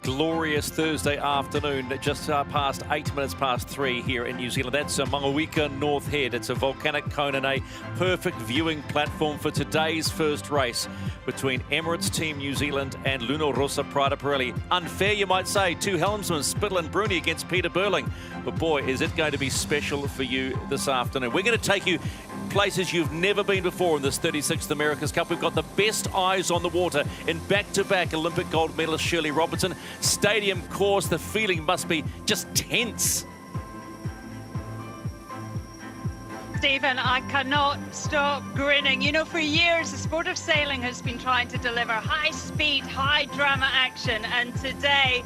Glorious Thursday afternoon, just past 8 minutes past 3 here in New Zealand. That's Mangawika North Head. It's a volcanic cone and a perfect viewing platform for today's first race between Emirates Team New Zealand and Rossa Prada Pirelli. Unfair, you might say. Two helmsmen, Spittle and Bruni against Peter Burling. But boy, is it going to be special for you this afternoon. We're going to take you places you've never been before in this 36th America's Cup. We've got the best eyes on the water in back-to-back Olympic gold medalist Shirley Robertson. Stadium course, the feeling must be just tense. Stephen, I cannot stop grinning. You know, for years, the sport of sailing has been trying to deliver high speed, high drama action. And today,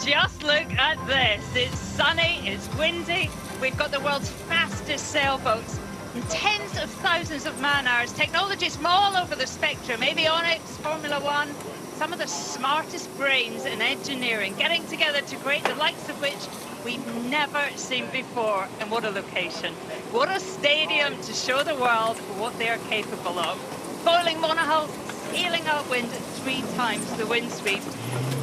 just look at this. It's sunny, it's windy. We've got the world's fastest sailboats. And tens of thousands of man-hours. Technologists from all over the spectrum. Avionics, Formula One. Some of the smartest brains in engineering getting together to create the likes of which we've never seen before. And what a location. What a stadium to show the world what they're capable of. Foiling monohulls, sailing upwind at 3 times the wind speed.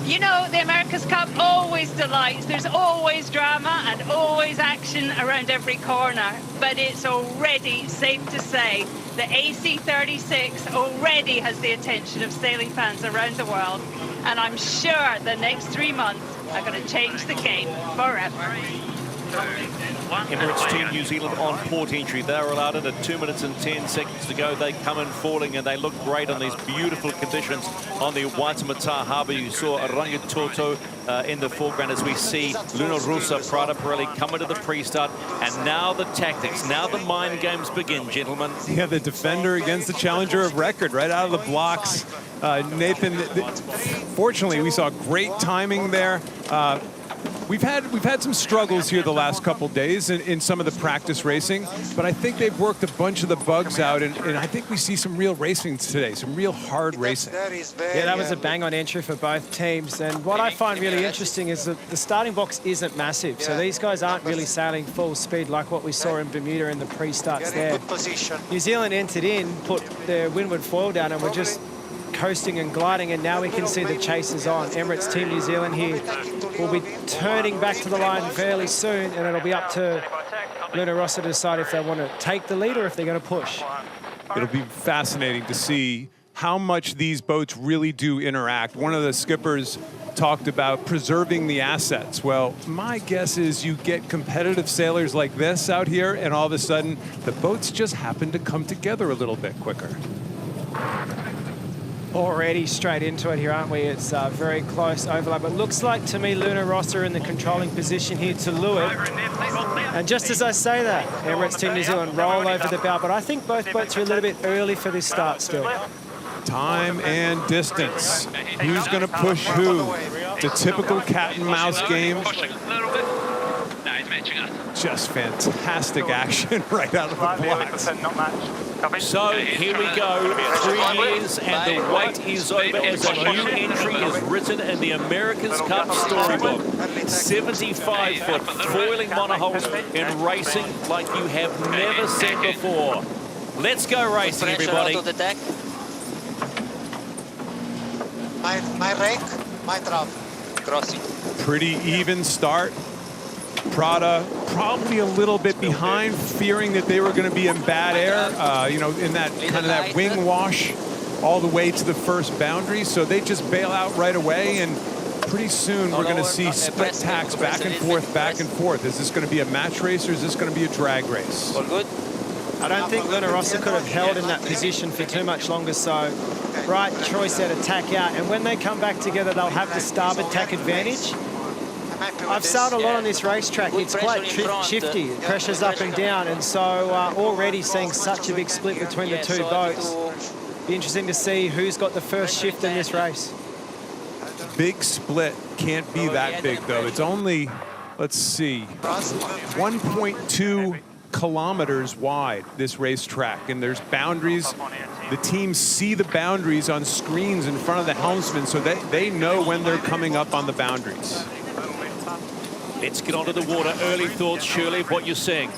You know, the America's Cup always delights. There's always drama and always action around every corner. But it's already safe to say the AC36 already has the attention of sailing fans around the world. And I'm sure the next 3 months are going to change the game forever. Emirates Team New Zealand on port entry. They're allowed it at 2 minutes and 10 seconds to go. They come in falling and they look great on these beautiful conditions on the Waitemata Harbour. You saw Rangitoto in the foreground as we see Rossa Prada Pirelli come into the pre-start. And now the tactics, now the mind games begin, gentlemen. Yeah, the defender against the challenger of record right out of the blocks. Nathan, fortunately, we saw great timing there. We've had some struggles here the last couple days in some of the practice racing, but I think they've worked a bunch of the bugs out, and I think we see some real racing today, some real hard racing. Yeah, that was a bang-on entry for both teams, and what I find really interesting is that the starting box isn't massive, so these guys aren't really sailing full speed like what we saw in Bermuda in the pre-starts there. New Zealand entered in, put their windward foil down, and were just coasting and gliding, and now we can see the chasers on. Emirates Team New Zealand here will be turning back to the line fairly soon, and it'll be up to Rossa to decide if they want to take the lead or if they're going to push. It'll be fascinating to see how much these boats really do interact. One of the skippers talked about preserving the assets. Well, my guess is you get competitive sailors like this out here, and all of a sudden the boats just happen to come together a little bit quicker. Already straight into it here, aren't we? It's very close overlap. It looks like to me Rossa in the controlling position here to Lewitt. And just as I say that, Emirates Team New Zealand roll over the bow, but I think both boats are a little bit early for this start still. Time and distance. Who's going to push who? It's a typical cat and mouse game. Just fantastic action right out of the blocks. So here we go, 3 years and the wait is over as a new entry is written in the America's Cup storybook. 75-foot foiling monohulls in racing like you have never seen before. Let's go racing, everybody. My rake, my drop. Crossing. Pretty even start. Prada probably a little bit behind, fearing that they were going to be in bad air, you know, in that kind of that wing wash all the way to the first boundary. So they just bail out right away, and pretty soon we're going to see split tacks back and forth, back and forth. Is this going to be a match race or is this going to be a drag race? All good. I don't think Rossa could have held in that position for too much longer, so right choice there to tack out. And when they come back together, they'll have the starboard tack advantage. I've sailed a lot on this racetrack. It's quite shifty. Pressure's up and down, and so already seeing such a big split between the two boats. Be interesting to see who's got the first shift in this race. Big split can't be that big, though. It's only, let's see, 1.2 kilometers wide, this racetrack, and there's boundaries. The teams see the boundaries on screens in front of the helmsman, so they know when they're coming up on the boundaries. Let's get onto the water. Early thoughts, Shirley, of what you're seeing.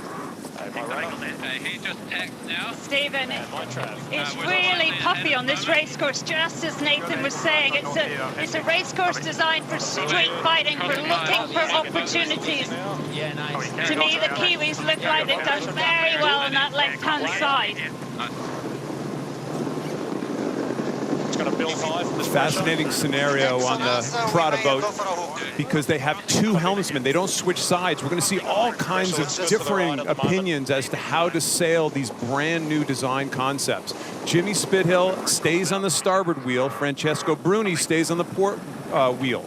He just taxed now. Stephen, it's really puffy on this racecourse, just as Nathan was saying. It's a racecourse designed for street fighting, for looking for opportunities. To me, the Kiwis look like they've done very well on that left-hand side. Fascinating scenario on the Prada boat because they have two helmsmen. They don't switch sides. We're going to see all kinds of differing opinions as to how to sail these brand new design concepts. Jimmy Spithill stays on the starboard wheel. Francesco Bruni stays on the port wheel.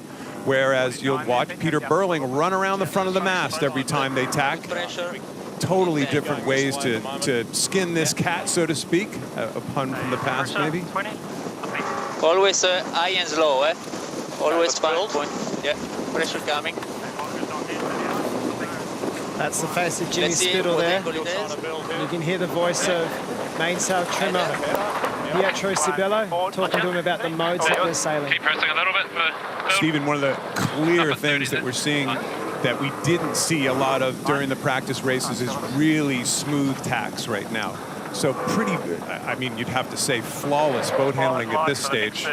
Whereas you'll watch Peter Burling run around the front of the mast every time they tack. Totally different ways to skin this cat, so to speak. A pun from the past, maybe. Always high and slow, eh? Always fun point. Yeah, pressure coming. That's the face of Jimmy Spithill there. You can hear the voice of mainsail trimmer Pietro Sibello talking to him about the modes that they're sailing. Keep pressing a little bit for Stephen, one of the clear things that we're seeing that we didn't see a lot of during the practice races is really smooth tacks right now. So pretty, I mean, you'd have to say flawless boat handling at this stage.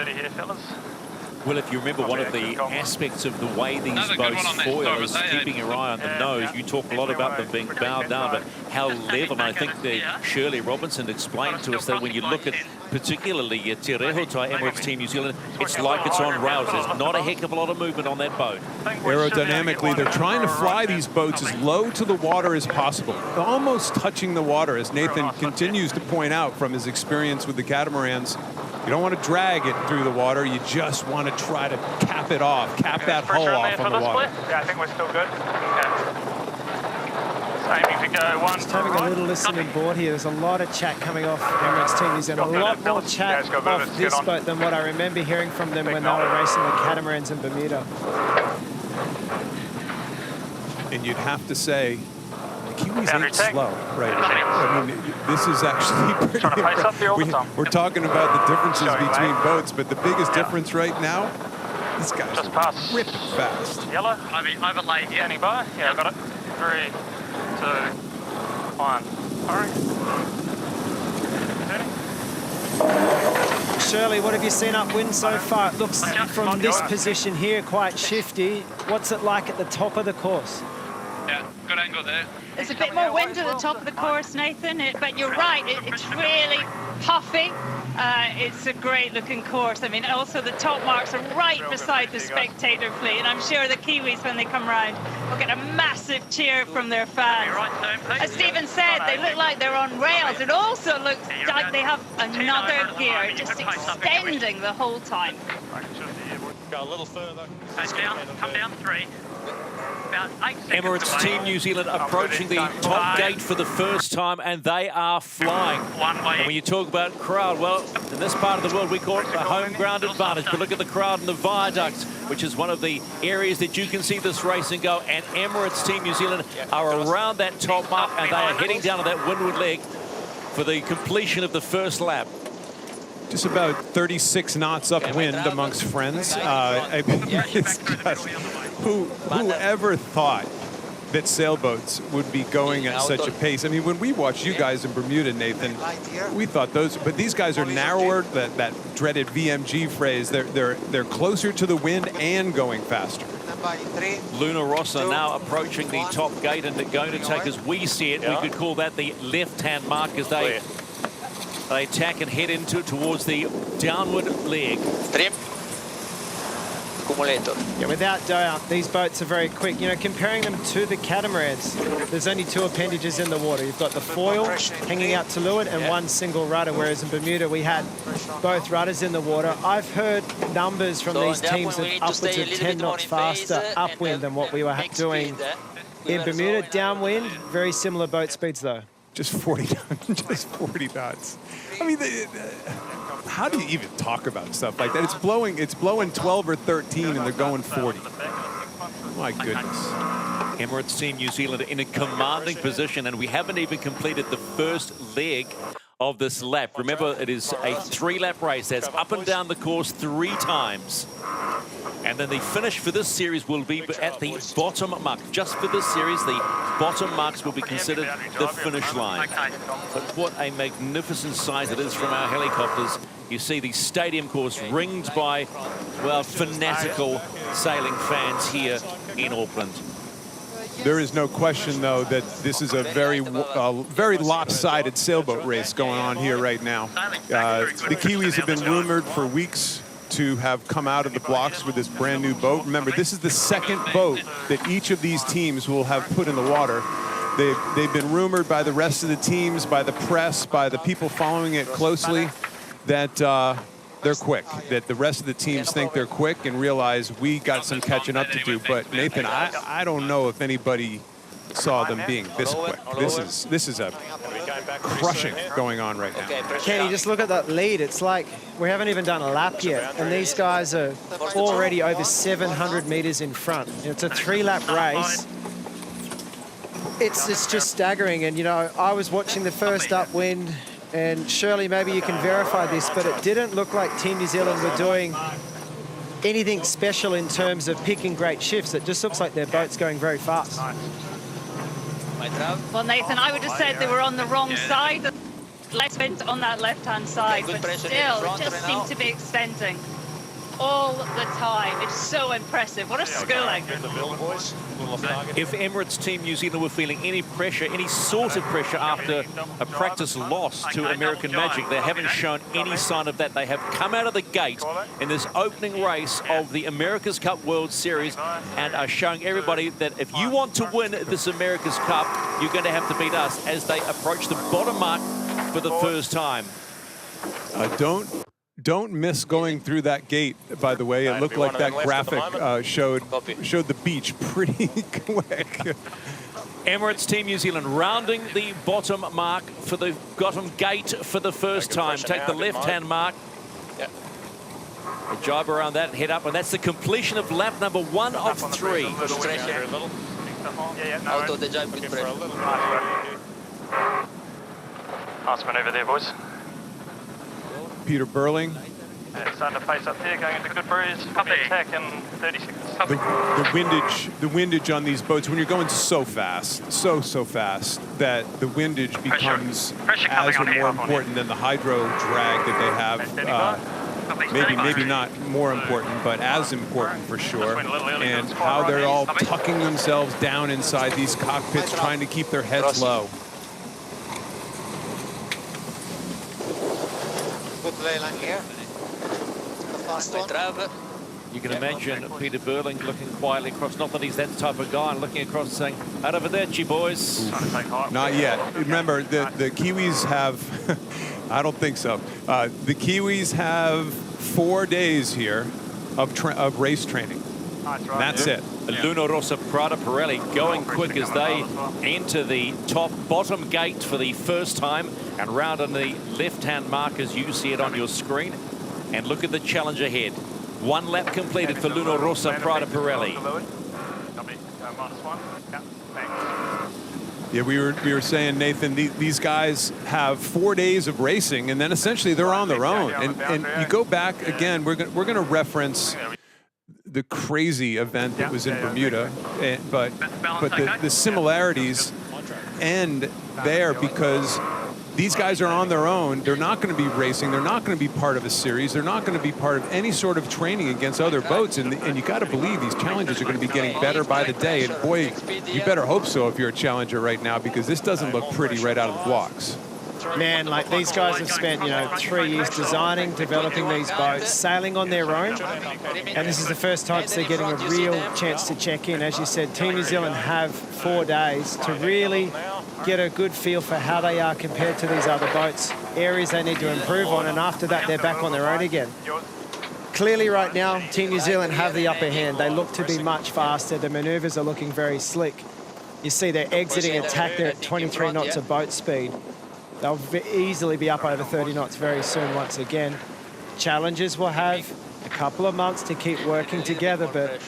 Well, if you remember, one of the aspects of the way these boats foil is keeping your eye on the nose. You talk a lot about them being bowed down, but how level. And I think that Shirley Robinson explained to us that when you look at particularly Te Rehotai Emirates Team New Zealand, it's like it's on rails. There's not a heck of a lot of movement on that boat. Aerodynamically, they're trying to fly these boats as low to the water as possible, almost touching the water, as Nathan continues to point out from his experience with the catamarans. You don't want to drag it through the water. You just want to try to cap it off, cap that hull off on the water. Yeah, I think we're still good. Aiming to go one. Just having a little listen on board here. There's a lot of chat coming off Emirates Team New Zealand. A lot more chat off this boat than what I remember hearing from them when they were racing the catamarans in Bermuda. And you'd have to say, Kiwis ain't slow right now. I mean, this is actually pretty impressive. We're talking about the differences between boats, but the biggest difference right now, these guys are ripping fast. Yellow, overlay, yeah, any bar? Yeah, I got it. 3, 2, 1. Alright. Shirley, what have you seen upwind so far? It looks from this position here quite shifty. What's it like at the top of the course? Yeah, good angle there. There's a bit more wind at the top of the course, Nathan, but you're right, it's really puffy. It's a great looking course. I mean, also the top marks are right beside the spectator fleet, and I'm sure the Kiwis, when they come round, will get a massive cheer from their fans. As Stephen said, they look like they're on rails. It also looks like they have another gear, just extending the whole time. Go a little further. Come down 3. Emirates Team New Zealand approaching the top gate for the first time, and they are flying. And when you talk about crowd, well, in this part of the world we call it a home ground advantage, but look at the crowd in the viaduct, which is one of the areas that you can see this racing go, and Emirates Team New Zealand are around that top mark, and they are heading down to that windward leg for the completion of the first lap. Just about 36 knots upwind amongst friends. It's just, whoever thought that sailboats would be going at such a pace? I mean, when we watched you guys in Bermuda, Nathan, we thought but these guys are narrower. That dreaded VMG phrase. They're closer to the wind and going faster. Luna Rossa now approaching the top gate, and they're going to take, as we see it, we could call that the left-hand mark as they attack and head into towards the downward leg. Trim. Accumulator. Yeah, without doubt, these boats are very quick. You know, comparing them to the catamarans, there's only 2 appendages in the water. You've got the foil hanging out to leeward and 1 single rudder, whereas in Bermuda we had both rudders in the water. I've heard numbers from these teams of upwards of 10 knots faster upwind than what we were doing in Bermuda. Downwind, very similar boat speeds though. Just 40 knots. I mean, how do you even talk about stuff like that? It's blowing 12 or 13 and they're going 40. My goodness. Emirates Team New Zealand in a commanding position, and we haven't even completed the first leg of this lap. Remember, it is a 3-lap race. That's up and down the course 3 times. And then the finish for this series will be at the bottom mark. Just for this series, the bottom marks will be considered the finish line. But what a magnificent sight it is from our helicopters. You see the stadium course ringed by, well, fanatical sailing fans here in Auckland. There is no question, though, that this is a very lopsided sailboat race going on here right now. The Kiwis have been rumored for weeks to have come out of the blocks with this brand new boat. Remember, this is the second boat that each of these teams will have put in the water. They've been rumored by the rest of the teams, by the press, by the people following it closely, that they're quick, that the rest of the teams think they're quick and realize we got some catching up to do. But Nathan, I don't know if anybody saw them being this quick. This is a crushing going on right now. Kenny, just look at that lead. It's like we haven't even done a lap yet, and these guys are already over 700 meters in front. It's a 3-lap race. It's just staggering. And, you know, I was watching the first upwind, and Shirley, maybe you can verify this, but it didn't look like Team New Zealand were doing anything special in terms of picking great shifts. It just looks like their boat's going very fast. Well, Nathan, I would have said they were on the wrong side. Less wind on that left-hand side, but still, it just seemed to be extending all the time. It's so impressive. What a schooling. If Emirates Team New Zealand were feeling any pressure, any sort of pressure after a practice loss to American Magic, they haven't shown any sign of that. They have come out of the gate in this opening race of the America's Cup World Series and are showing everybody that if you want to win this America's Cup, you're going to have to beat us as they approach the bottom mark for the first time. Don't miss going through that gate, by the way. It looked like that graphic showed the beach pretty quick. Emirates Team New Zealand rounding the bottom mark for the bottom gate for the first time. Take the left-hand mark. A jibe around that, head up, and that's the completion of lap number 1 of 3. Out of the jibe with pressure. Nice maneuver there, boys. Peter Burling. Yeah, starting to face up there, going into good breeze. Up the attack in 30 seconds. The windage on these boats, when you're going so fast, so fast, that the windage becomes as or more important than the hydro drag that they have. Maybe not more important, but as important for sure. And how they're all tucking themselves down inside these cockpits, trying to keep their heads low. Good lane here. The fast one. You can imagine Peter Burling looking quietly across. Not that he's that type of guy, and looking across saying, "Arrivederci, boys." Not yet. Remember, the Kiwis have, I don't think so. The Kiwis have 4 days here of race training. That's it. Rossa, Prada, Pirelli going quick as they enter the bottom gate for the first time and round on the left-hand mark as you see it on your screen. And look at the challenge ahead. 1 lap completed for Rossa, Prada, Pirelli. Yeah, we were saying, Nathan, these guys have 4 days of racing, and then essentially they're on their own. And you go back again. We're going to reference the crazy event that was in Bermuda, but the similarities end there because these guys are on their own. They're not going to be racing. They're not going to be part of a series. They're not going to be part of any sort of training against other boats. And you got to believe these challenges are going to be getting better by the day. And boy, you better hope so if you're a challenger right now, because this doesn't look pretty right out of the blocks. Man, like these guys have spent, 3 years designing, developing these boats, sailing on their own. And this is the first time they're getting a real chance to check in. As you said, Team New Zealand have 4 days to really get a good feel for how they are compared to these other boats, areas they need to improve on, and after that, they're back on their own again. Clearly right now, Team New Zealand have the upper hand. They look to be much faster. The maneuvers are looking very slick. You see they're exiting attack there at 23 knots of boat speed. They'll easily be up over 30 knots very soon once again. Challenges will have a couple of months to keep working together, but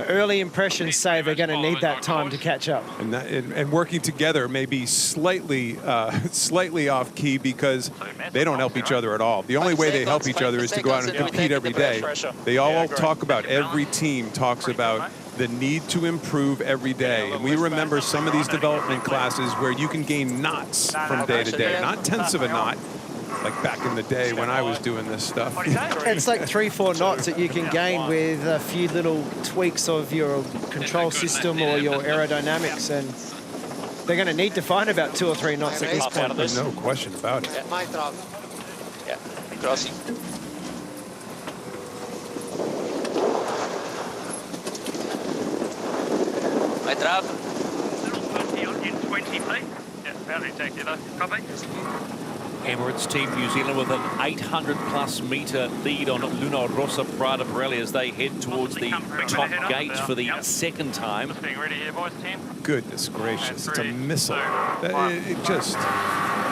Early impressions say they're going to need that time to catch up. And working together may be slightly off key because they don't help each other at all. The only way they help each other is to go out and compete every day. They all talk about, every team talks about the need to improve every day. And we remember some of these development classes where you can gain knots from day to day, not tenths of a knot, like back in the day when I was doing this stuff. It's like 3-4 knots that you can gain with a few little tweaks of your control system or your aerodynamics, and they're going to need to find about 2 or 3 knots at this point. There's no question about it. My truck. Yeah, crossing. My trap. In 20, please. Yeah, boundary taxi though. Copy. Emirates Team New Zealand with an 800+ metre lead on Rossa, Prada Pirelli as they head towards the top gate for the second time. Just being ready here, boys, team. Goodness gracious, it's a missile. It just,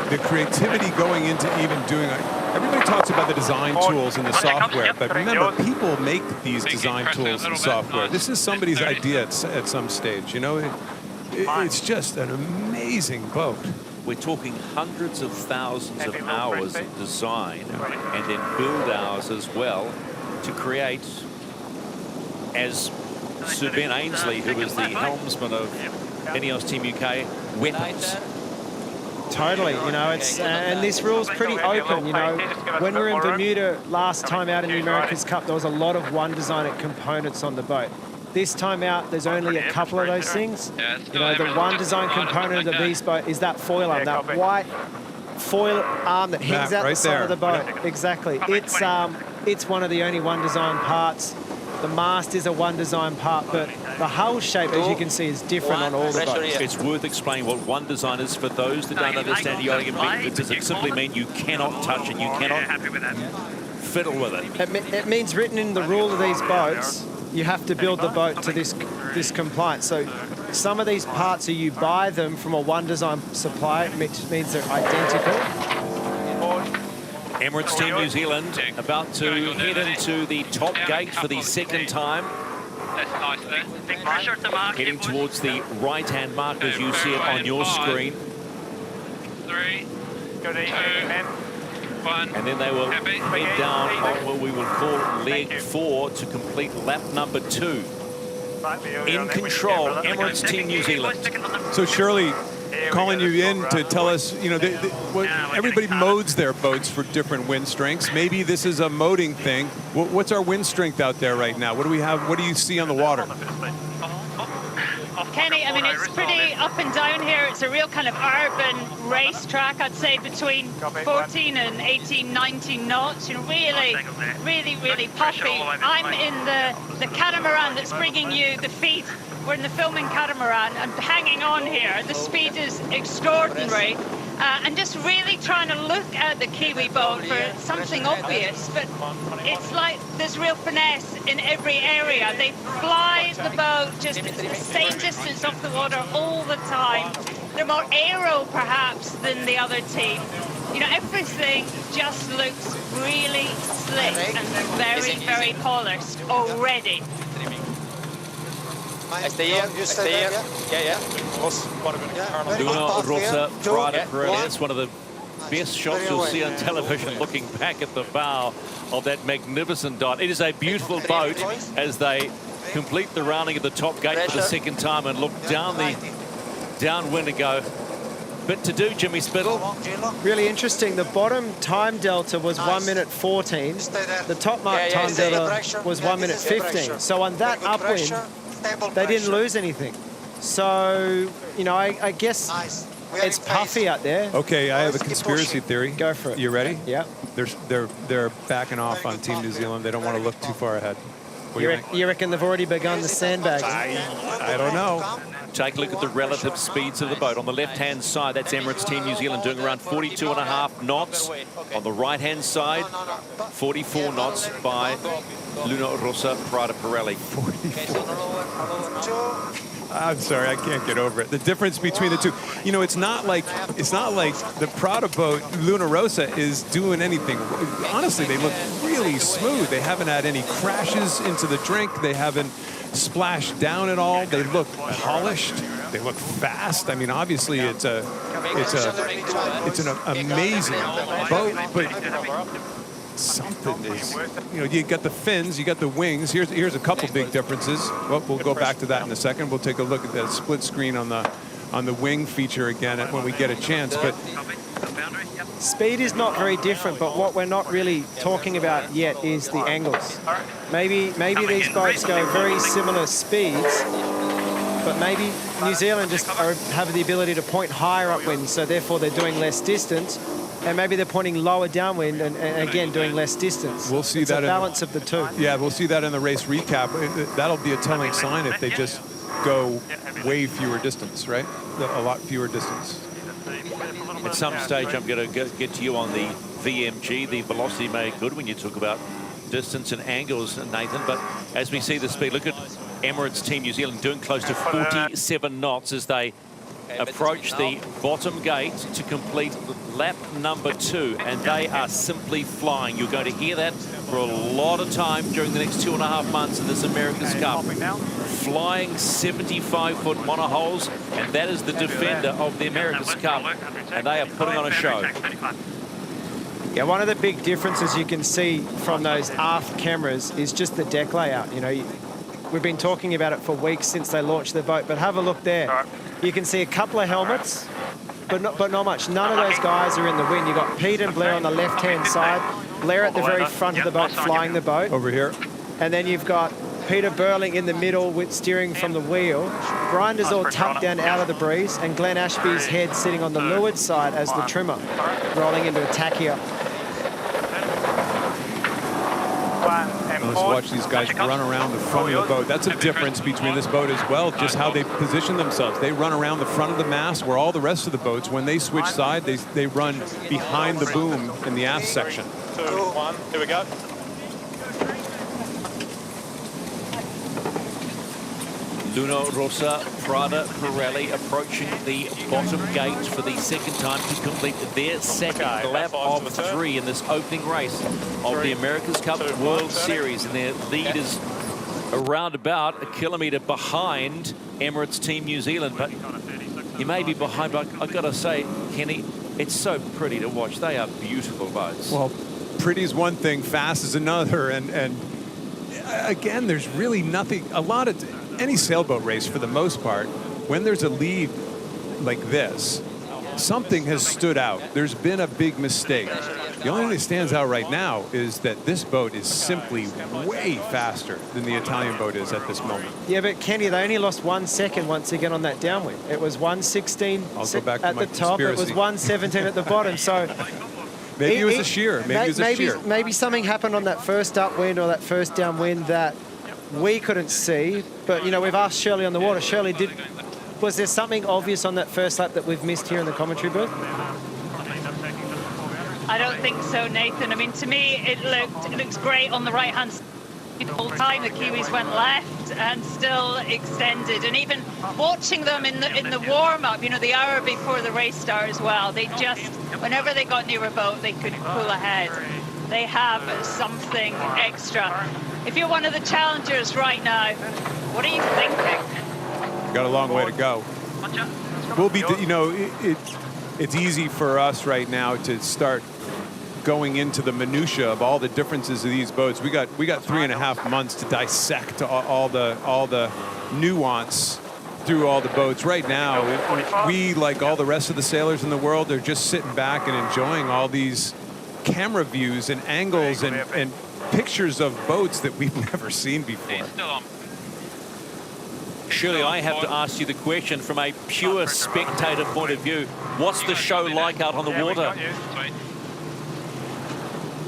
the creativity going into even doing it. Everybody talks about the design tools and the software, but remember, people make these design tools and software. This is somebody's idea at some stage, you know? It's just an amazing boat. We're talking hundreds of thousands of hours of design and then build hours as well to create, as Sir Ben Ainsley, who is the helmsman of INEOS Team UK, weapons. Totally, you know, it's and this rule's pretty open, you know. When we were in Bermuda last time out in the America's Cup, there was a lot of one designer components on the boat. This time out, there's only a couple of those things. You know, the one design component of these boat is that foil arm, that white foil arm that hangs out the side of the boat. Exactly. It's one of the only one design parts. The mast is a one design part, but the hull shape, as you can see, is different on all the boats. It's worth explaining what one design is for those that don't understand yachting. Does it simply mean you cannot touch it, you cannot fiddle with it? It means written in the rule of these boats, you have to build the boat to this compliance. So some of these parts, you buy them from a one design supplier, which means they're identical. Emirates Team New Zealand about to head into the top gate for the second time. That's nice there. Big pressure to mark. Heading towards the right-hand mark as you see it on your screen. 3, good evening, men. 1. And then they will head down on what we will call leg 4 to complete lap number 2. In control, Emirates Team New Zealand. So Shirley, calling you in to tell us, you know, everybody modes their boats for different wind strengths. Maybe this is a moding thing. What's our wind strength out there right now? What do we have? What do you see on the water? Kenny, I mean, it's pretty up and down here. It's a real kind of urban racetrack, I'd say, between 14 and 18, 19 knots. You know, really puffy. I'm in the catamaran that's bringing you the feed. We're in the filming catamaran and hanging on here. The speed is extraordinary. And just really trying to look at the Kiwi boat for something obvious, but it's like there's real finesse in every area. They fly the boat just the same distance off the water all the time. They're more aero, perhaps, than the other team. You know, everything just looks really slick and very polished already. Stay here. Yeah. Rossa, Prada Cup. It's one of the best shots you'll see on television, looking back at the bow of that magnificent dot. It is a beautiful boat as they complete the rounding at the top gate for the second time and look down the downwind and go, bit to do, Jimmy Spittle. Really interesting. The bottom time delta was 1 minute 14. The top mark time delta was 1 minute 15. So on that upwind, they didn't lose anything. So, you know, I guess it's puffy out there. Okay, I have a conspiracy theory. Go for it. You ready? Yeah. They're backing off on Team New Zealand. They don't want to look too far ahead. You reckon they've already begun the sandbags? I don't know. Take a look at the relative speeds of the boat. On the left-hand side, that's Emirates Team New Zealand doing around 42.5 knots. On the right-hand side, 44 knots by Rossa, Prada Pirelli. 44. I'm sorry, I can't get over it. The difference between the two, you know, it's not like the Prada boat, Rossa, is doing anything. Honestly, they look really really smooth. They haven't had any crashes into the drink. They haven't splashed down at all. They look polished. They look fast. I mean, obviously it's an amazing boat, but something is, you know, you got the fins, you got the wings. Here's a couple big differences. Well, we'll go back to that in a second. We'll take a look at that split screen on the wing feature again when we get a chance. But speed is not very different, but what we're not really talking about yet is the angles. Maybe these boats go very similar speeds, but maybe New Zealand just have the ability to point higher upwind, so therefore they're doing less distance, and maybe they're pointing lower downwind and again doing less distance. We'll see it's that a balance of the two. Yeah, we'll see that in the race recap. That'll be a telling sign if they just go way fewer distance, right? A lot fewer distance. At some stage, I'm going to get to you on the VMG, the velocity made good when you talk about distance and angles, Nathan. But as we see the speed, look at Emirates Team New Zealand doing close to 47 knots as they approach the bottom gate to complete lap number 2, and they are simply flying. You're going to hear that for a lot of time during the next 2.5 months of this America's Cup. Flying 75-foot monohulls, and that is the defender of the America's Cup, and they are putting on a show. Yeah, one of the big differences you can see from those aft cameras is just the deck layout. You know, we've been talking about it for weeks since they launched the boat, but have a look there. You can see a couple of helmets, but not much. None of those guys are in the wind. You've got Pete and Blair on the left-hand side, Blair at the very front of the boat flying the boat. Over here. And then you've got Peter Burling in the middle with steering from the wheel. Grinder's all tucked down out of the breeze, and Glenn Ashby's head sitting on the leeward side as the trimmer, rolling into a tachia. Let's watch these guys run around the front of the boat. That's a difference between this boat as well, just how they position themselves. They run around the front of the mast where all the rest of the boats, when they switch side, they run behind the boom in the aft section. 2, 1, here we go. Luno, Rossa, Prada, Pirelli approaching the bottom gate for the second time to complete their second lap of 3 in this opening race of the America's Cup World Series. And their lead is around about a kilometre behind Emirates Team New Zealand. But you may be behind, but I've got to say, Kenny, it's so pretty to watch. They are beautiful boats. Well, pretty is one thing, fast is another. And again, there's really nothing, any sailboat race, for the most part, when there's a lead like this, something has stood out. There's been a big mistake. The only thing that stands out right now is that this boat is simply way faster than the Italian boat is at this moment. Yeah, but Kenny, they only lost 1 second once again on that downwind. It was 1:16 at the top. It was 1:17 at the bottom. So maybe it was a shear. Maybe it was a shear. Maybe something happened on that first upwind or that first downwind that we couldn't see. But, you know, we've asked Shirley on the water. Shirley, was there something obvious on that first lap that we've missed here in the commentary booth? I don't think so, Nathan. I mean, to me, it looks great on the right-hand side. The whole time the Kiwis went left and still extended, and even watching them in the warm-up, you know, the hour before the race start as well, they just, whenever they got near a boat, they could pull ahead. They have something extra. If you're one of the challengers right now, what are you thinking? Got a long way to go. We'll be, you know, it's easy for us right now to start going into the minutia of all the differences of these boats. We got 3.5 months to dissect all the nuance through all the boats. Right now, we, like all the rest of the sailors in the world, are just sitting back and enjoying all these camera views and angles and pictures of boats that we've never seen before. Surely I have to ask you the question from a pure spectator point of view. What's the show like out on the water?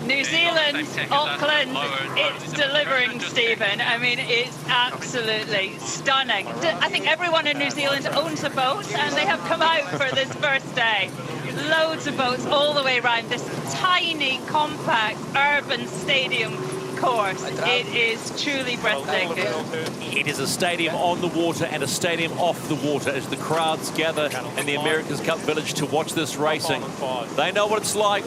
New Zealand, Auckland, it's delivering, Stephen. I mean, it's absolutely stunning. I think everyone in New Zealand owns a boat, and they have come out for this first day. Loads of boats all the way around this tiny, compact, urban stadium course. It is truly breathtaking. It is a stadium on the water and a stadium off the water as the crowds gather in the America's Cup Village to watch this racing. They know what it's like.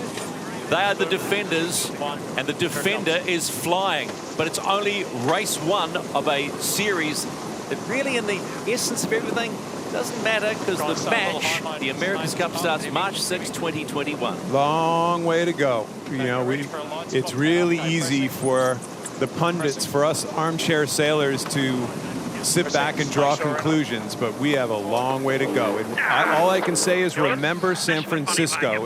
They are the defenders, and the defender is flying. But it's only race one of a series that really, in the essence of everything, doesn't matter, because the match, the America's Cup, starts March 6, 2021. Long way to go. You know, it's really easy for the pundits, for us armchair sailors, to sit back and draw conclusions, but we have a long way to go. And all I can say is remember San Francisco.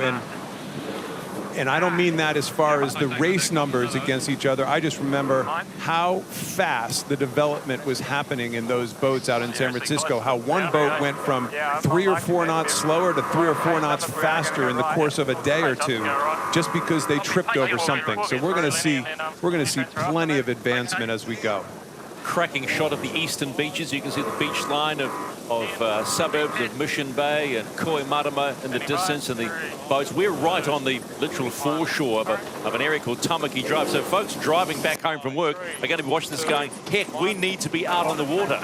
And I don't mean that as far as the race numbers against each other. I just remember how fast the development was happening in those boats out in San Francisco, how one boat went from 3 or 4 knots slower to 3 or 4 knots faster in the course of a day or two, just because they tripped over something. So we're going to see plenty of advancement as we go. Cracking shot of the eastern beaches. You can see the beach line of suburbs of Mission Bay and Kohimarama in the distance, and the boats. We're right on the literal foreshore of an area called Tamaki Drive. So folks driving back home from work are going to be watching this going, heck, we need to be out on the water.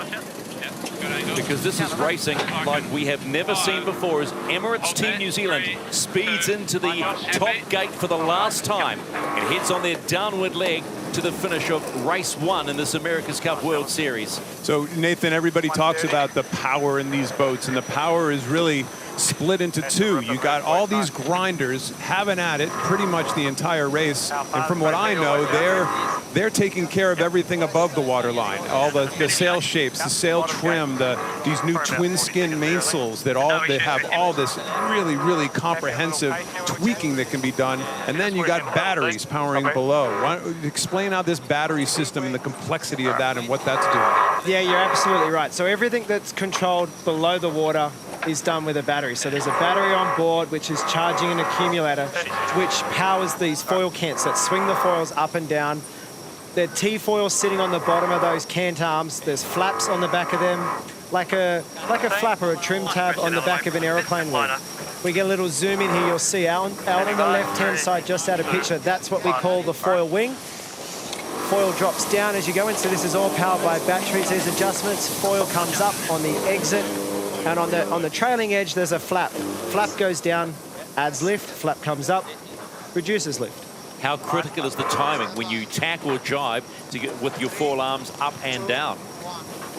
Because this is racing like we have never seen before, as Emirates Team New Zealand speeds into the top gate for the last time and heads on their downward leg to the finish of race one in this America's Cup World Series. So Nathan, everybody talks about the power in these boats, and the power is really split into two. You got all these grinders having at it pretty much the entire race, and from what I know, they're taking care of everything above the waterline. All the sail shapes, the sail trim, these new twin skin mainsails that have all this really comprehensive tweaking that can be done. And then you got batteries powering below. Explain how this battery system and the complexity of that and what that's doing. Yeah, you're absolutely right. So everything that's controlled below the water is done with a battery. So there's a battery on board which is charging an accumulator which powers these foil cants that swing the foils up and down. The T-foil sitting on the bottom of those cant arms. There's flaps on the back of them, like a flap or a trim tab on the back of an aeroplane wing. We get a little zoom in here. You'll see out on the left-hand side, just out of picture, that's what we call the foil wing. Foil drops down as you go in, so this is all powered by batteries. These adjustments, foil comes up on the exit, and on the trailing edge, there's a flap. Flap goes down, adds lift, flap comes up, reduces lift. How critical is the timing when you tack or jibe to get with your forearms up and down?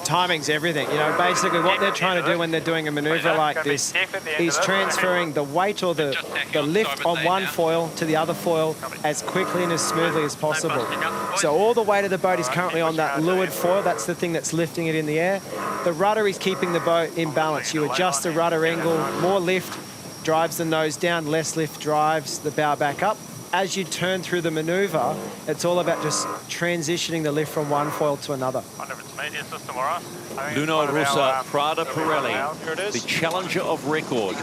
Timing's everything. You know, basically what they're trying to do when they're doing a maneuver like this is transferring the weight or the lift on one foil to the other foil as quickly and as smoothly as possible. So all the weight of the boat is currently on that leeward foil. That's the thing that's lifting it in the air. The rudder is keeping the boat in balance. You adjust the rudder angle, more lift drives the nose down, less lift drives the bow back up. As you turn through the maneuver, it's all about just transitioning the lift from one foil to another. Luno Rossa, Prada Pirelli, the challenger of record.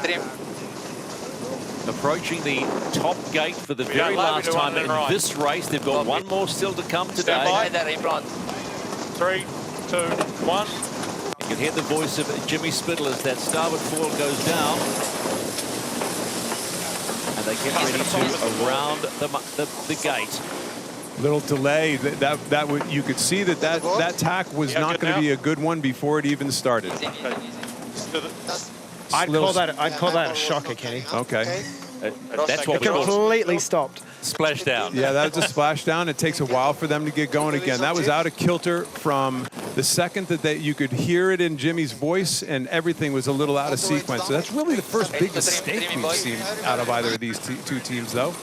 Approaching the top gate for the very last time in this race. They've got one more still to come today. 3, 2, 1. You can hear the voice of Jimmy Spittle as that starboard foil goes down. And they get ready to around the gate. Little delay. You could see that tack was not going to be a good one before it even started. I'd call that a shocker, Kenny. Okay. That's what we completely stopped. Splashdown. Yeah, that was a splashdown. It takes a while for them to get going again. That was out of kilter from the second that you could hear it in Jimmy's voice, and everything was a little out of sequence. So that's really the first big mistake we've seen out of either of these two teams, though.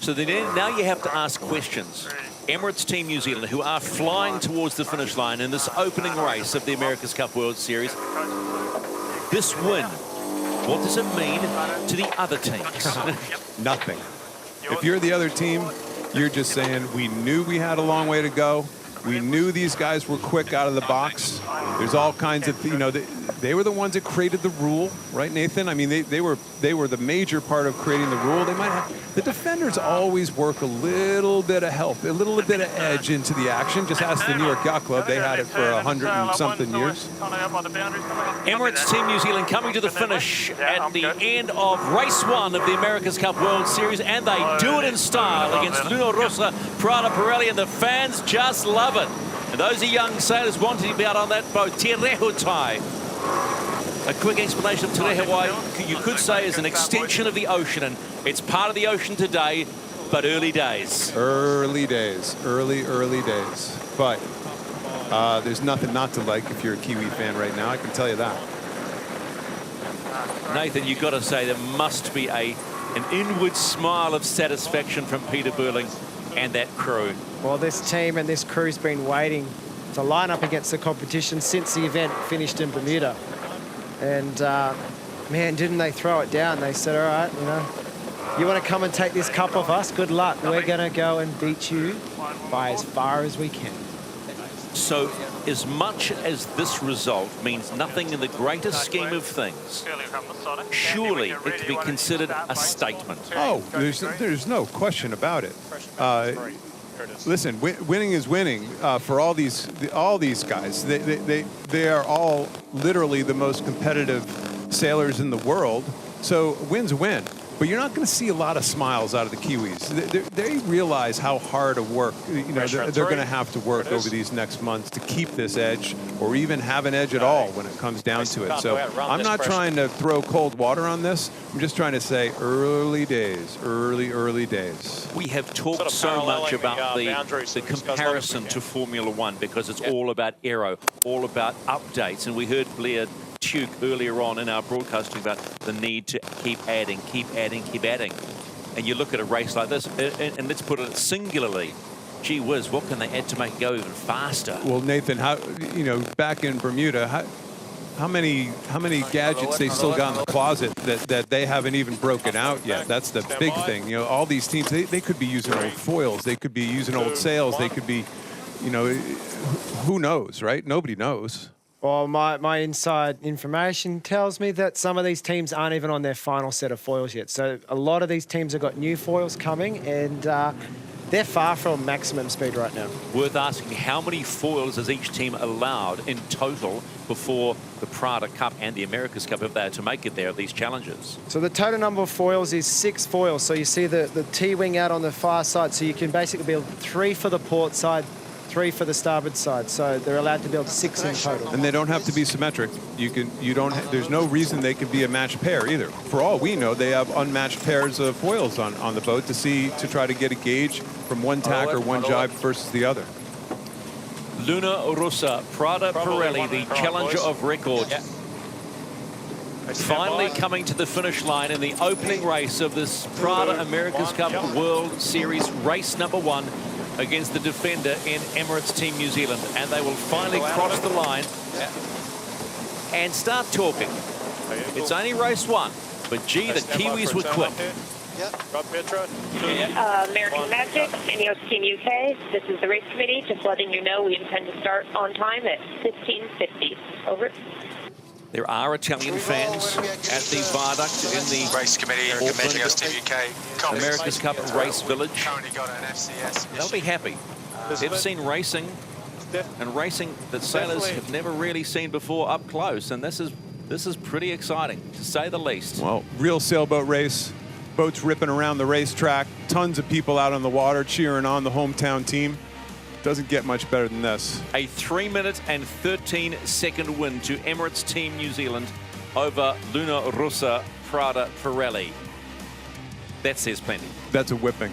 So then now you have to ask questions. Emirates Team New Zealand, who are flying towards the finish line in this opening race of the America's Cup World Series. This win, what does it mean to the other teams? Nothing. If you're the other team, you're just saying, we knew we had a long way to go. We knew these guys were quick out of the box. There's all kinds of, they were the ones that created the rule, right, Nathan? I mean, they were the major part of creating the rule. They might have, the defenders always work a little bit of help, a little bit of edge into the action. Just ask the New York Yacht Club. They had it for 100 and something years. Emirates Team New Zealand coming to the finish at the end of race one of the America's Cup World Series, and they do it in style against Luno Rossa, Prada Pirelli, and the fans just love it. And those are young sailors wanting to be out on that boat. Te reho tai. A quick explanation of Te Hawaii, you could say, is an extension of the ocean, and it's part of the ocean today, but early days. Early days, early days. But there's nothing not to like if you're a Kiwi fan right now, I can tell you that. Nathan, you've got to say there must be an inward smile of satisfaction from Peter Burling and that crew. Well, this team and this crew's been waiting to line up against the competition since the event finished in Bermuda. And, man, didn't they throw it down? They said, all right, you know, you want to come and take this cup off us? Good luck. We're going to go and beat you by as far as we can. So, as much as this result means nothing in the greater scheme of things, surely it can be considered a statement. Oh, there's no question about it. Listen, winning is winning for all these guys. They are all literally the most competitive sailors in the world. So win's a win. But you're not going to see a lot of smiles out of the Kiwis. They realize how hard a work, you know, they're going to have to work over these next months to keep this edge, or even have an edge at all when it comes down to it. So I'm not trying to throw cold water on this. I'm just trying to say early days, early days. We have talked so much about the comparison to Formula One because it's all about aero, all about updates, and we heard Blair Tuke earlier on in our broadcasting about the need to keep adding. And you look at a race like this, and let's put it singularly, gee whiz, what can they add to make it go even faster? Well, Nathan, how, you know, back in Bermuda, how many gadgets they still got in the closet that they haven't even broken out yet? That's the big thing. You know, all these teams, they could be using old foils, they could be using old sails, they could be, you know, who knows, right? Nobody knows. Well, my inside information tells me that some of these teams aren't even on their final set of foils yet. So a lot of these teams have got new foils coming, and they're far from maximum speed right now. Worth asking, how many foils is each team allowed in total before the Prada Cup and the America's Cup, if they are to make it there at these challenges? So the total number of foils is 6 foils. So you see the T-wing out on the far side. So you can basically build 3 for the port side, 3 for the starboard side, so they're allowed to build 6 in total. And they don't have to be symmetric. There's no reason they could be a matched pair either. For all we know, they have unmatched pairs of foils on the boat to try to get a gauge from one tack or one jibe versus the other. Luna Rossa, Prada Pirelli, the challenger of record. Finally coming to the finish line in the opening race of this Prada America's Cup World Series race number 1. Against the defender in Emirates Team New Zealand, and they will finally cross the line and start talking. It's only race 1, but gee, the Kiwis were quick. American Magic, INEOS Team UK. This is the race committee. Just letting you know we intend to start on time at 15:50. Over. There are Italian fans at the viaduct in the race committee recommending us Team UK. America's Cup Race Village. Currently got an FCS. They'll be happy. They've seen racing, and racing that sailors have never really seen before up close, and this is pretty exciting, to say the least. Well, real sailboat race, boats ripping around the racetrack, tons of people out on the water cheering on the hometown team. Doesn't get much better than this. A 3-minute and 13-second win to Emirates Team New Zealand over Luna Rossa Prada Pirelli. That says plenty. That's a whipping.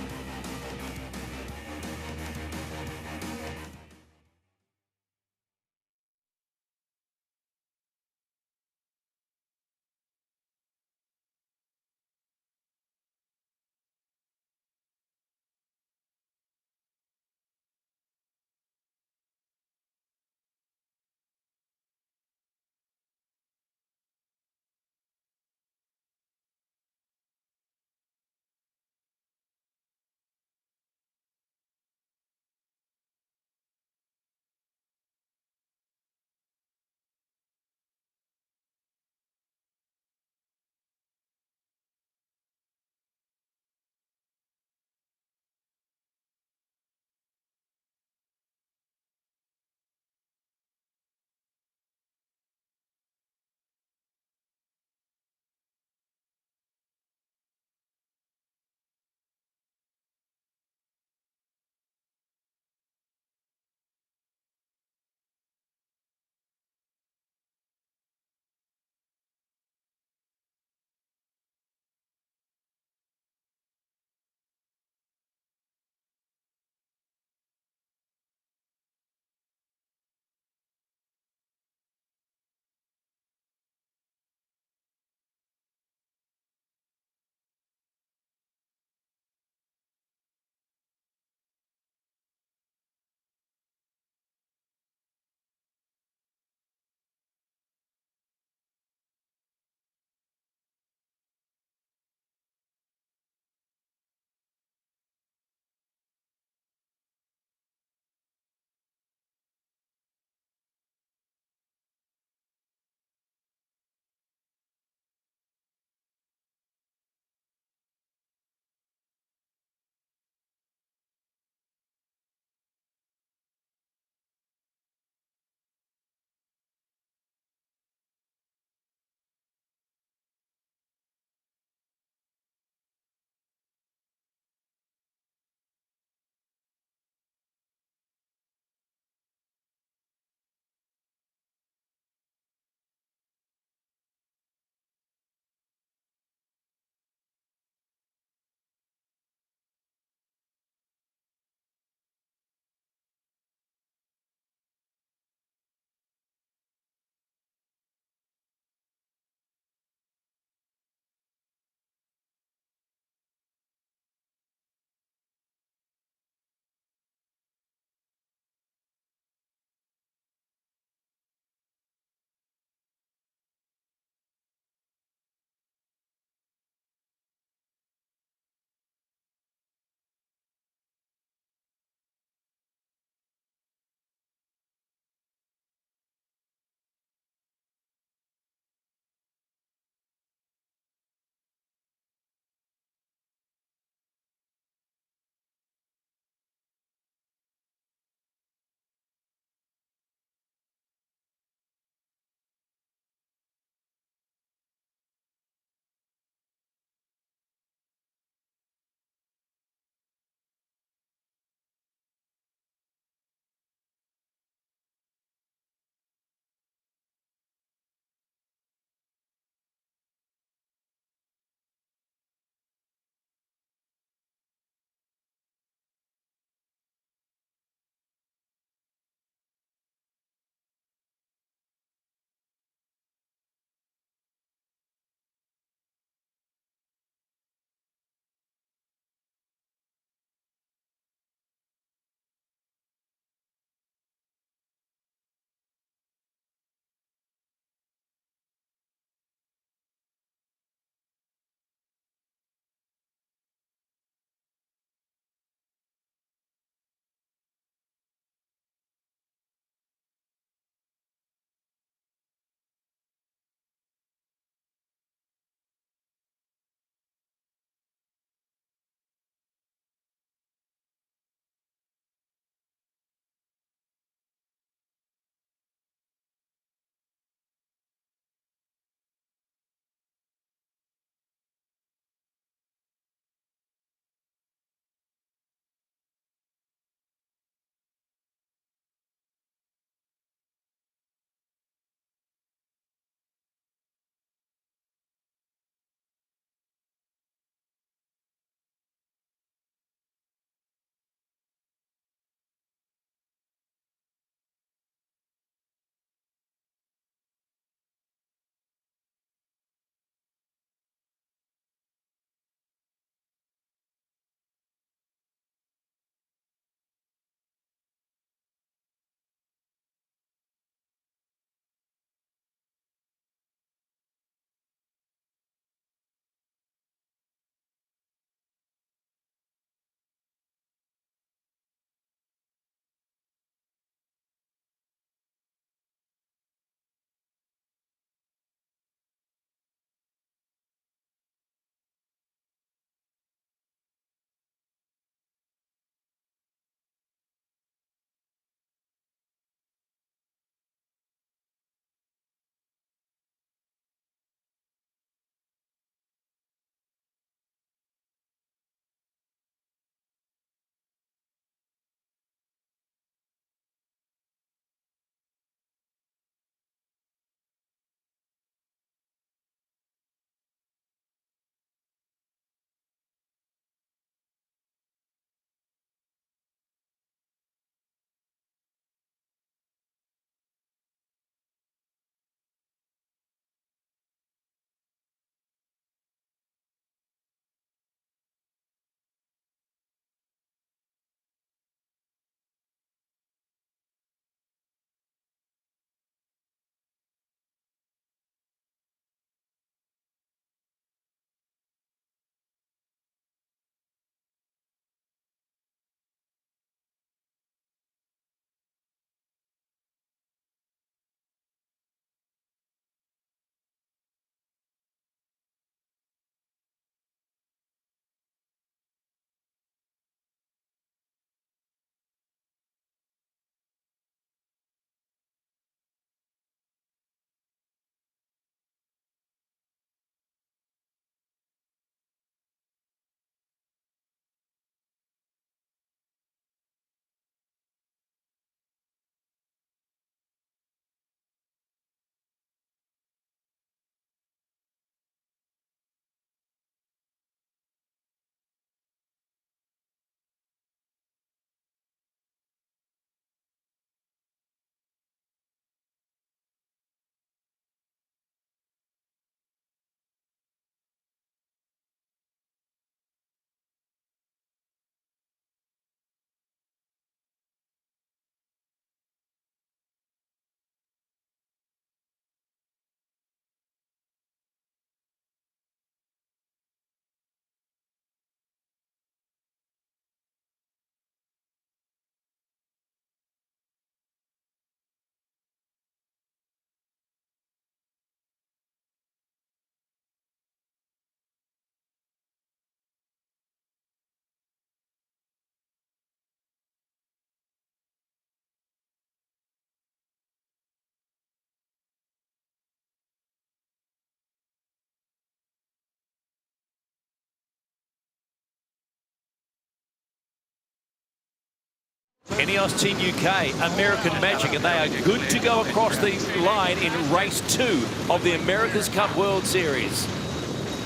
INEOS Team UK, American Magic, and they are good to go across the line in race 2 of the America's Cup World Series.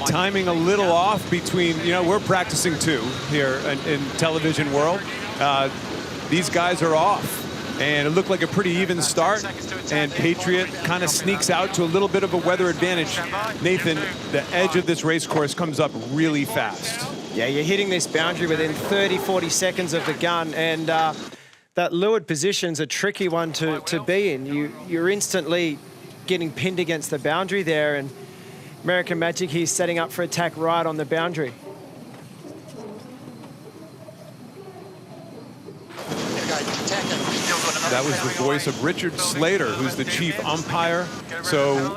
Timing a little off between, you know, we're practicing too here in television world. These guys are off. And it looked like a pretty even start, and Patriot kind of sneaks out to a little bit of a weather advantage. Nathan, the edge of this race course comes up really fast. Yeah, you're hitting this boundary within 30, 40 seconds of the gun, and that leeward position's a tricky one to be in. You're instantly getting pinned against the boundary there, and American Magic, he's setting up for attack right on the boundary. That was the voice of Richard Slater, who's the chief umpire. So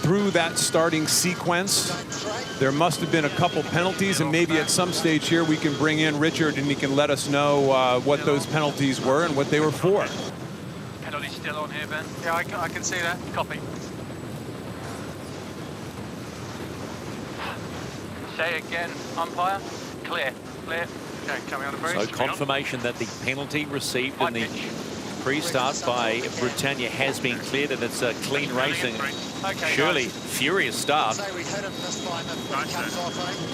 through that starting sequence, there must have been a couple penalties, and maybe at some stage here we can bring in Richard and he can let us know what those penalties were and what they were for. Penalty still on here, Ben? Yeah, I can see that. Copy. Say again, umpire. Clear. Clear. Okay, coming on the breeze. So confirmation that the penalty received in the pre-start by Britannia has been cleared, and it's a clean racing. Surely furious start.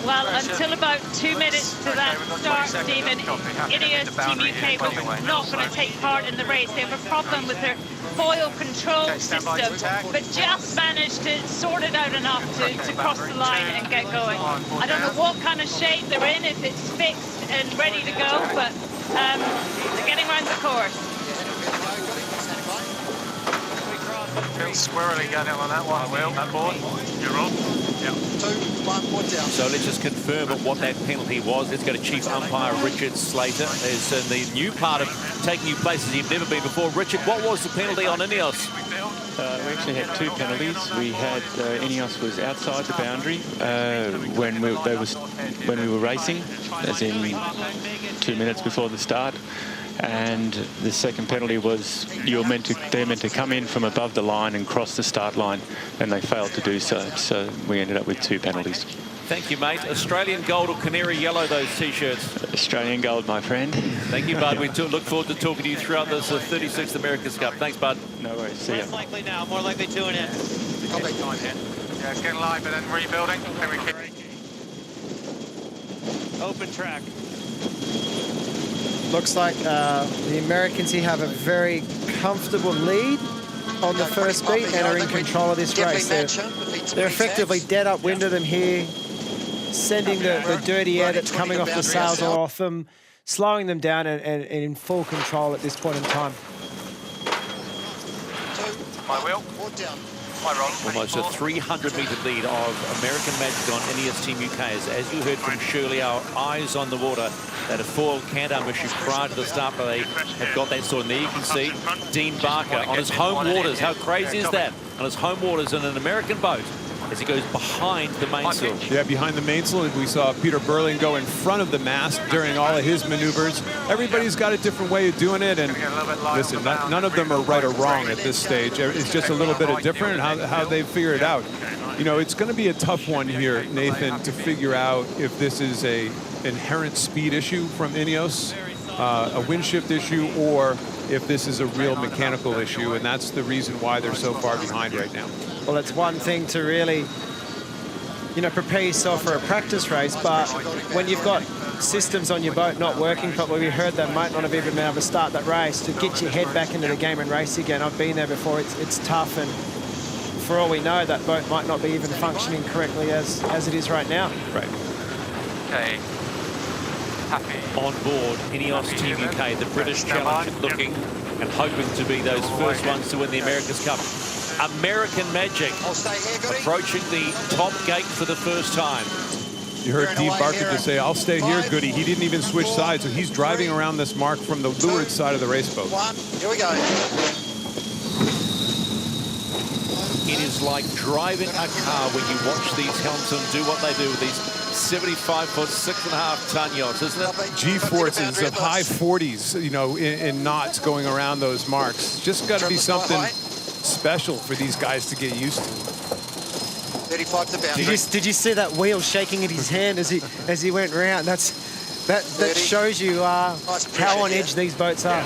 Well, until about 2 minutes to that start, Stephen, INEOS Team UK was not going to take part in the race. They have a problem with their foil control system, but just managed to sort it out enough to cross the line and get going. I don't know what kind of shape they're in, if it's fixed and ready to go, but they're getting around the course. Feels squirrely going on that one, Will. That board. You're on. Yeah. 2, 1, 1 down. So let's just confirm what that penalty was. Let's go to Chief Umpire Richard Slater. Is in the new part of taking you places you've never been before. Richard, what was the penalty on INEOS? We actually had 2 penalties. We had INEOS was outside the boundary when we were racing, as in 2 minutes before the start. And the second penalty was they're meant to come in from above the line and cross the start line, and they failed to do so. So we ended up with 2 penalties. Thank you, mate. Australian gold or canary yellow, those T-shirts? Australian gold, my friend. Thank you, bud. We look forward to talking to you throughout this 36th America's Cup. Thanks, bud. No worries. See ya. Less likely now, more likely 2 and in. Yeah, it's getting live, but then rebuilding. Then we keep... Open track. Looks like the Americans here have a very comfortable lead on the first beat and are in control of this race. They're effectively dead upwind of them here, sending the dirty air that's coming off the sails off them, slowing them down and in full control at this point in time. My Will. Almost a 300-metre lead of American Magic on INEOS Team UK. As you heard from Shirley, our eyes on the water. They had a foil can't-arm issue prior to the start, but they have got that sorted. And there you can see Dean Barker on his home waters. How crazy is that? On his home waters in an American boat as he goes behind the mainsail. Yeah, behind the mainsail. We saw Peter Burling go in front of the mast during all of his maneuvers. Everybody's got a different way of doing it, and listen, none of them are right or wrong at this stage. It's just a little bit of different how they figure it out. You know, it's going to be a tough one here, Nathan, to figure out if this is a inherent speed issue from INEOS, a wind shift issue, or if this is a real mechanical issue, and that's the reason why they're so far behind right now. Well, it's one thing to really, you know, prepare yourself for a practice race, but when you've got systems on your boat not working properly, we heard they might not have even been able to start that race, to get your head back into the game and race again. I've been there before. It's tough, and for all we know, that boat might not be even functioning correctly as it is right now. Right. Okay. Happy. On board, INEOS Team UK, the British challenger, looking and hoping to be those first ones to win the America's Cup. American Magic approaching the top gate for the first time. You heard Dean Barker just say, "I'll stay here, Goody." He didn't even switch sides, so he's driving around this mark from the leeward side of the race boat. 1, here we go. It is like driving a car when you watch these helmsmen do what they do with these 75-foot, 6.5-ton yachts, isn't it? G-forces of high 40s, you know, in knots going around those marks. Just got to be something special for these guys to get used to. 35 to boundary. Did you see that wheel shaking in his hand as he went round? That's That shows you how on edge these boats are.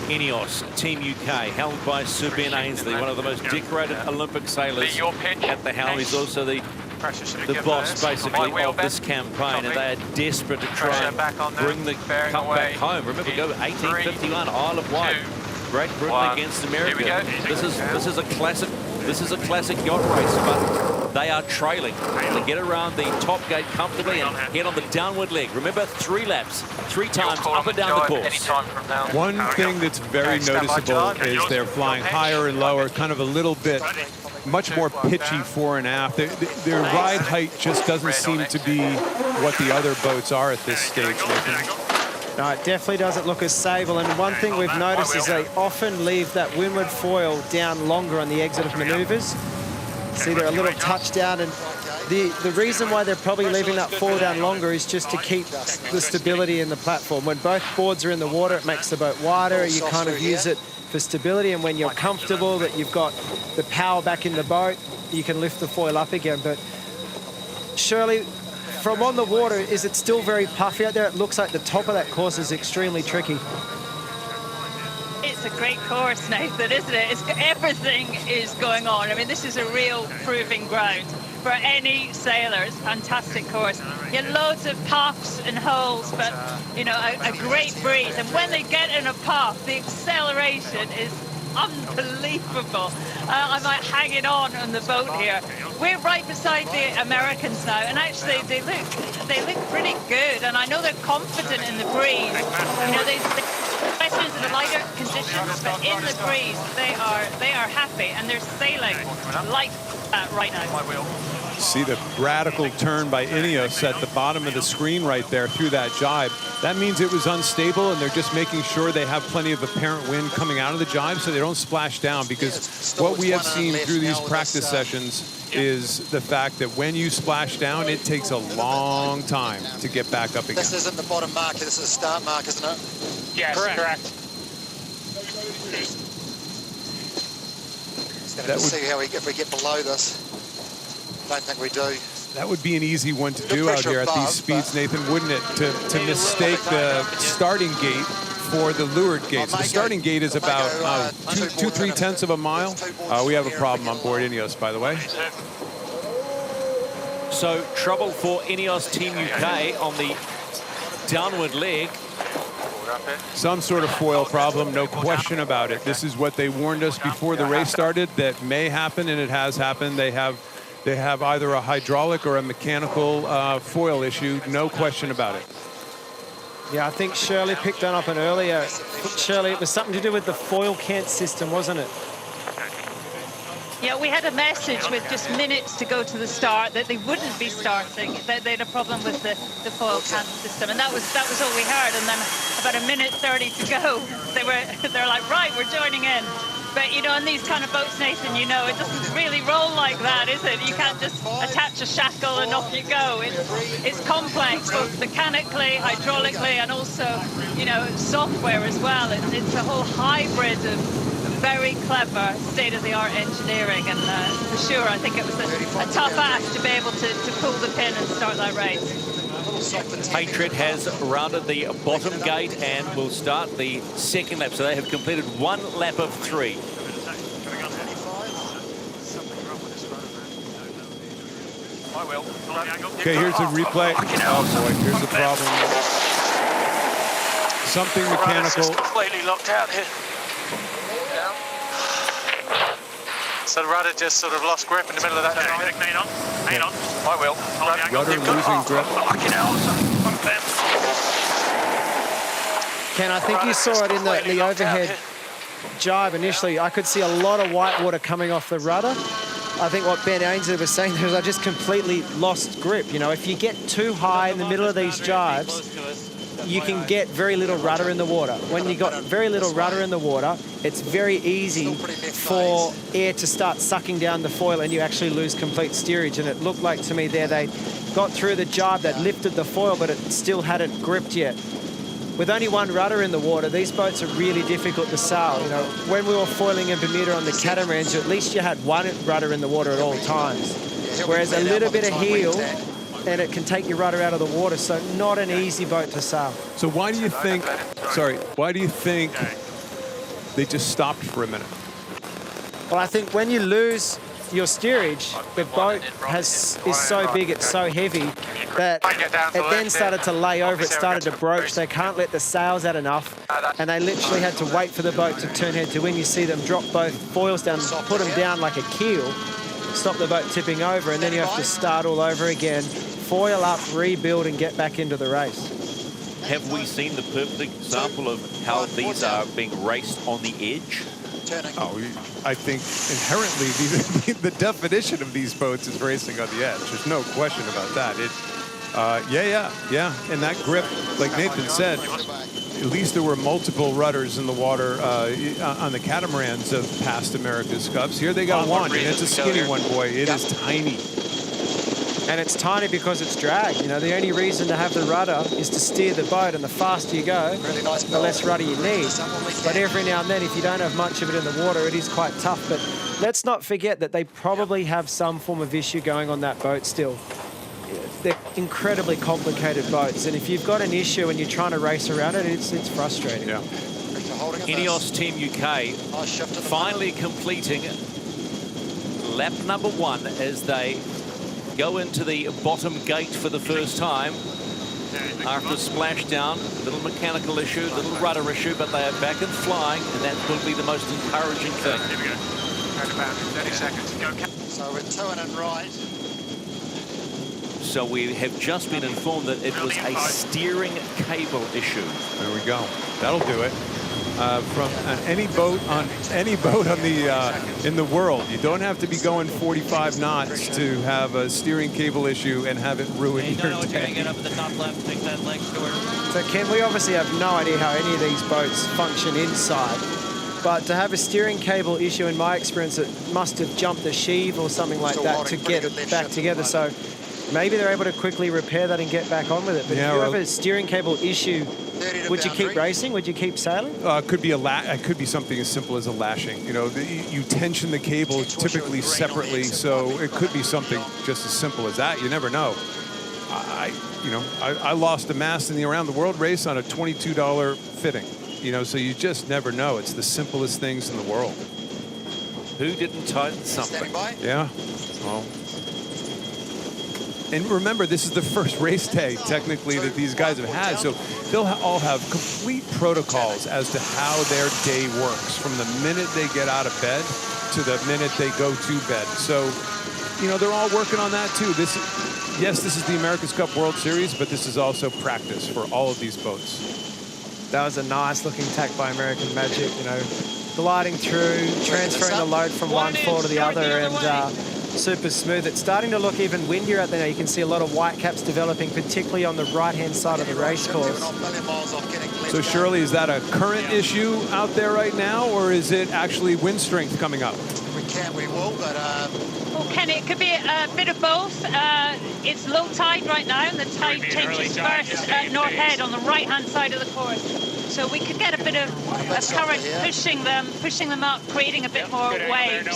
INEOS Team UK, held by Sir Ben Ainsley, one of the most decorated Olympic sailors at the helm. He's also the boss, basically, of this campaign, and they are desperate to try and bring the cup back home. Remember, go 1851, Isle of Wight, Great Britain against America. This is a classic. This is a classic yacht race, but they are trailing to get around the top gate comfortably and head on the downward leg. Remember, 3 laps, 3 times up and down the course. One thing that's very noticeable is they're flying higher and lower, kind of a little bit much more pitchy fore and aft. Their ride height just doesn't seem to be what the other boats are at this stage, Nathan. No, it definitely doesn't look as sable. And one thing we've noticed is they often leave that windward foil down longer on the exit of manoeuvres. See, they're a little touch down, and the reason why they're probably leaving that foil down longer is just to keep the stability in the platform. When both boards are in the water, it makes the boat wider. You kind of use it for stability, and when you're comfortable that you've got the power back in the boat, you can lift the foil up again. But Shirley, from on the water, is it still very puffy out there? It looks like the top of that course is extremely tricky. It's a great course, Nathan, isn't it? Everything is going on. I mean, this is a real proving ground for any sailor. It's a fantastic course. You have loads of puffs and holes, but, you know, a great breeze. And when they get in a puff, the acceleration is unbelievable. I'm like hanging on the boat here. We're right beside the Americans now, and actually they look pretty good. And I know they're confident in the breeze. You know, especially in the lighter conditions, but in the breeze they are happy, and they're sailing like that right now. See the radical turn by INEOS at the bottom of the screen right there through that jibe. That means it was unstable, and they're just making sure they have plenty of apparent wind coming out of the jibe so they don't splash down, because what we have seen through these practice sessions is the fact that when you splash down, it takes a long time to get back up again. This isn't the bottom mark, this is the start mark, isn't it? Yes, correct. Let's see how if we get below this. Don't think we do. That would be an easy one to do out here at these speeds, Nathan, wouldn't it? To mistake the starting gate for the leeward gate. So the starting gate is about 2-3 tenths of a mile. We have a problem on board INEOS, by the way. So trouble for INEOS Team UK on the downward leg. Some sort of foil problem, no question about it. This is what they warned us before the race started, that may happen, and it has happened. They have either a hydraulic or a mechanical foil issue, no question about it. Yeah, I think Shirley picked that up an earlier. Shirley, it was something to do with the foil cant system, wasn't it? Yeah, we had a message with just minutes to go to the start that they wouldn't be starting. They had a problem with the foil can system, and that was all we heard. And then about 1:30 to go, they're like, right, we're joining in. But you know, in these kind of boats, Nathan, you know, it doesn't really roll like that, is it? You can't just attach a shackle and off you go. It's complex, both mechanically, hydraulically, and also, you know, software as well. It's a whole hybrid of very clever state-of-the-art engineering, and for sure I think it was a tough ask to be able to pull the pin and start that race. Patriot has rounded the bottom gate and will start the second lap, so they have completed 1 lap of 3. Okay, here's a replay. Oh boy, here's the problem. Something mechanical. Completely locked out here. So the rudder just sort of lost grip in the middle of that. Hang on. I will. Rudder losing grip. Ken, I think you saw it in the overhead jibe initially. I could see a lot of white water coming off the rudder. I think what Ben Ainsley was saying there is I just completely lost grip. You know, if you get too high in the middle of these jibes, you can get very little rudder in the water. When you got very little rudder in the water, it's very easy for air to start sucking down the foil, and you actually lose complete steerage. And it looked like to me there they got through the jibe that lifted the foil, but it still hadn't gripped yet. With only 1 rudder in the water, these boats are really difficult to sail. You know, when we were foiling in Bermuda on the catamarans, at least you had 1 rudder in the water at all times. whereas a little bit of heel and it can take your rudder out of the water, so not an easy boat to sail. So why do you think, why do you think they just stopped for a minute? Well, I think when you lose your steerage, the boat is so big, it's so heavy, that it then started to lay over, it started to broach. They can't let the sails out enough, and they literally had to wait for the boat to turn head to wind. You see them drop both foils down, put them down like a keel, stop the boat tipping over, and then you have to start all over again, foil up, rebuild, and get back into the race. Have we seen the perfect example of how these are being raced on the edge? Oh, I think inherently the definition of these boats is racing on the edge. There's no question about that. Yeah. And that grip, like Nathan said, at least there were multiple rudders in the water on the catamarans of past America's Cups. Here they got one, and it's a skinny one, boy. It is tiny. And it's tiny because it's drag. You know, the only reason to have the rudder is to steer the boat, and the faster you go, the less rudder you need. But every now and then, if you don't have much of it in the water, it is quite tough. But let's not forget that they probably have some form of issue going on that boat still. They're incredibly complicated boats, and if you've got an issue and you're trying to race around it, it's frustrating. Yeah. INEOS Team UK finally completing lap number 1 as they go into the bottom gate for the first time after a splashdown, a little mechanical issue, a little rudder issue, but they are back and flying, and that will be the most encouraging thing. Here we go. Go to boundary, 30 seconds. Go. So we're turning and right. So we have just been informed that it was a steering cable issue. There we go. That'll do it. From any boat on the in the world, you don't have to be going 45 knots to have a steering cable issue and have it ruin your day. Get up at the top left, take that leg short. So Ken, we obviously have no idea how any of these boats function inside, but to have a steering cable issue, in my experience, it must have jumped the sheave or something like that to get it back together. So maybe they're able to quickly repair that and get back on with it. But if you have a steering cable issue, would you keep racing? Would you keep sailing? It could be something as simple as a lashing. You know, you tension the cable typically separately, so it could be something just as simple as that. You never know. I lost a mast in the Around the World race on a $22 fitting. You know, so you just never know. It's the simplest things in the world. Who didn't tighten something? Yeah. Well. And remember, this is the first race day, technically, that these guys have had. So they'll all have complete protocols as to how their day works from the minute they get out of bed to the minute they go to bed. So, you know, they're all working on that, too. Yes, this is the America's Cup World Series, but this is also practice for all of these boats. That was a nice-looking tack by American Magic, you know, gliding through, transferring the load from one floor to the other, and super smooth. It's starting to look even windier out there now. You can see a lot of white caps developing, particularly on the right-hand side of the race course. So Shirley, is that a current issue out there right now, or is it actually wind strength coming up? We will, but... Well, Kenny, it could be a bit of both. It's low tide right now, and the tide changes first at North Head on the right-hand side of the course. So we could get a bit of a current pushing them up, creating a bit more waves.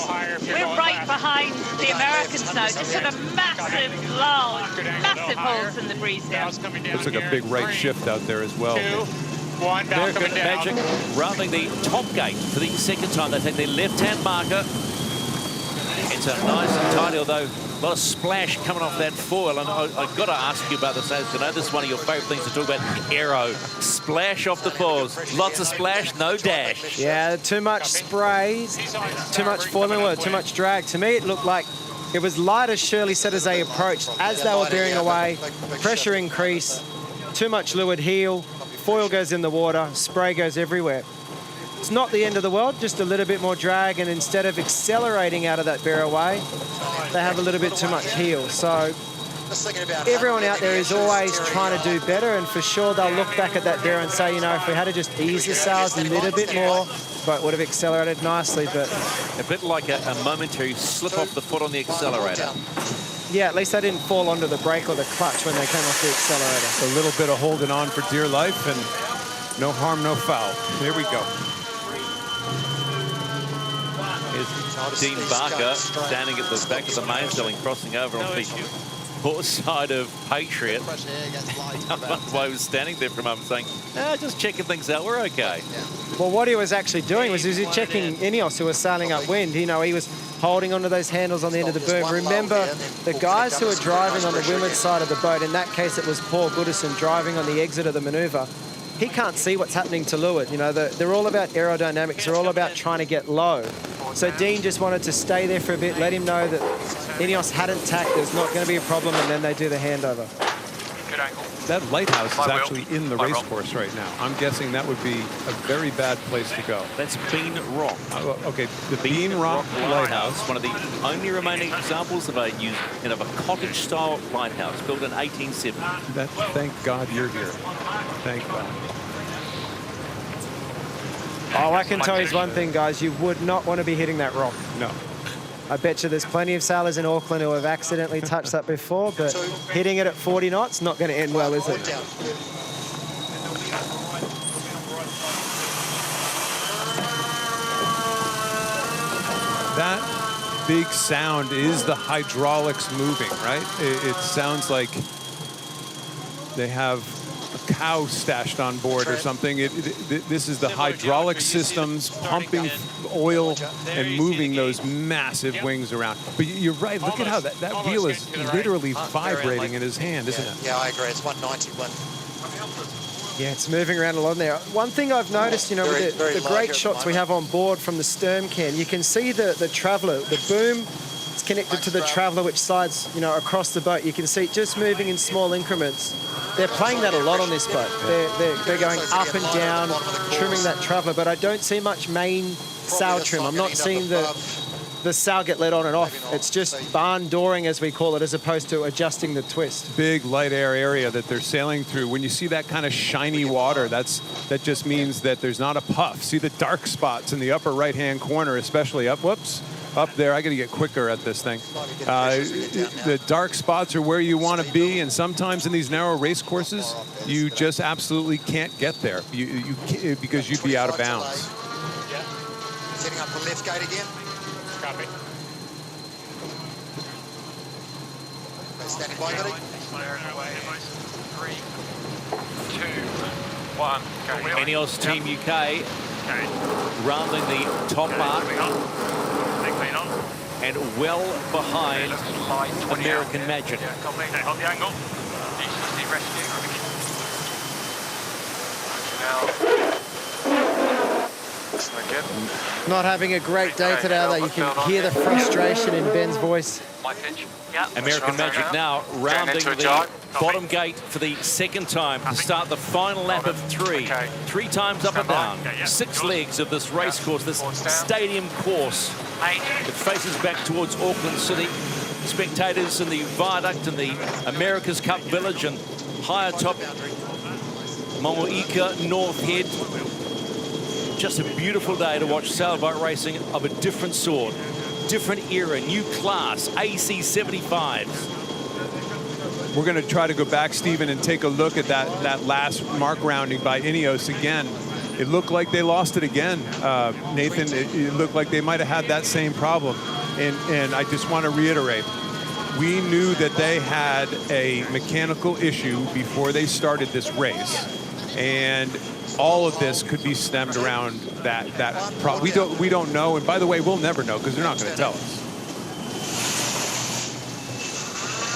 We're right behind the Americans now, just sort of massive lull, massive holes in the breeze here. Looks like a big right shift out there as well. Very good Magic rounding the top gate for the second time. They take their left-hand marker. It's a nice and tidy, although a lot of splash coming off that foil. And I've got to ask you about this, as you know, this is one of your favourite things to talk about. Aero, splash off the foils. Lots of splash, no dash. Yeah, too much spray, too much foiling work, too much drag. To me, it looked like it was light, as Shirley said, as they approached. As they were bearing away, pressure increase, too much leeward heel, foil goes in the water, spray goes everywhere. It's not the end of the world, just a little bit more drag, and instead of accelerating out of that bear away, they have a little bit too much heel. So everyone out there is always trying to do better, and for sure they'll look back at that bear and say, you know, if we had to just ease the sails a little bit more, but would have accelerated nicely. But a bit like a momentary slip off the foot on the accelerator. Yeah, at least they didn't fall onto the brake or the clutch when they came off the accelerator. A little bit of holding on for dear life, and no harm, no foul. Here we go. Dean Barker standing at the back of the mainsail, crossing over on the port side of Patriot. I was standing there for a moment saying, just checking things out, we're okay. Well, what he was actually doing was he was checking INEOS, who was sailing upwind. You know, he was holding onto those handles on the end of the boom. Remember, the guys who are driving on the windward side of the boat, in that case it was Paul Goodison driving on the exit of the manoeuvre, he can't see what's happening to leeward. You know, they're all about aerodynamics. They're all about trying to get low. So Dean just wanted to stay there for a bit, let him know that INEOS hadn't tacked, there's not going to be a problem, and then they do the handover. Good angle. That lighthouse is actually in the race course right now. I'm guessing that would be a very bad place to go. That's Bean Rock. Okay, the Bean Rock Lighthouse. One of the only remaining examples of a cottage-style lighthouse built in 1870. Thank God you're here. Thank God. Oh, I can tell you one thing, guys. You would not want to be hitting that rock. No. I bet you there's plenty of sailors in Auckland who have accidentally touched that before, but hitting it at 40 knots, not going to end well, is it? That big sound is the hydraulics moving, right? It sounds like they have a cow stashed on board or something. This is the hydraulic systems pumping oil and moving those massive wings around. But you're right, look at how that wheel is literally vibrating in his hand, isn't it? Yeah, I agree. It's 191. Yeah, it's moving around a lot there. One thing I've noticed, you know, with the great shots we have on board from the stern can, you can see the traveller, the boom, it's connected to the traveller which slides, you know, across the boat. You can see it just moving in small increments. They're playing that a lot on this boat. They're going up and down, trimming that traveller, but I don't see much main sail trim. I'm not seeing the sail get let on and off. It's just barn dooring, as we call it, as opposed to adjusting the twist. Big light air area that they're sailing through. When you see that kind of shiny water, that just means that there's not a puff. See the dark spots in the upper right-hand corner, especially up there. I got to get quicker at this thing. The dark spots are where you want to be, and sometimes in these narrow race courses, you just absolutely can't get there. You can't, because you'd be out of bounds. Setting up the left gate again. Copy. Standing by, buddy. 3, 2, 1. INEOS Team UK rounding the top mark and well behind American Magic. Hold the angle. Not having a great day today, though. You can hear the frustration in Ben's voice. American Magic now rounding the bottom gate for the second time to start the final lap of 3. 3 times up and down. 6 legs of this race course, this stadium course. It faces back towards Auckland City. Spectators in the viaduct in the America's Cup Village and higher top Momoika North Head. Just a beautiful day to watch sailboat racing of a different sort. Different era, new class, AC75s. We're going to try to go back, Stephen, and take a look at that last mark rounding by INEOS again. It looked like they lost it again, Nathan. It looked like they might have had that same problem. And I just want to reiterate, we knew that they had a mechanical issue before they started this race. And all of this could be stemmed around that problem. We don't know, and by the way, we'll never know because they're not going to tell us.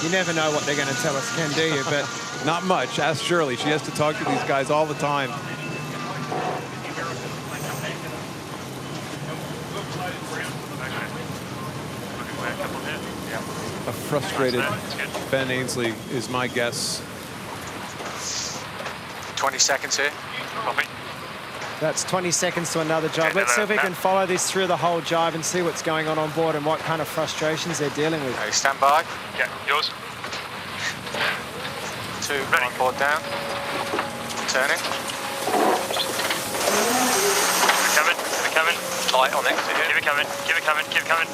You never know what they're going to tell us, Ken, do you? But not much. Ask Shirley. She has to talk to these guys all the time. A frustrated Ben Ainsley is my guess. 20 seconds here. Copy. That's 20 seconds to another jibe. Let's see if we can follow this through the whole jibe and see what's going on board and what kind of frustrations they're dealing with. Okay, stand by. Yeah, yours. 2, ready. On board down. Turning. Keep it coming. Light on exit here. Keep it coming. Keep it coming. Keep it coming.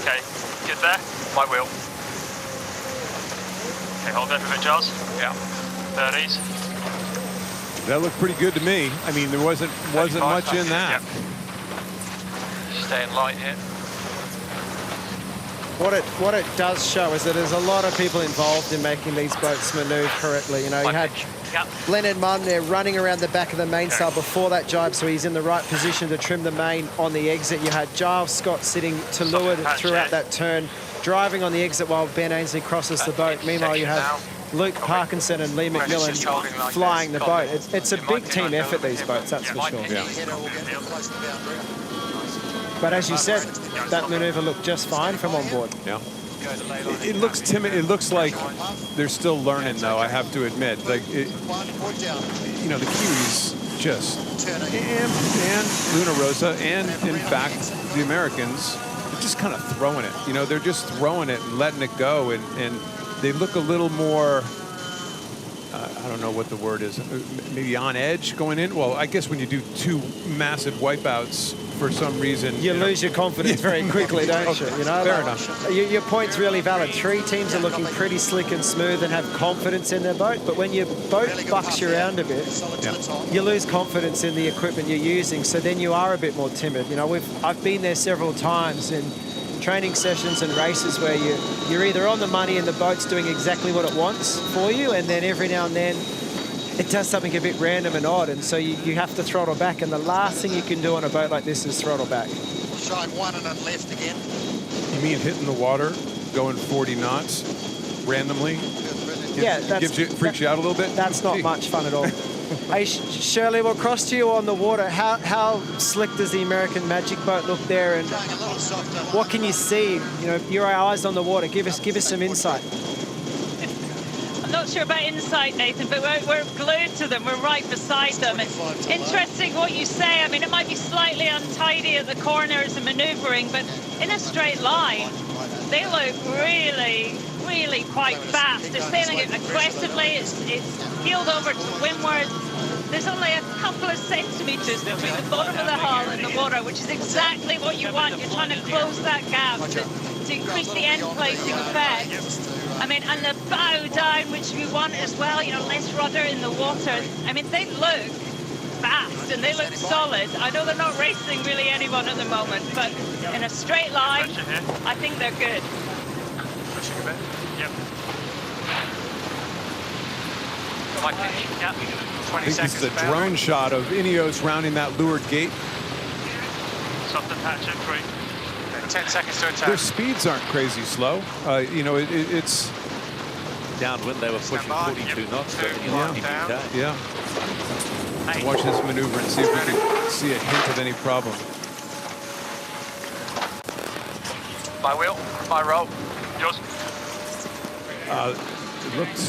Okay, good there. My wheel. Okay, hold there for a bit, Charles. Yeah. 30s. That looked pretty good to me. I mean, there wasn't much in that. Yep. Staying light here. what it does show is that there's a lot of people involved in making these boats manoeuvre correctly. You know, you had Leonard Munn there running around the back of the mainsail before that jibe, so he's in the right position to trim the main on the exit. You had Giles Scott sitting to leeward throughout that turn, driving on the exit while Ben Ainsley crosses the boat. Meanwhile, you have Luke Parkinson and Lee McMillan flying the boat. It's a big team effort, these boats, that's for sure. Yeah. But as you said, that manoeuvre looked just fine from on board. Yeah. It looks timid. It looks like they're still learning, though, I have to admit. Like, you know, the Kiwis just, and Luna Rossa, and in fact, the Americans, they're just kind of throwing it. You know, they're just throwing it and letting it go, and they look a little more, I don't know what the word is, maybe on edge going in. Well, I guess when you do two massive wipeouts, for some reason, you lose your confidence very quickly, don't you? You know, fair enough. Your point's really valid. 3 teams are looking pretty slick and smooth and have confidence in their boat, but when your boat bucks you around a bit, you lose confidence in the equipment you're using, so then you are a bit more timid. You know, I've been there several times in training sessions and races where you're either on the money and the boat's doing exactly what it wants for you, and then every now and then it does something a bit random and odd, and so you have to throttle back, and the last thing you can do on a boat like this is throttle back. Shine one and then left again. You mean hitting the water, going 40 knots randomly? Yeah, freaks you out a little bit? That's not much fun at all. Hey, Shirley, we'll cross to you on the water. How slick does the American Magic boat look there, and what can you see? You know, your eyes on the water. Give us some insight. I'm not sure about insight, Nathan, but we're glued to them. We're right beside them. It's interesting what you say. I mean, it might be slightly untidy at the corners and manoeuvring, but in a straight line, they look really, really quite fast. They're sailing it aggressively. It's heeled over to windward. There's only a couple of centimetres between the bottom of the hull and the water, which is exactly what you want. You're trying to close that gap to increase the end placing effect. I mean, and the bow down, which we want as well, you know, less rudder in the water. I mean, they look fast and they look solid. I know they're not racing really anyone at the moment, but in a straight line, I think they're good. Pushing a bit. Yep. Like pitch. Yep. 20 I think seconds. this is a drone shot of INEOS rounding that leeward gate. Soften patch at 3. 10 seconds to attack. Their speeds aren't crazy slow. You know, it's downwind. They were pushing 42 knots. Yeah. Watch this maneuver and see if we can see a hint of any problem. My wheel, my roll, yours. It looked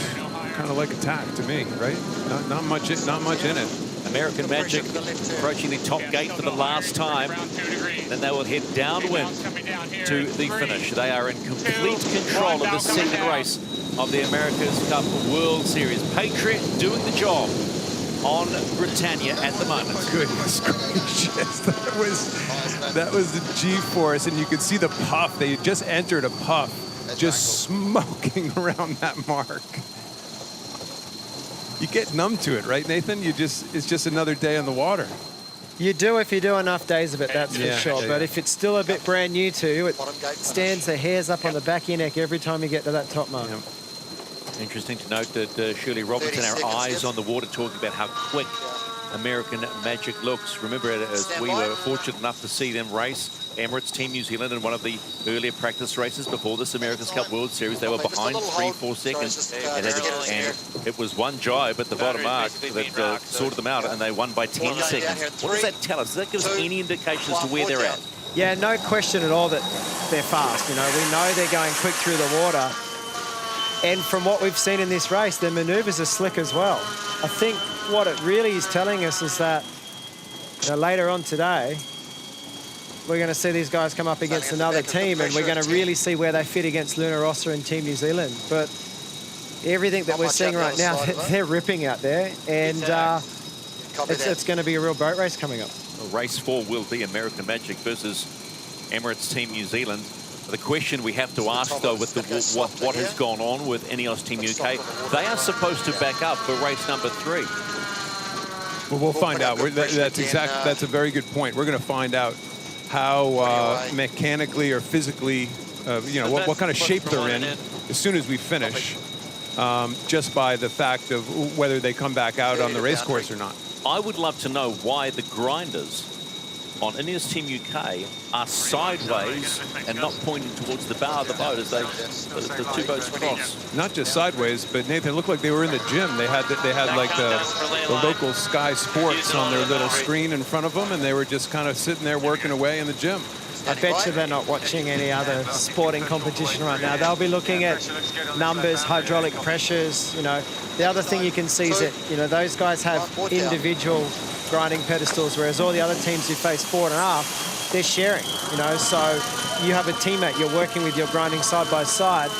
kind of like attack to me, right? Not much in it. American Magic approaching the top gate for the last time. Then they will head downwind to the finish. They are in complete control of the second race of the America's Cup World Series. Patriot doing the job on Britannia at the moment. Goodness gracious, that was the G-force, and you could see the puff. They just entered a puff, just smoking around that mark. You get numb to it, right, Nathan? It's just another day on the water. You do if you do enough days of it, that's for sure. But if it's still a bit brand new to you, it stands the hairs up on the back of your neck every time you get to that top mark. Yeah. Interesting to note that Shirley Robertson, our eyes on the water, talking about how quick American Magic looks. Remember, as we were fortunate enough to see them race Emirates Team New Zealand in one of the earlier practice races before this America's Cup World Series. They were behind 3-4 seconds, and it was one jibe at the bottom mark that sorted them out, and they won by 10 seconds. What does that tell us? Does that give us any indication as to where they're at? Yeah, no question at all that they're fast. You know, we know they're going quick through the water. And from what we've seen in this race, their maneuvers are slick as well. I think what it really is telling us is that, you know, later on today, we're going to see these guys come up against another team, and we're going to really see where they fit against Luna Rossa and Team New Zealand. But everything that we're seeing right now, they're ripping out there, and it's going to be a real boat race coming up. Well, race 4 will be American Magic versus Emirates Team New Zealand. The question we have to ask, though, with what has gone on with INEOS Team UK, they are supposed to back up for race number 3. Well, we'll find out. That's a very good point. We're going to find out how mechanically or physically you know, what kind of shape they're in as soon as we finish, just by the fact of whether they come back out on the race course or not. I would love to know why the grinders on INEOS Team UK are sideways and not pointing towards the bow of the boat as the two boats cross. Not just sideways, but Nathan, it looked like they were in the gym. They had like the local Sky Sports on their little screen in front of them, and they were just kind of sitting there working away in the gym. I bet you they're not watching any other sporting competition right now. They'll be looking at numbers, hydraulic pressures. You know, the other thing you can see is that, you know, those guys have individual grinding pedestals, whereas all the other teams who face forward and aft, they're sharing, you know. So you have a teammate, you're working with your grinding side by side,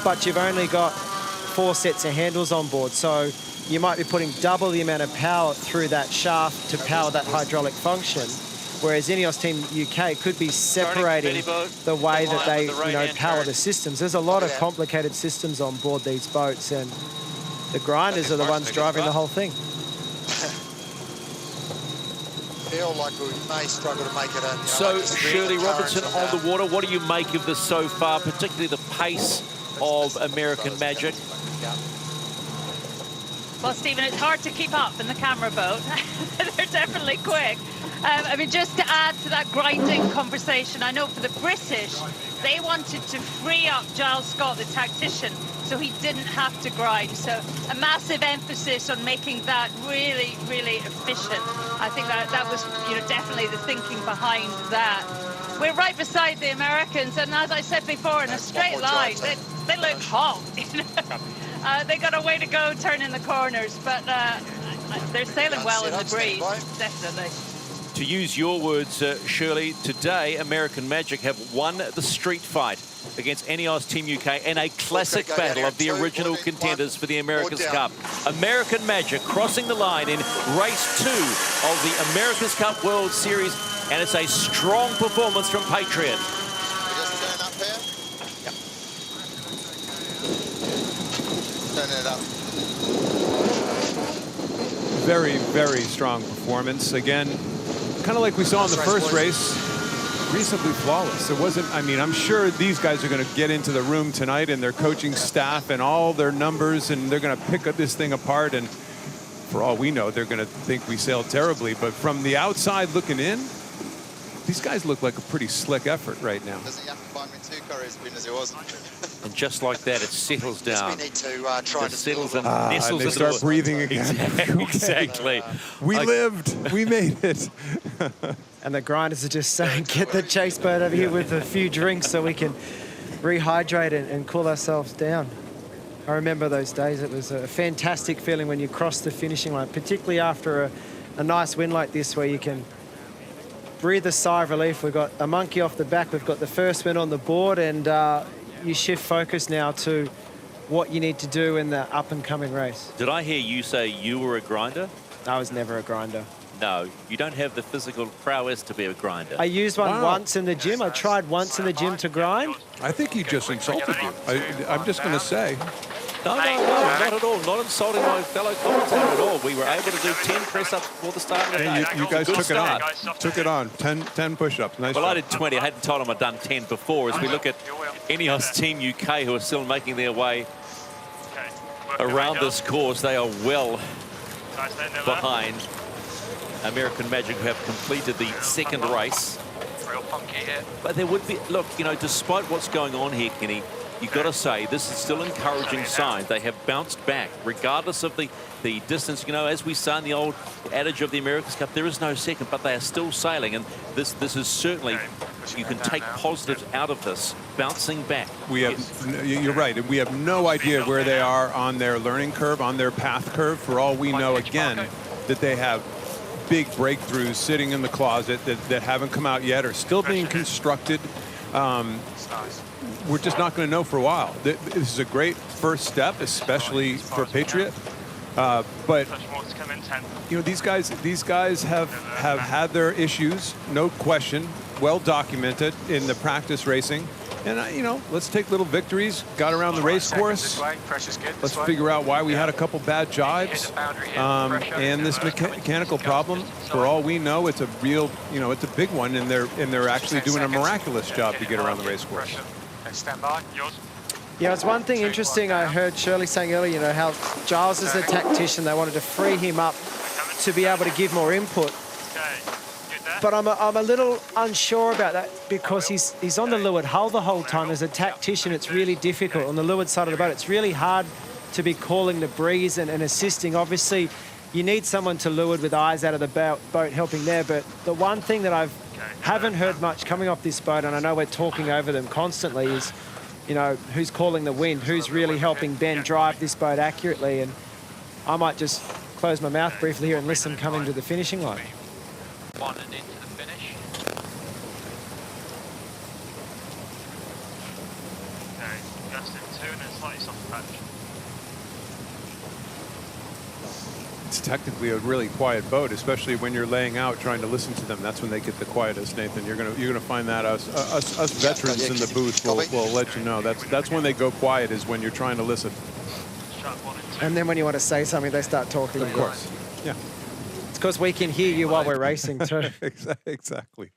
but you've only got 4 sets of handles on board. So you might be putting double the amount of power through that shaft to power that hydraulic function. Whereas INEOS Team UK could be separating the way that they, you know, power the systems. There's a lot of complicated systems on board these boats, and the grinders are the ones driving the whole thing. Feel like we may struggle to make it in. So, Shirley Robertson on the water, what do you make of this so far, particularly the pace of American Magic? Well, Stephen, it's hard to keep up in the camera boat. They're definitely quick. I mean, just to add to that grinding conversation, I know for the British, they wanted to free up Giles Scott, the tactician, so he didn't have to grind. So a massive emphasis on making that really, really efficient. I think that was, you know, definitely the thinking behind that. We're right beside the Americans, and as I said before, in a straight line, they look hot. You know? They got a way to go turning the corners, but they're sailing well in the breeze, definitely. To use your words, Shirley, today American Magic have won the street fight against INEOS Team UK in a classic battle of the original contenders for the America's Cup. American Magic crossing the line in race 2 of the America's Cup World Series, and it's a strong performance from Patriot. Turning it up. Very, very strong performance. Again, kind of like we saw in the first race, reasonably flawless. It wasn't, I mean, I'm sure these guys are going to get into the room tonight and their coaching staff and all their numbers, and they're going to pick up this thing apart, and for all we know, they're going to think we sailed terribly. But from the outside looking in, these guys look like a pretty slick effort right now. And just like that, it settles down. We need to try it settles and nestles and they into start the breathing again. Exactly. We lived. We made it. And the grinders are just saying, get the chase boat over here with a few drinks so we can rehydrate and cool ourselves down. I remember those days. It was a fantastic feeling when you cross the finishing line, particularly after a nice win like this where you can breathe a sigh of relief. We've got a monkey off the back. We've got the first win on the board, and you shift focus now to what you need to do in the up-and-coming race. Did I hear you say you were a grinder? I was never a grinder. No, you don't have the physical prowess to be a grinder. I used one once in the gym. I tried once in the gym to grind. I think he just insulted you. I'm just going to say. No, not at all. Not insulting my fellow commentator at all. We were able to do 10 press-ups before the start of the day. You guys took it on. Took it on. 10 push-ups. Nice. Well, I did 20. I hadn't told him I'd done 10 before. As we look at INEOS Team UK, who are still making their way around this course, they are well behind American Magic, who have completed the second race. But there would be, look, you know, despite what's going on here, Kenny, you've got to say this is still encouraging signs. They have bounced back regardless of the distance. You know, as we say in the old adage of the America's Cup, there is no second, but they are still sailing, and this is certainly, you can take positives out of this, bouncing back. We have, you're right, we have no idea where they are on their learning curve, on their path curve. For all we know, again, that they have big breakthroughs sitting in the closet that haven't come out yet, or still being constructed. We're just not going to know for a while. This is a great first step, especially for Patriot. But you know, these guys have had their issues, no question, well documented in the practice racing. And you know, let's take little victories. Got around the race course. Let's figure out why we had a couple bad jives. And this mechanical problem, for all we know, it's a real, you know, it's a big one, and they're actually doing a miraculous job to get around the race course. stand by. Yours. Yeah, it's one thing interesting I heard Shirley saying earlier, you know, how Giles is a tactician. They wanted to free him up to be able to give more input. But I'm a little unsure about that because he's on the leeward hull the whole time. As a tactician, it's really difficult. On the leeward side of the boat, it's really hard to be calling the breeze and assisting. Obviously, you need someone to leeward with eyes out of the boat helping there. But the one thing that I haven't heard much coming off this boat, and I know we're talking over them constantly, is, you know, who's calling the wind, who's really helping Ben drive this boat accurately. And I might just close my mouth briefly here and listen coming to the finishing line. One and into the finish. Okay, Justin, 2 and then slightly soft patch. It's technically a really quiet boat, especially when you're laying out trying to listen to them. That's when they get the quietest, Nathan. You're gonna find that us veterans in the booth will let you know. That's when they go quiet, is when you're trying to listen. And then when you want to say something, they start talking. Of course. Yeah. It's because we can hear you while we're racing too. Exactly.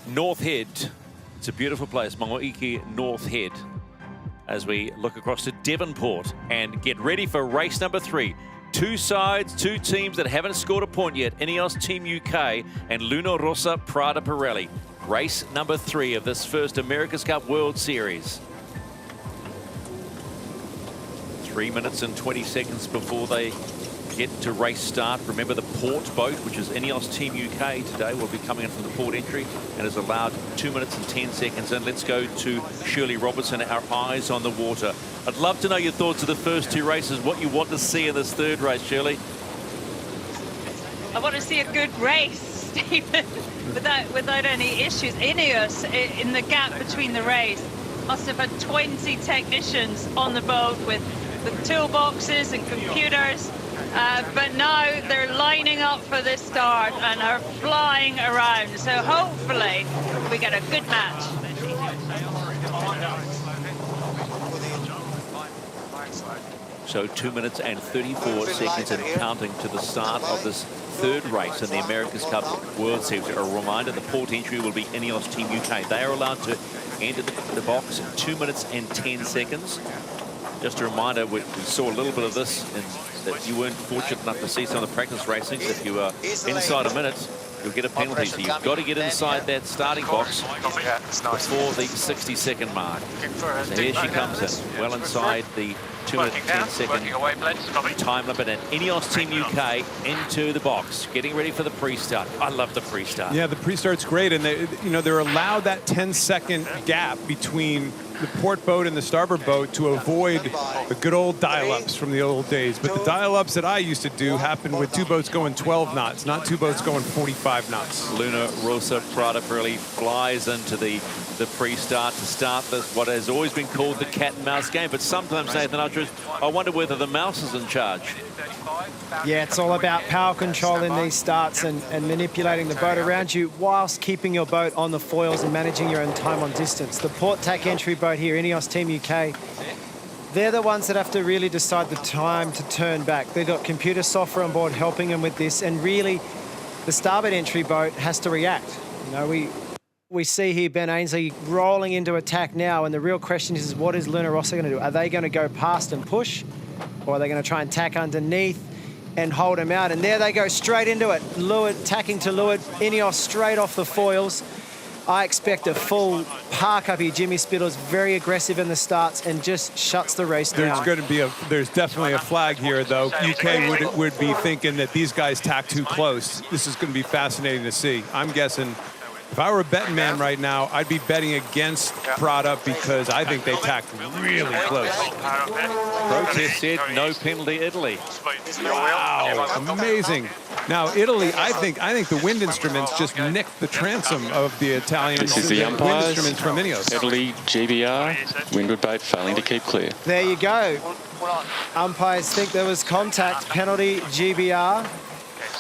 North Head. It's a beautiful place, Maungawiki North Head, as we look across to Devonport and get ready for race number 3. Two sides, two teams that haven't scored a point yet. INEOS Team UK and Luna Rossa Prada Pirelli. Race number 3 of this first America's Cup World Series. 3 minutes and 20 seconds before they get to race start. Remember, the port boat, which is INEOS Team UK today, will be coming in from the port entry and is allowed 2 minutes and 10 seconds. And let's go to Shirley Robertson, our eyes on the water. I'd love to know your thoughts of the first 2 races, what you want to see in this 3rd race, Shirley. I want to see a good race, Stephen, without any issues. INEOS, in the gap between the race, must have had 20 technicians on the boat with toolboxes and computers. But now they're lining up for this start and are flying around. So hopefully we get a good match. So 2 minutes and 34 seconds and counting to the start of this 3rd race in the America's Cup World Series. A reminder, the port entry will be INEOS Team UK. They are allowed to enter the box in 2 minutes and 10 seconds. Just a reminder, we saw a little bit of this that you weren't fortunate enough to see some of the practice racings. If you are inside a minute, you'll get a penalty. So you've got to get inside that starting box before the 60-second mark. So here she comes in, well inside the 2 minute 10 second time limit, and INEOS Team UK into the box, getting ready for the pre-start. I love the pre-start. Yeah, the pre-start's great, and they're allowed that 10-second gap between the port boat and the starboard boat to avoid the good old dial-ups from the old days. But the dial-ups that I used to do happened with 2 boats going 12 knots, not 2 boats going 45 knots. Luna Rossa Prada Pirelli flies into the pre-start to start this, what has always been called the cat and mouse game. But sometimes, Nathan Utteridge, I wonder whether the mouse is in charge. Yeah, it's all about power control in these starts and manipulating the boat around you whilst keeping your boat on the foils and managing your own time on distance. The port tack entry boat here, INEOS Team UK, they're the ones that have to really decide the time to turn back. They've got computer software on board helping them with this, and really the starboard entry boat has to react. You know, we see here Ben Ainsley rolling into attack now, and the real question is what is Luna Rossa going to do? Are they going to go past and push, or are they going to try and tack underneath and hold him out? And there they go, straight into it. Leeward, tacking to leeward. INEOS straight off the foils. I expect a full park up here. Jimmy Spittle's very aggressive in the starts and just shuts the race down. There's definitely a flag here, though. UK would be thinking that these guys tack too close. This is going to be fascinating to see. I'm guessing if I were a betting man right now, I'd be betting against Prada because I think they tacked really close. Protest said no penalty, Italy. Wow, amazing. Now Italy, I think the wind instruments just nicked the transom of the Italian This is the wind instruments from INEOS. Italy, GBR, windward boat failing to keep clear. There you go. Umpires think there was contact, penalty, GBR.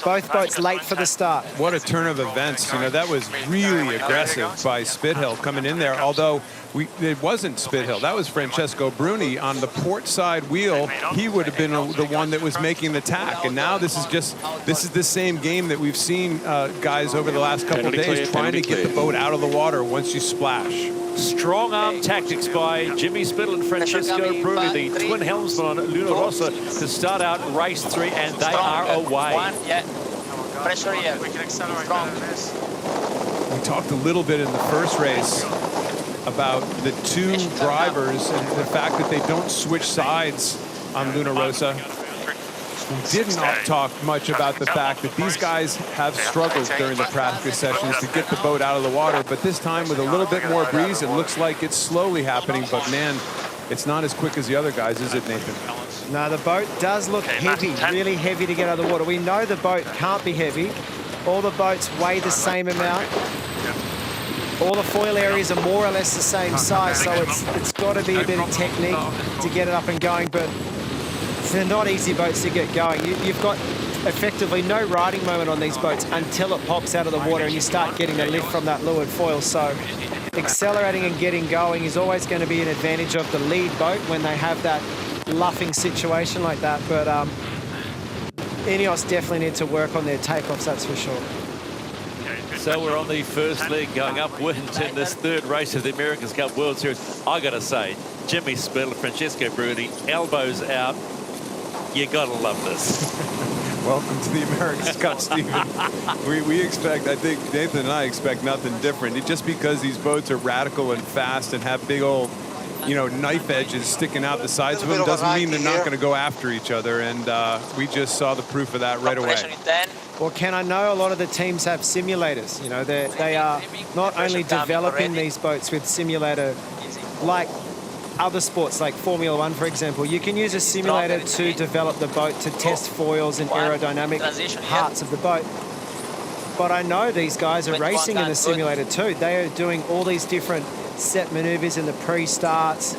Both boats late for the start. What a turn of events. You know, that was really aggressive by Spithill coming in there, although it wasn't Spithill. That was Francesco Bruni on the port side wheel. He would have been the one that was making the tack. And now this is the same game that we've seen guys over the last couple of days trying to get the boat out of the water once you splash. Strong arm tactics by Jimmy Spittle and Francesco Bruni, the twin helmsmen on Luna Rossa, to start out race 3, and they are away. Pressure here. We can accelerate We talked a little bit in the first race about the 2 drivers and the fact that they don't switch sides on Luna Rossa. We did not talk much about the fact that these guys have struggled during the practice sessions to get the boat out of the water, but this time with a little bit more breeze, it looks like it's slowly happening, but man, it's not as quick as the other guys, is it, Nathan? No, the boat does look heavy, really heavy to get out of the water. We know the boat can't be heavy. All the boats weigh the same amount. All the foil areas are more or less the same size, so it's got to be a bit of technique to get it up and going, but they're not easy boats to get going. You've got effectively no riding moment on these boats until it pops out of the water and you start getting the lift from that leeward foil. So accelerating and getting going is always going to be an advantage of the lead boat when they have that luffing situation like that. But INEOS definitely need to work on their takeoffs, that's for sure. So we're on the first leg going upwind in this third race of the America's Cup World Series. I got to say, Jimmy Spittle, Francesco Bruni, elbows out. You got to love this. Welcome to the America's Cup, Stephen. We expect, I think Nathan and I expect nothing different. Just because these boats are radical and fast and have big old, you know, knife edges sticking out the sides of them doesn't mean they're not going to go after each other. And we just saw the proof of that right away. Well, Ken, I know a lot of the teams have simulators. You know, they are not only developing these boats with simulator, like other sports, like Formula One, for example. You can use a simulator to develop the boat, to test foils and aerodynamic parts of the boat. But I know these guys are racing in the simulator too. They are doing all these different set maneuvers in the pre-starts,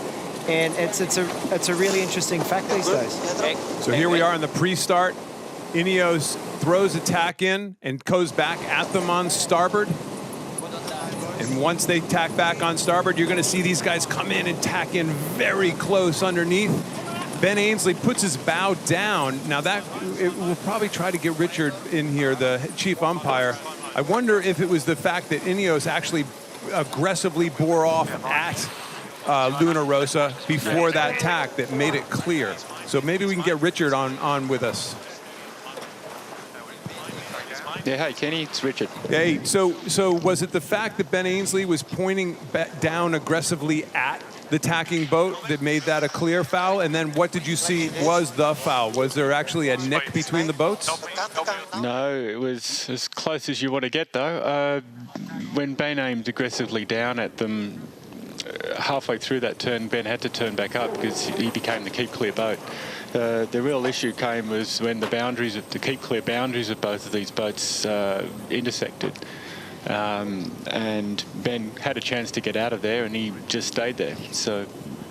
and it's a really interesting fact these days. So here we are in the pre-start. INEOS throws a tack in and goes back at them on starboard. And once they tack back on starboard, you're going to see these guys come in and tack in very close underneath. Ben Ainsley puts his bow down. Now we'll probably try to get Richard in here, the chief umpire. I wonder if it was the fact that INEOS actually aggressively bore off at Luna Rossa before that tack that made it clear. So maybe we can get Richard on with us. Yeah, hey, Kenny, it's Richard. Hey, so was it the fact that Ben Ainsley was pointing back down aggressively at the tacking boat that made that a clear foul? And then what did you see was the foul? Was there actually a nick between the boats? No, it was as close as you want to get, though. When Ben aimed aggressively down at them, halfway through that turn, Ben had to turn back up because he became the keep clear boat. The real issue came was when the keep clear boundaries of both of these boats intersected. And Ben had a chance to get out of there, and he just stayed there. So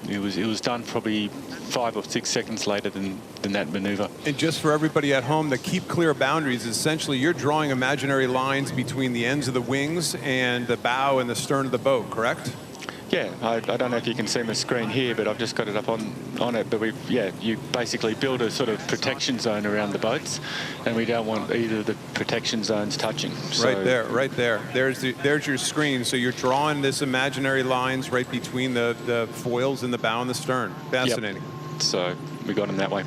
it was done probably 5 or 6 seconds later than that maneuver. And just for everybody at home, the keep clear boundaries, essentially you're drawing imaginary lines between the ends of the wings and the bow and the stern of the boat, correct? Yeah, I don't know if you can see my screen here, but I've just got it up on it. But you basically build a sort of protection zone around the boats, and we don't want either of the protection zones touching. So Right there. There's your screen. So you're drawing this imaginary lines right between the foils and the bow and the stern. Fascinating. Yep. So we got them that way.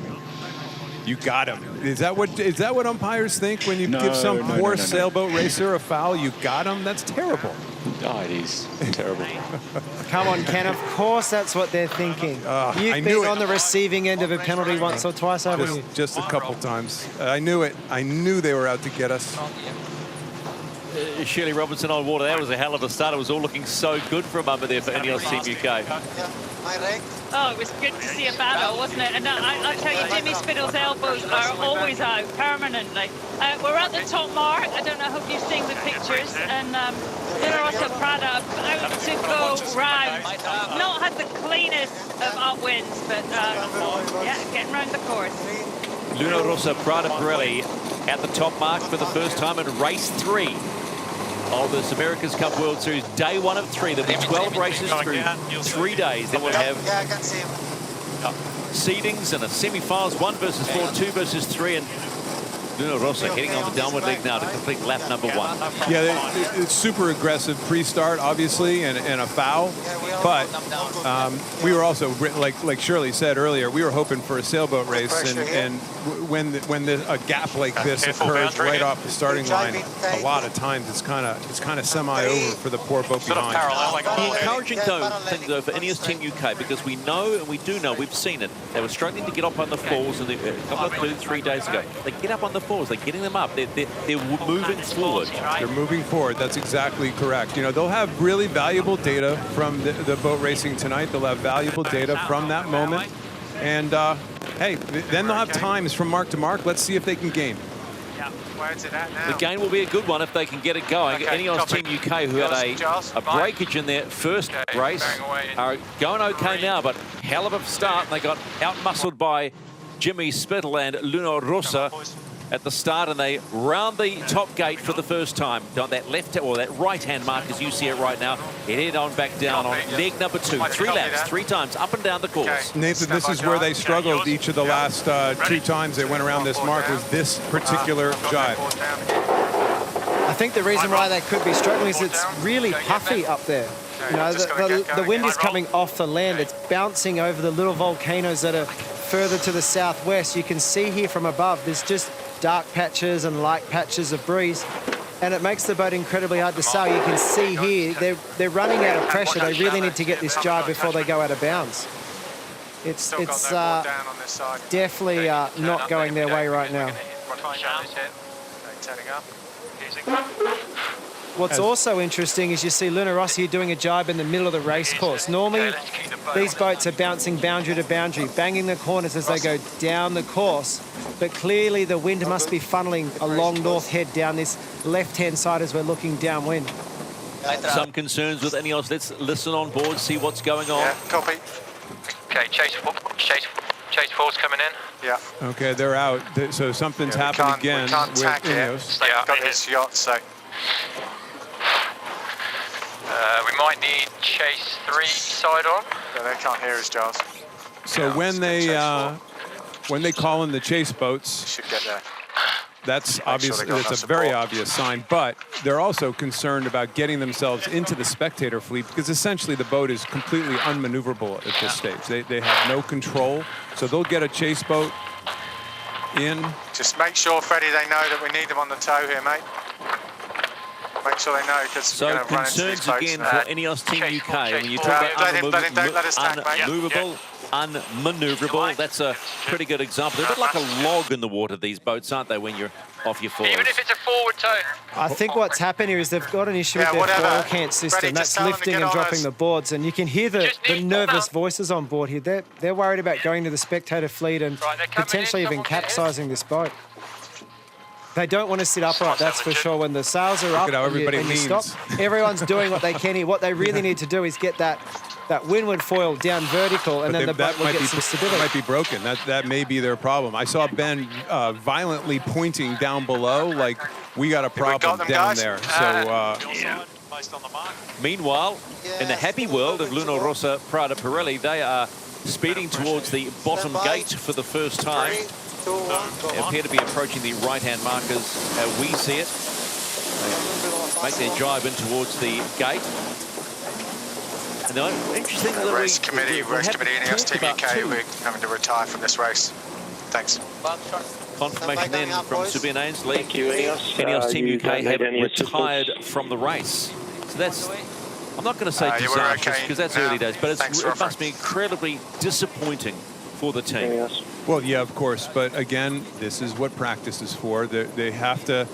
You got him. Is that what umpires think when you give some poor sailboat racer a foul? You got him? That's terrible. Oh, it is terrible. Come on, Ken. Of course that's what they're thinking. You've been on the receiving end of a penalty once or twice, haven't you? Just a couple times. I knew it. I knew they were out to get us. Shirley Robinson on water. That was a hell of a start. It was all looking so good for a moment there for INEOS Team UK. Oh, it was good to see a battle, wasn't it? And I tell you, Jimmy Spittle's elbows are always out permanently. We're at the top mark. I don't know, I hope you've seen the pictures. And Rossa Prada out to go round. Not had the cleanest of upwinds, but yeah, getting round the course. Luna Rossa Prada Pirelli at the top mark for the first time in race 3 of this America's Cup World Series, day 1 of 3. There'll be 12 races through 3 days. Then we'll have seedings and a semi-finals, 1 versus 4, 2 versus 3, and Luna Rossa heading on the downward leg now to complete lap number 1. Yeah, it's super aggressive pre-start, obviously, and a foul. But we were also, like Shirley said earlier, we were hoping for a sailboat race, and when a gap like this occurs right off the starting line, a lot of times it's kind of semi-over for the poor boat behind. The encouraging thing though for INEOS Team UK, because we know and we do know, we've seen it. They were struggling to get up on the falls a couple of 3 days ago. They get up on the falls, they're getting them up. They're moving forward. They're moving forward. That's exactly correct. You know, they'll have really valuable data from the boat racing tonight. They'll have valuable data from that moment. And hey, then they'll have times from mark to mark. Let's see if they can gain. Where's it at now? The gain will be a good one if they can get it going. INEOS Team UK, who had a breakage in their first race, are going okay now, but hell of a start. They got out-muscled by Jimmy Spittle and Luna Rossa at the start, and they round the top gate for the first time. On that left or that right-hand mark, as you see it right now, it head on back down on leg number 2. 3 laps, 3 times up and down the course. Nathan, this is where they struggled each of the last 2 times they went around this mark, was this particular jibe. I think the reason why they could be struggling is it's really puffy up there. You know, the wind is coming off the land. It's bouncing over the little volcanoes that are further to the southwest. You can see here from above, there's just dark patches and light patches of breeze, and it makes the boat incredibly hard to sail. You can see here, they're running out of pressure. They really need to get this jibe before they go out of bounds. It's definitely not going their way right now. What's also interesting is you see Luna Rossa here doing a jibe in the middle of the race course. Normally, these boats are bouncing boundary to boundary, banging the corners as they go down the course. But clearly, the wind must be funneling along North Head down this left-hand side as we're looking downwind. Some concerns with INEOS. Let's listen on board, see what's going on. Yeah, copy. Okay, chase force coming in. Yeah. Okay, they're out. So something's happened again with INEOS. Yeah, got this yacht, so. We might need chase 3 side on. Yeah, they can't hear us, Giles. So when they call in the chase boats, Should get there. that's obviously it's a very obvious sign. But they're also concerned about getting themselves into the spectator fleet because essentially the boat is completely unmaneuverable at this stage. They have no control, so they'll get a chase boat in. Just make sure, Freddie, they know that we need them on the tow here, mate. Make sure they know, because So we're going to run into these concerns boats. again for INEOS Team UK. When you talk about unmovable, unmaneuverable, that's a pretty good example. They're a bit like a log in the water, these boats, aren't they, when you're off your forwards? Even if it's a forward tow. I think what's happened here is they've got an issue with their foil cant system. That's lifting and dropping the boards, and you can hear the nervous voices on board here. They're worried about going to the spectator fleet and potentially even capsizing this boat. They don't want to sit upright, that's for sure. When the sails are up and you stop, everyone's doing what they can here. What they really need to do is get that windward foil down vertical, and then the boat will get some stability. That might be broken. That may be their problem. I saw Ben violently pointing down below, like we got a problem down there. So. Meanwhile, in the happy world of Luna Rossa Prada Pirelli, they are speeding towards the bottom gate for the first time. They appear to be approaching the right-hand markers as we see it. They make their drive in towards the gate. And the interesting The race committee, INEOS Team UK, we're having to retire from this race. Thanks. Confirmation then from Subin Ainsley. Thank you, INEOS Team UK have retired from the race. So that's, I'm not going to say disastrous because that's early days, but it must be incredibly disappointing for the team. Well, yeah, of course. But again, this is what practice is for. They have to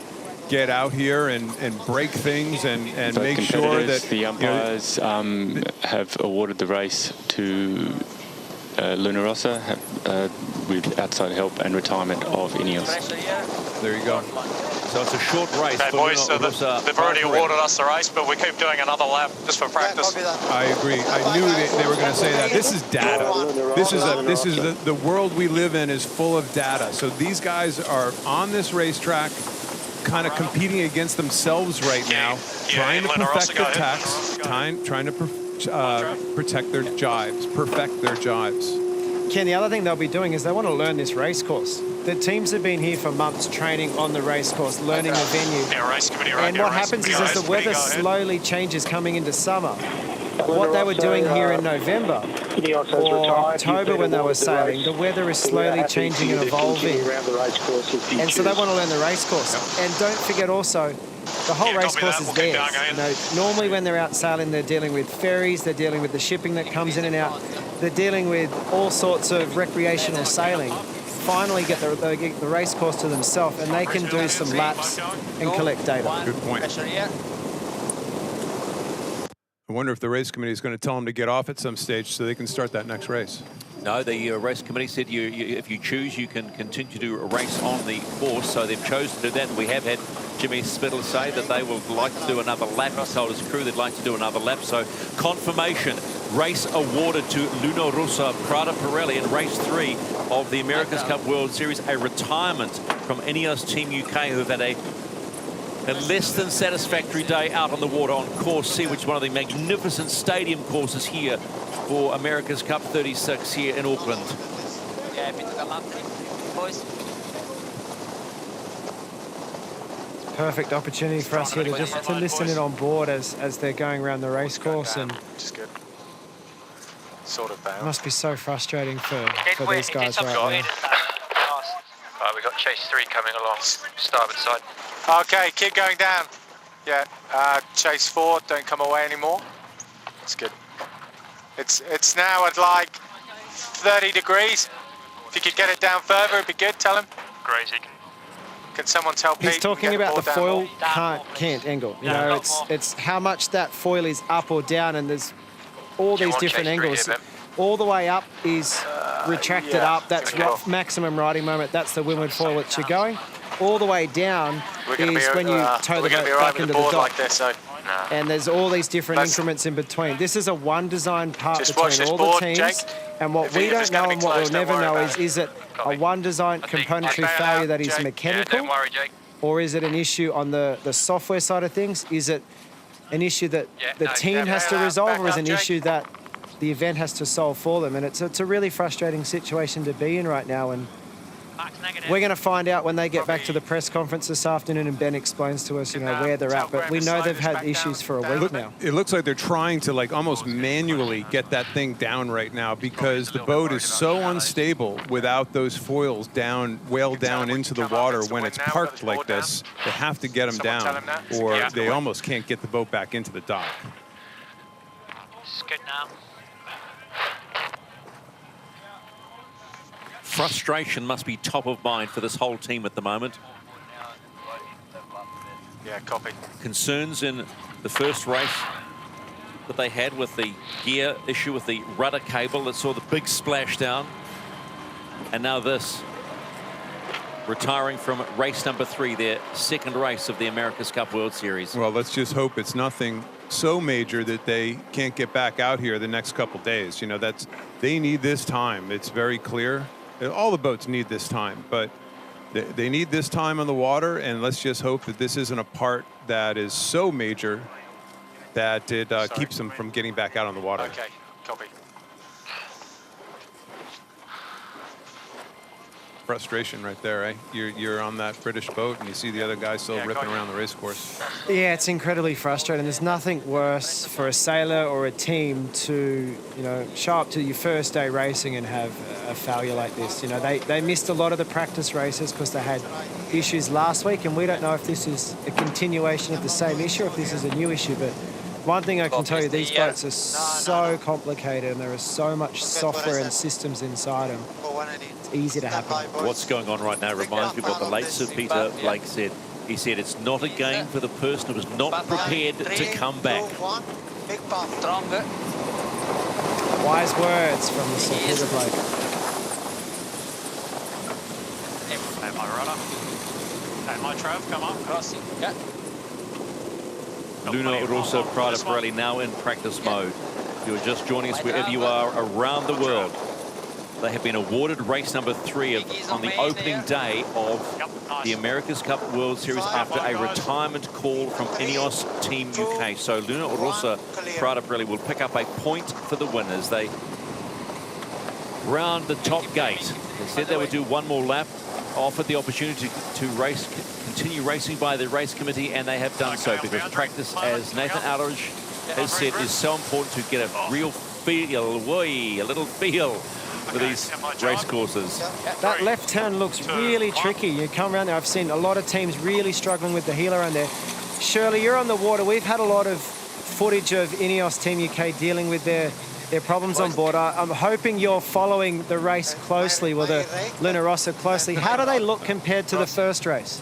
get out here and break things and make sure that the umpires have awarded the race to Luna Rossa with outside help and retirement of INEOS. There you go. So it's a short race. Okay, boys, so they've already awarded us the race, but we keep doing another lap just for practice. I agree. I knew they were going to say that. This is data. This is the world we live in is full of data. So these guys are on this racetrack, kind of competing against themselves right now, trying to perfect their tacks, trying to protect their jibes, perfect their jibes. Ken, the other thing they'll be doing is they want to learn this race course. The teams have been here for months training on the race course, learning the venue. And what happens is as the weather slowly changes coming into summer, what they were doing here in November or October when they were sailing, the weather is slowly changing and evolving. And so they want to learn the race course. And don't forget also, the whole race course is theirs. You know, normally when they're out sailing, they're dealing with ferries, they're dealing with the shipping that comes in and out, they're dealing with all sorts of recreational sailing. Finally get the race course to themselves, and they can do some laps and collect data. Good point. I wonder if the race committee is going to tell them to get off at some stage so they can start that next race. No, the race committee said if you choose, you can continue to race on the course. So they've chosen to do that. And we have had Jimmy Spittle say that they would like to do another lap. He's told his crew they'd like to do another lap. So confirmation, race awarded to Luna Rossa Prada Pirelli in race 3 of the America's Cup World Series. A retirement from INEOS Team UK, who have had a less than satisfactory day out on the water on course C, which is one of the magnificent stadium courses here for America's Cup 36 here in Auckland. Yeah, a bit of a lap, boys. perfect opportunity for us here to just to listen in on board as they're going around the race course, and just good. Sort of bound. It must be so frustrating for these guys right now. Right, we've got chase 3 coming along, starboard side. Okay, keep going down. Yeah, chase 4, don't come away anymore. It's good. It's now at like 30 degrees. If you could get it down further, it'd be good. Tell him. Crazy. Can someone tell Pete? He's talking about the foil cant angle. You know, it's how much that foil is up or down, and there's all these different angles. All the way up is retracted up. That's maximum riding moment. That's the windward foil which you're going. All the way down is when you tow the boat back into the dock. Like this, so. And there's all these different increments in between. This is a one design part between all the teams. Jake. And what we don't know and what we'll never know is it a one design componentry failure that is mechanical? Don't worry, Jake. Or is it an issue on the software side of things? Is it an issue that the team has to resolve, or is it an issue that the event has to solve for them? And it's a really frustrating situation to be in right now. And we're going to find out when they get back to the press conference this afternoon and Ben explains to us, you know, where they're at. But we know they've had issues for a week now. It looks like they're trying to like almost manually get that thing down right now because the boat is so unstable without those foils down, well down into the water when it's parked like this. They have to get them down or they almost can't get the boat back into the dock. It's good now. Frustration must be top of mind for this whole team at the moment. Yeah, copy. Concerns in the first race that they had with the gear issue with the rudder cable that saw the big splashdown. And now this. Retiring from race number 3, their second race of the America's Cup World Series. Well, let's just hope it's nothing so major that they can't get back out here the next couple days. You know, they need this time. It's very clear. All the boats need this time, but they need this time on the water, and let's just hope that this isn't a part that is so major that it keeps them from getting back out on the water. Okay, copy. Frustration right there, eh? You're on that British boat and you see the other guy still ripping around the race course. Yeah, it's incredibly frustrating. There's nothing worse for a sailor or a team to, you know, show up to your first day racing and have a failure like this. You know, they missed a lot of the practice races because they had issues last week, and we don't know if this is a continuation of the same issue or if this is a new issue. But one thing I can tell you, these boats are so complicated and there is so much software and systems inside them. It's easy to happen. What's going on right now reminds me of what the late Sir Peter Blake said. He said it's not a game for the person who is not prepared to come back. Stronger. Wise words from Sir Peter Blake. Hey, my rudder. Hey, my Trav, come on. Crossing. Yeah. Luna Rossa, Prada Pirelli now in practice mode. If you are just joining us wherever you are around the world, they have been awarded race number 3 on the opening day of the America's Cup World Series after a retirement call from INEOS Team UK. So Luna Rossa, Prada Pirelli will pick up a point for the winners. They round the top gate. They said they would do one more lap, offered the opportunity to continue racing by the race committee, and they have done so because practice, as Nathan Aldridge has said, is so important to get a real feel, a little feel for these race courses. That left turn looks really tricky. You come around there, I've seen a lot of teams really struggling with the heel around there. Shirley, you're on the water. We've had a lot of footage of INEOS Team UK dealing with their problems on board. I'm hoping you're following the race closely, with the Luna Rossa closely. How do they look compared to the first race?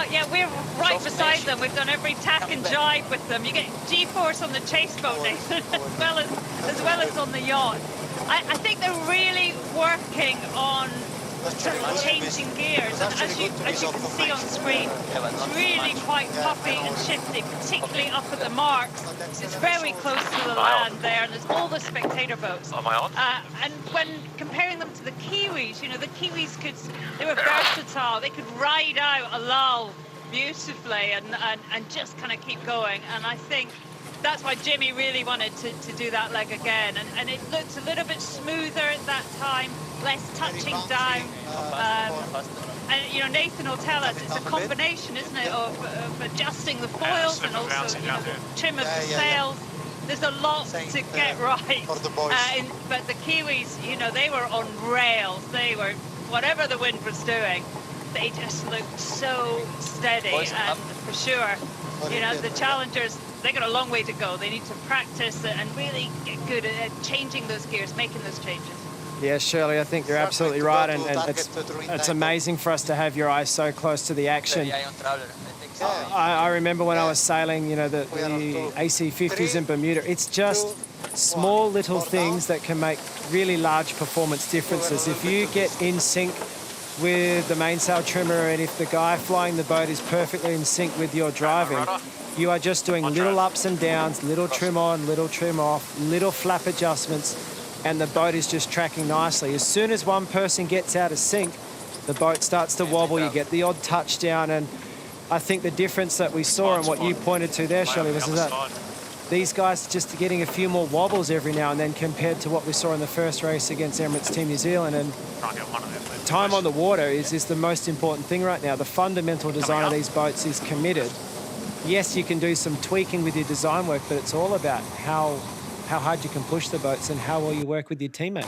Yeah, we're right beside them. We've done every tack and jibe with them. You get G-force on the chase boat, Nathan, as well as on the yacht. I think they're really working on changing gears, and as you can see on screen, it's really quite puffy and shifty, particularly up at the marks. It's very close to the land there, and there's all the spectator boats. Am I on? And when comparing them to the Kiwis, you know, the Kiwis they were versatile. They could ride out a lull beautifully and just kind of keep going. And I think that's why Jimmy really wanted to do that leg again. And it looked a little bit smoother at that time, less touching down. And you know, Nathan will tell us it's a combination, isn't it, of adjusting the foils and also the trim of the sails. There's a lot to get right. For the boys. But the Kiwis, you know, they were on rails. They were, whatever the wind was doing, they just looked so steady. And for sure, you know, the challengers, they got a long way to go. They need to practice and really get good at changing those gears, making those changes. Yeah, Shirley, I think you're absolutely right, and it's amazing for us to have your eyes so close to the action. I remember when I was sailing, you know, the AC50s in Bermuda. It's just small little things that can make really large performance differences. If you get in sync with the mainsail trimmer, and if the guy flying the boat is perfectly in sync with your driving, you are just doing little ups and downs, little trim on, little trim off, little flap adjustments, and the boat is just tracking nicely. As soon as one person gets out of sync, the boat starts to wobble, you get the odd touchdown, and I think the difference that we saw and what you pointed to there, Shirley, was that these guys just getting a few more wobbles every now and then compared to what we saw in the first race against Emirates Team New Zealand. And time on the water is the most important thing right now. The fundamental design of these boats is committed. Yes, you can do some tweaking with your design work, but it's all about how hard you can push the boats and how well you work with your teammates.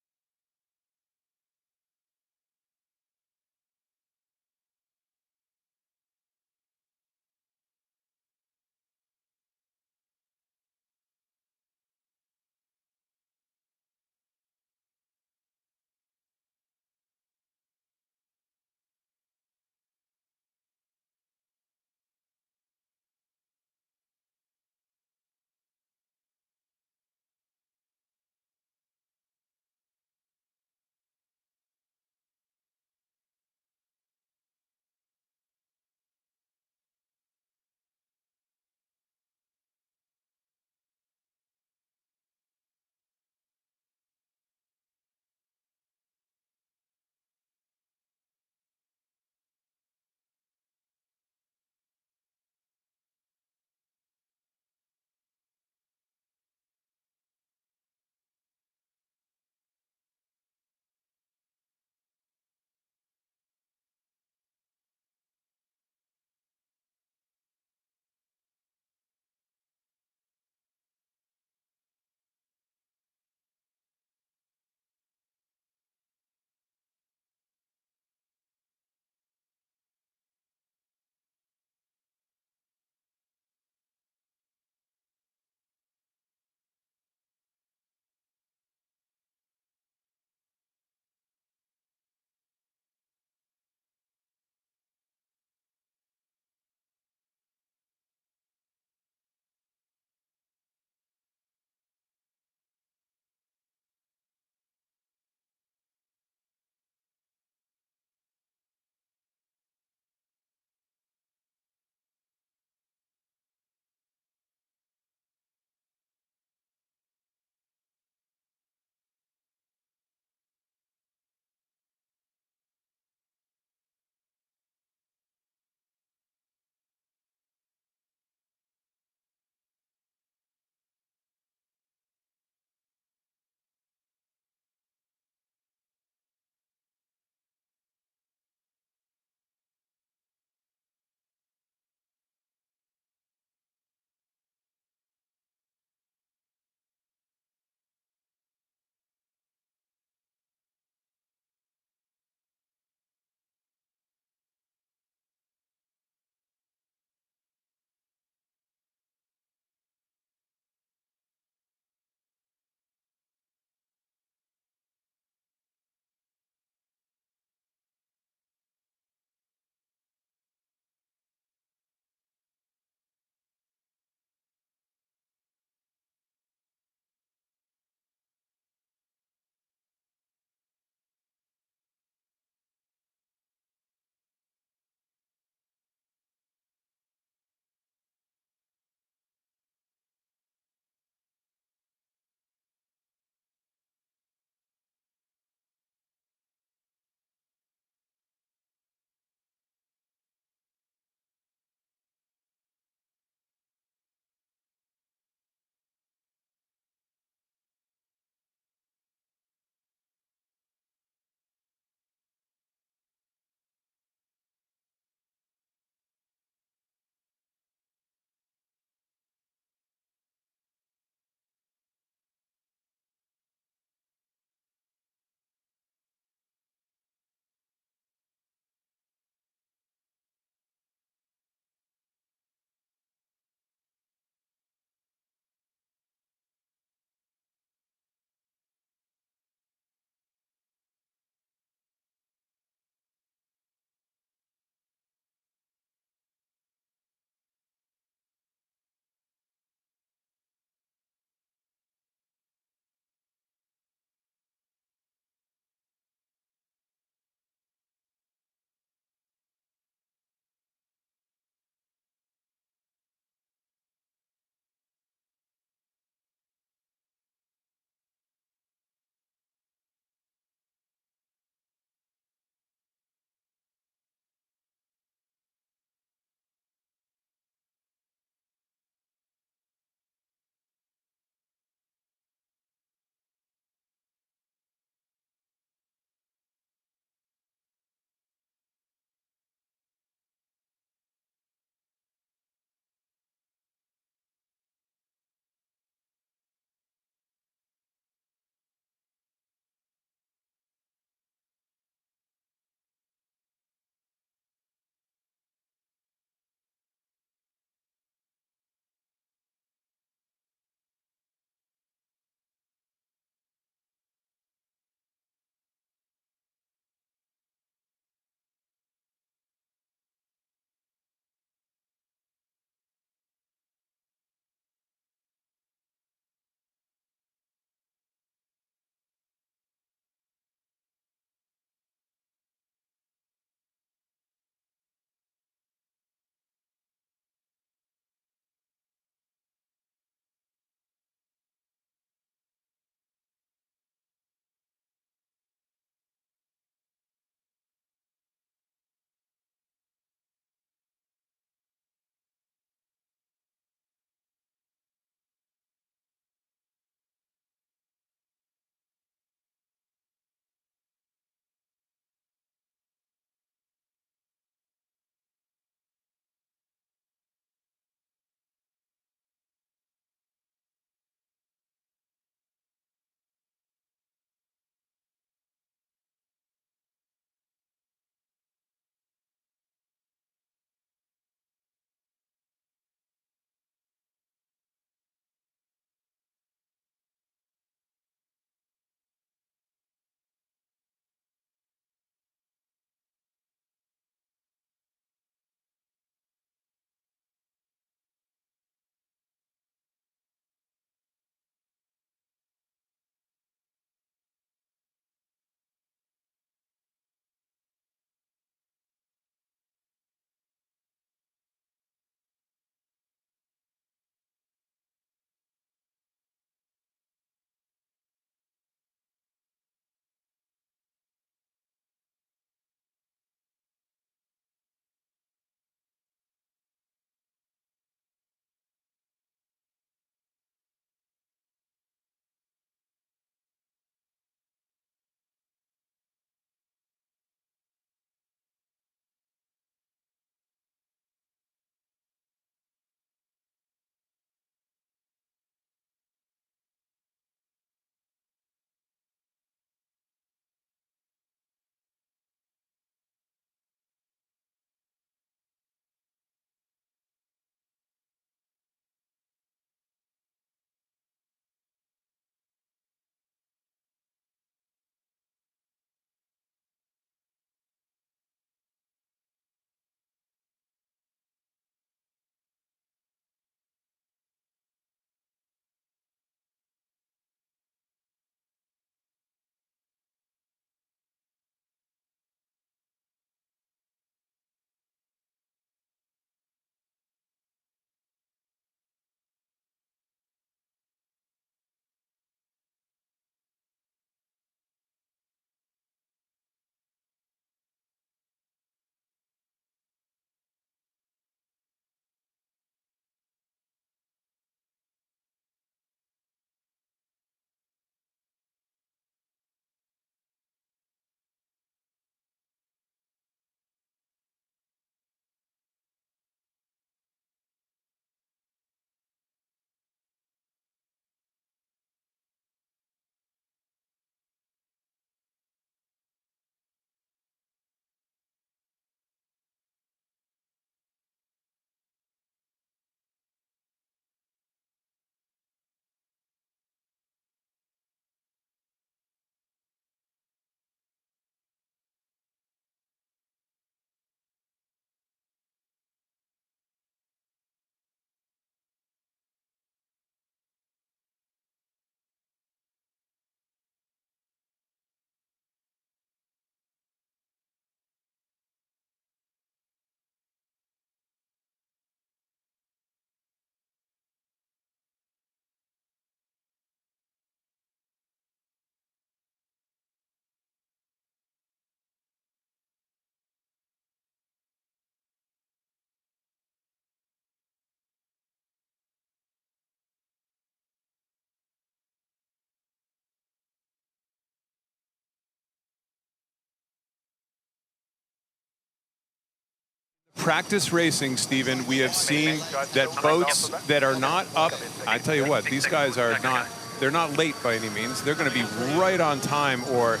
practice racing, Stephen, we have seen that boats that are not up, I tell you what, these guys are not, they're not late by any means. They're going to be right on time or,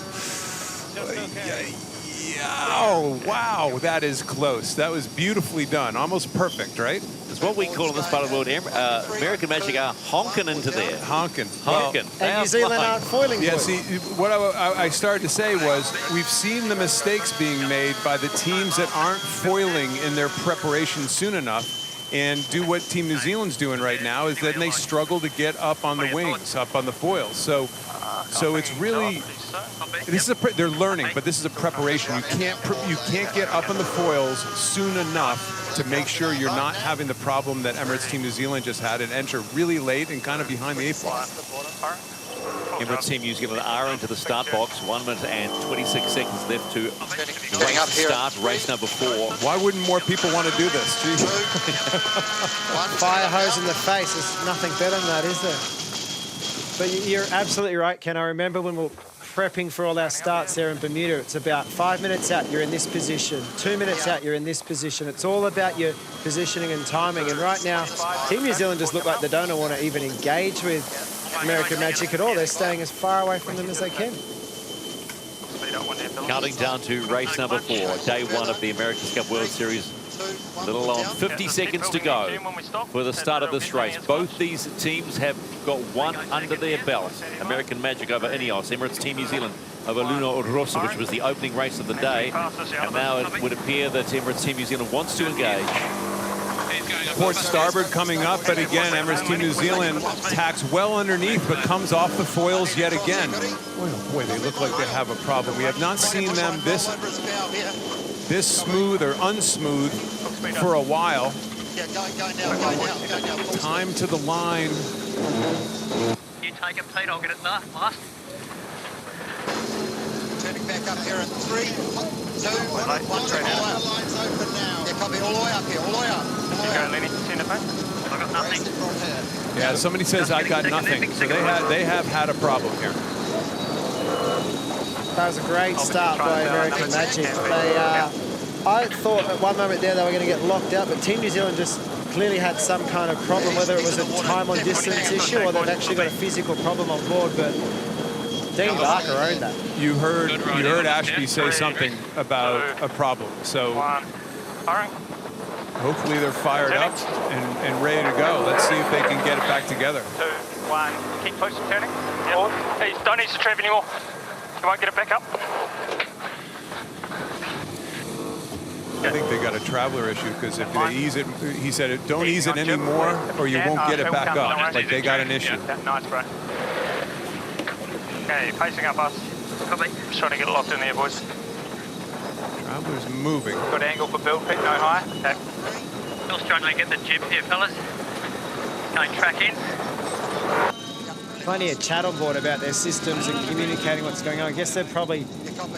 oh, wow, that is close. That was beautifully done, almost perfect, right? It's what we call in this part of the world, American Magic are honking into there. Honking. Honking. Well, and New Zealand aren't foiling. Yeah, see, what I started to say was we've seen the mistakes being made by the teams that aren't foiling in their preparation soon enough and do what Team New Zealand's doing right now is that they struggle to get up on the wings, up on the foils. So it's really, this is they're learning, but this is a preparation. You can't get up on the foils soon enough to make sure you're not having the problem that Emirates Team New Zealand just had and enter really late and kind of behind the 8 ball. Emirates Team New Zealand are into the start box. 1 minute and 26 seconds left to start race number 4. Why wouldn't more people want to do this? Gee. Fire hose in the face. There's nothing better than that, is there? But you're absolutely right, Ken. I remember when we were prepping for all our starts there in Bermuda, it's about 5 minutes out, you're in this position. 2 minutes out, you're in this position. It's all about your positioning and timing. And right now, Team New Zealand just look like they don't want to even engage with American Magic at all. They're staying as far away from them as they can. Counting down to race number 4, day 1 of the America's Cup World Series. A little on 50 seconds to go for the start of this race. Both these teams have got one under their belt. American Magic over INEOS, Emirates Team New Zealand over Rossa, which was the opening race of the day. And now it would appear that Emirates Team New Zealand wants to engage. Port starboard coming up, but again, Emirates Team New Zealand tacks well underneath, but comes off the foils yet again. Oh boy, they look like they have a problem. We have not seen them this smooth or unsmooth for a while. Time to the line. You take it, Pete, I'll get it last. Turning back up here in 3, 2, 1. Line's open now. Yeah, copy all the way up here, all the way up. You go, Lenny, send it back. I got nothing. Yeah, somebody says I got nothing. So they have had a problem here. That was a great start by American Magic. I thought at one moment there they were going to get locked out, but Team New Zealand just clearly had some kind of problem, whether it was a time on distance issue or they've actually got a physical problem on board. But Dean Barker owned that. You heard Ashby say something about a problem. So hopefully they're fired up and ready to go. Let's see if they can get it back together. 2, 1, keep close to turning. Yep. Hey, don't need to trap anymore. You won't get it back up. I think they got a traveler issue because if they ease it, he said, don't ease it anymore or you won't get it back up. Like they got an issue. Yeah, nice, bro. Okay, pacing up us. Copy. Just trying to get it locked in there, boys. Traveler's moving. Good angle for Bill, Pete, no high. Okay. Still struggling to get the jib here, fellas. Going track in. Plenty of chat on board about their systems and communicating what's going on. I guess they're probably,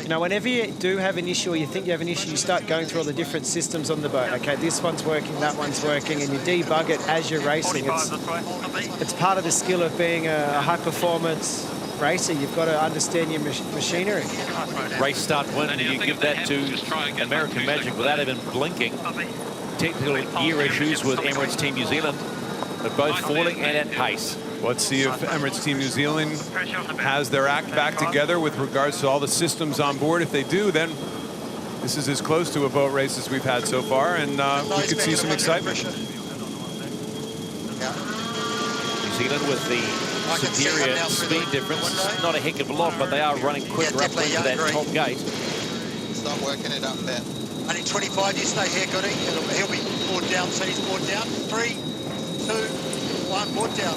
you know, whenever you do have an issue or you think you have an issue, you start going through all the different systems on the boat. Okay, this one's working, that one's working, and you debug it as you're racing. It's part of the skill of being a high-performance racer. You've got to understand your machinery. Race start win, you give that to American Magic without even blinking. Technical gear issues with Emirates Team New Zealand, but both falling and at pace. Let's see if Emirates Team New Zealand has their act back together with regards to all the systems on board. If they do, then this is as close to a boat race as we've had so far, and we could see some excitement. New Zealand with the superior speed difference, not a heck of a lot, but they are running quicker up into that top gate. Start working it up there. Only 25, you stay here, Goody. He'll be board down, so he's board down. 3, 2, 1, board down.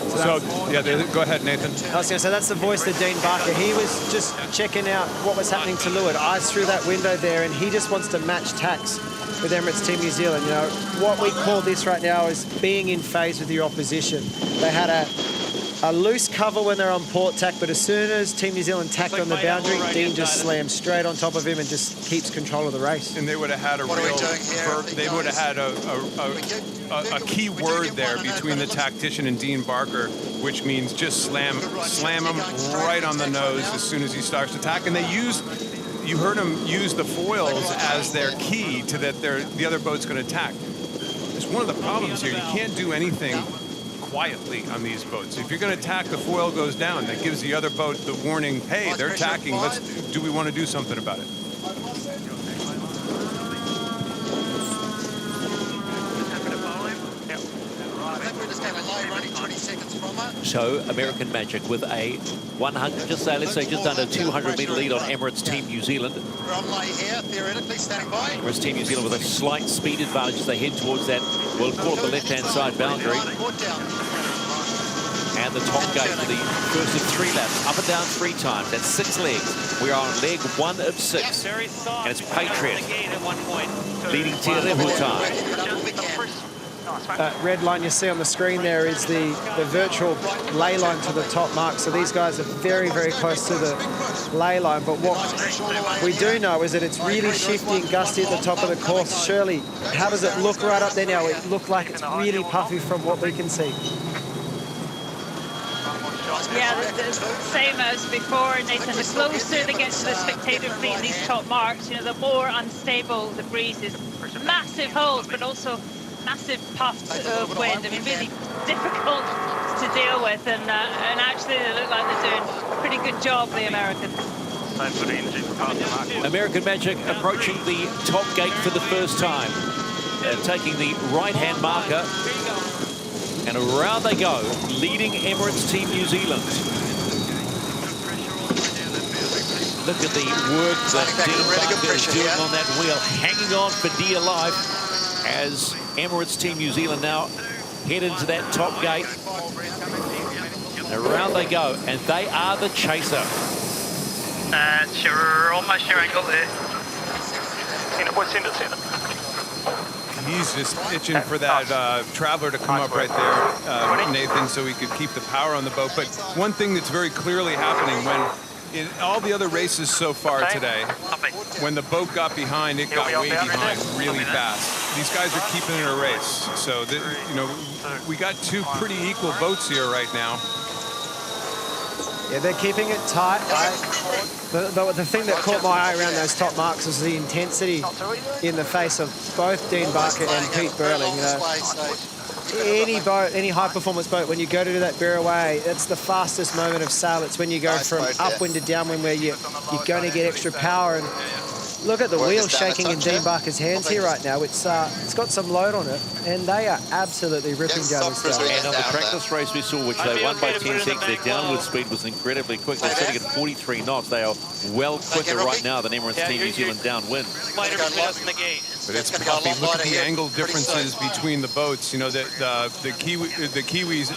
So, yeah, go ahead, Nathan. I was going to say, that's the voice of Dean Barker. He was just checking out what was happening to Leeward. Eyes through that window there, and he just wants to match tacks with Emirates Team New Zealand. You know, what we call this right now is being in phase with your opposition. They had a loose cover when they're on port tack, but as soon as Team New Zealand tacked on the boundary, Dean just slams straight on top of him and just keeps control of the race. And they would have had they would have had a key word there between the tactician and Dean Barker, which means just slam him right on the nose as soon as he starts to tack. And they used you heard them use the foils as their key to that the other boat's going to attack. It's one of the problems here. You can't do anything quietly on these boats. If you're going to attack, the foil goes down. That gives the other boat the warning, hey, they're attacking. Do we want to do something about it? So American Magic with a 100, just under 200-meter lead on Emirates Team New Zealand. Emirates Team New Zealand with a slight speed advantage as they head towards that, we'll call it the left-hand side boundary. And the top gate for the first of 3 laps, up and down 3 times. That's 6 legs. We are on leg 1 of 6. And it's Patriot leading Tere Hutai. Red line you see on the screen there is the virtual lay line to the top mark. So these guys are very, very close to the lay line. But what we do know is that it's really shifty and gusty at the top of the course. Shirley, how does it look right up there now? It looks like it's really puffy from what we can see. Yeah, the same as before, Nathan. The closer they get to the spectator fleet in these top marks, you know, the more unstable the breeze is. Massive holes, but also massive puffs of wind. I mean, really difficult to deal with, and actually they look like they're doing a pretty good job, the Americans. American Magic approaching the top gate for the first time, taking the right-hand marker, and around they go, leading Emirates Team New Zealand. Look at the work that Dean Barker is doing on that wheel, hanging on for dear life as Emirates Team New Zealand now head into that top gate. Around they go, and they are the chaser. Almost your angle there. What's in the center? He's just itching for that traveler to come up right there, Nathan, so he could keep the power on the boat. But one thing that's very clearly happening in all the other races so far today, when the boat got behind, it got way behind really fast. These guys are keeping it a race. So, you know, we got 2 pretty equal boats here right now. Yeah, they're keeping it tight. The thing that caught my eye around those top marks was the intensity in the face of both Dean Barker and Pete Burling. You know, any boat, any high-performance boat, when you go to do that bear away, it's the fastest moment of sail. It's when you go from upwind to downwind where you're going to get extra power. And look at the wheel shaking in Dean Barker's hands here right now. It's got some load on it, and they are absolutely ripping down this guy. And on the practice race we saw, which they won by 10 seconds, their downward speed was incredibly quick. They're sitting at 43 knots. They are well quicker right now than Emirates Team New Zealand downwind. But it's puffy. Look at the angle differences between the boats. You know, the Kiwis,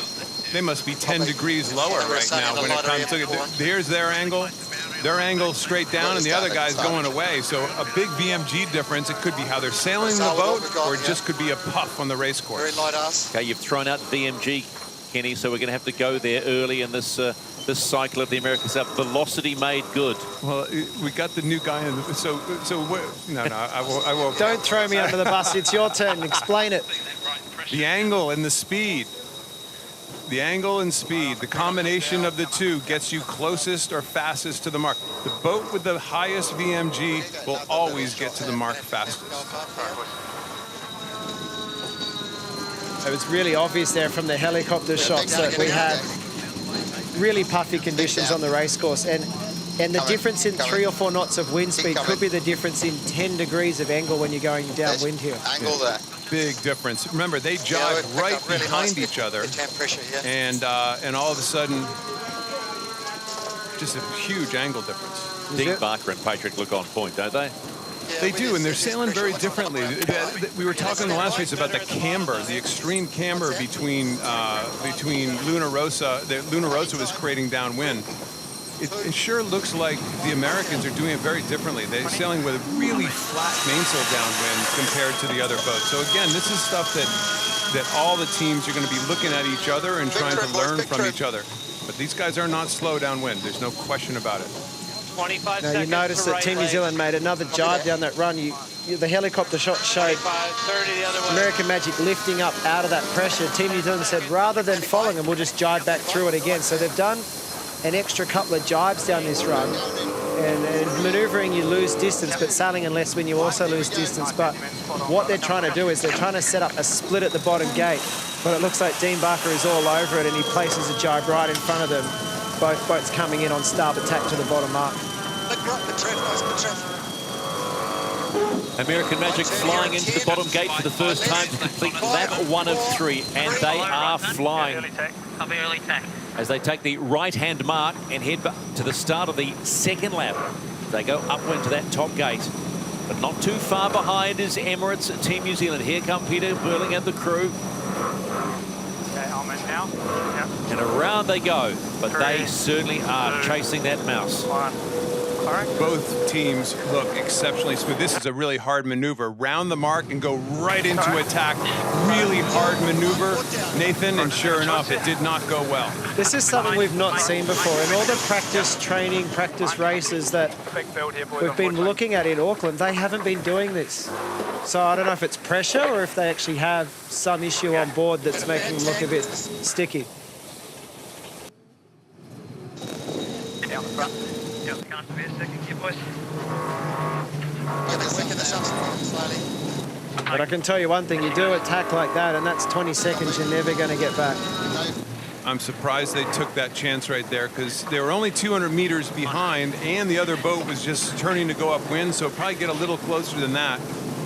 they must be 10 degrees lower right now when it comes to it. Here's their angle. Their angle straight down, and the other guy's going away. So a big VMG difference. It could be how they're sailing the boat, or it just could be a puff on the race course. Okay, you've thrown out VMG, Kenny, so we're going to have to go there early in this this cycle of the Americans. Velocity made good. Well, we got the new guy in. No, I won't. Don't throw me under the bus. It's your turn. Explain it. The angle and the speed. The angle and speed, the combination of the 2 gets you closest or fastest to the mark. The boat with the highest VMG will always get to the mark fastest. It was really obvious there from the helicopter shots that we had really puffy conditions on the race course. And the difference in 3 or 4 knots of wind speed could be the difference in 10 degrees of angle when you're going downwind here. Angle there. Big difference. Remember, they jive right behind each other, and all of a sudden, just a huge angle difference. Dean Barker and Patrick look on point, don't they? They do, and they're sailing very differently. We were talking in the last race about the camber, the extreme camber between Luna Rossa. Luna Rossa was creating downwind. It sure looks like the Americans are doing it very differently. They're sailing with a really flat mainsail downwind compared to the other boats. So again, this is stuff that all the teams are going to be looking at each other and trying to learn from each other. But these guys are not slow downwind. There's no question about it. 25 now you notice that Team New Zealand made another jibe down that run. The helicopter shot showed American Magic lifting up out of that pressure. Team New Zealand said, rather than following them, we'll just jibe back through it again. So they've done an extra couple of jibes down this run, And manoeuvring, you lose distance, but sailing in less wind, you also lose distance. But what they're trying to do is they're trying to set up a split at the bottom gate. But it looks like Dean Barker is all over it, and he places a jibe right in front of them. Both boats coming in on starboard tack to the bottom mark. American Magic flying into the bottom gate for the first time to complete lap 1 of 3, and they are flying as they take the right-hand mark and head back to the start of the second lap. They go upwind to that top gate, but not too far behind is Emirates Team New Zealand. Here come Peter Burling and the crew. Okay, I'm in now. Yep. And around they go, but they certainly are chasing that mouse. Both teams look exceptionally smooth. This is a really hard maneuver. Round the mark and go right into attack. Really hard maneuver, Nathan, and sure enough, it did not go well. This is something we've not seen before. In all the practice training, practice races that we've been looking at in Auckland, they haven't been doing this. So I don't know if it's pressure or if they actually have some issue on board that's making them look a bit sticky. Down the front. But I can tell you one thing, you do attack like that and that's 20 seconds you're never going to get back. I'm surprised they took that chance right there because they were only 200 meters behind and the other boat was just turning to go upwind, so probably get a little closer than that.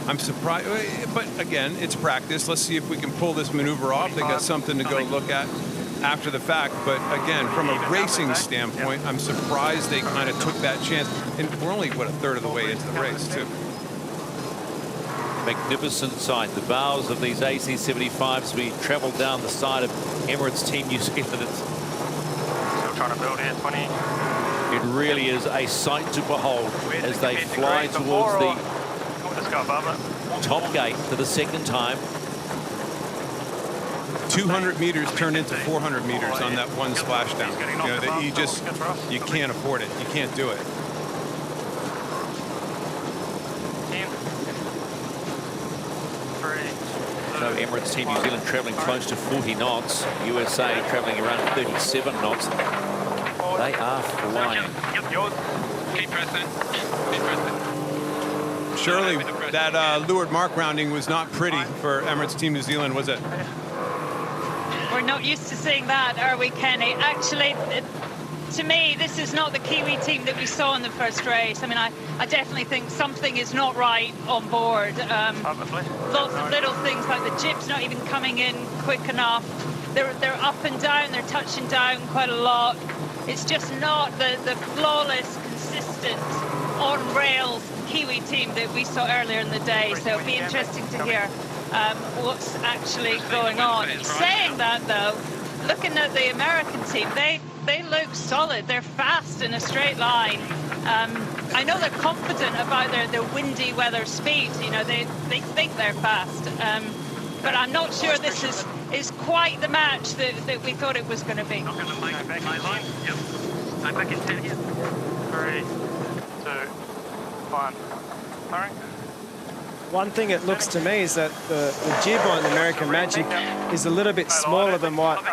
I'm surprised, but again, it's practice. Let's see if we can pull this maneuver off. They got something to go look at after the fact, but again, from a racing standpoint, I'm surprised they kind of took that chance. And we're only, what, a third of the way into the race, too. Magnificent sight. The bows of these AC-75s, we travel down the side of Emirates Team New Zealand. Still trying to build here, 20. It really is a sight to behold as they fly towards the top gate for the second time. 200 meters turned into 400 meters on that one splashdown. You know, that you can't afford it. You can't do it. So Emirates Team New Zealand traveling close to 40 knots. USA traveling around 37 knots. They are flying. Keep pressing. Keep pressing. Surely that leeward mark rounding was not pretty for Emirates Team New Zealand, was it? We're not used to seeing that, are we, Kenny? Actually, to me, this is not the Kiwi team that we saw in the first race. I mean, I definitely think something is not right on board. Lots of little things like the jib's not even coming in quick enough. They're up and down, they're touching down quite a lot. It's just not the flawless, consistent, on-rails Kiwi team that we saw earlier in the day. So it'll be interesting to hear what's actually going on. Saying that, though, looking at the American team, they look solid. They're fast in a straight line. I know they're confident about their windy weather speed. You know, they think they're fast. But I'm not sure this is quite the match that we thought it was going to be. Not going to make back my line. Yep. I'm back in 10 here. 3, 2, 1. All right. One thing it looks to me is that the jib on the American Magic is a little bit smaller than what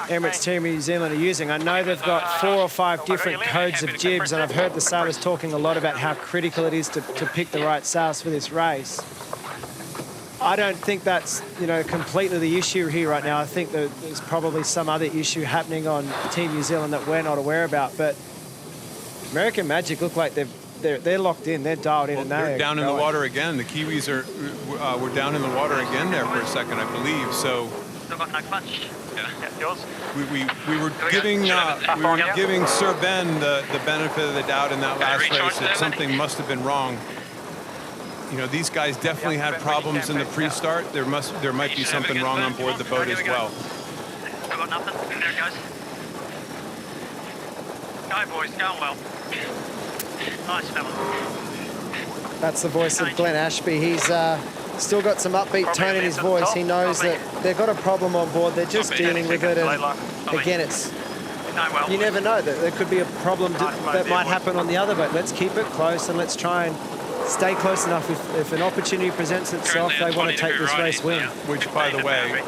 Emirates Team New Zealand are using. I know they've got 4 or 5 different codes of jibs, and I've heard the sailors talking a lot about how critical it is to pick the right sails for this race. I don't think that's, you know, completely the issue here right now. I think that there's probably some other issue happening on Team New Zealand that we're not aware about, but American Magic look like they're locked in, they're dialed in, and they're down in the water again. The Kiwis were down in the water again there for a second, I believe. So we were giving Sir Ben the benefit of the doubt in that last race that something must have been wrong. You know, these guys definitely had problems in the pre-start. There might be something wrong on board the boat as well. I've got nothing. There it goes. Go, boys, going well. Nice fella. That's the voice of Glenn Ashby. He's still got some upbeat tone in his voice. He knows that they've got a problem on board. They're just dealing with it. And again, you never know that there could be a problem that might happen on the other boat. Let's keep it close and let's try and stay close enough. If an opportunity presents itself, they want to take this race win. Which, by the way,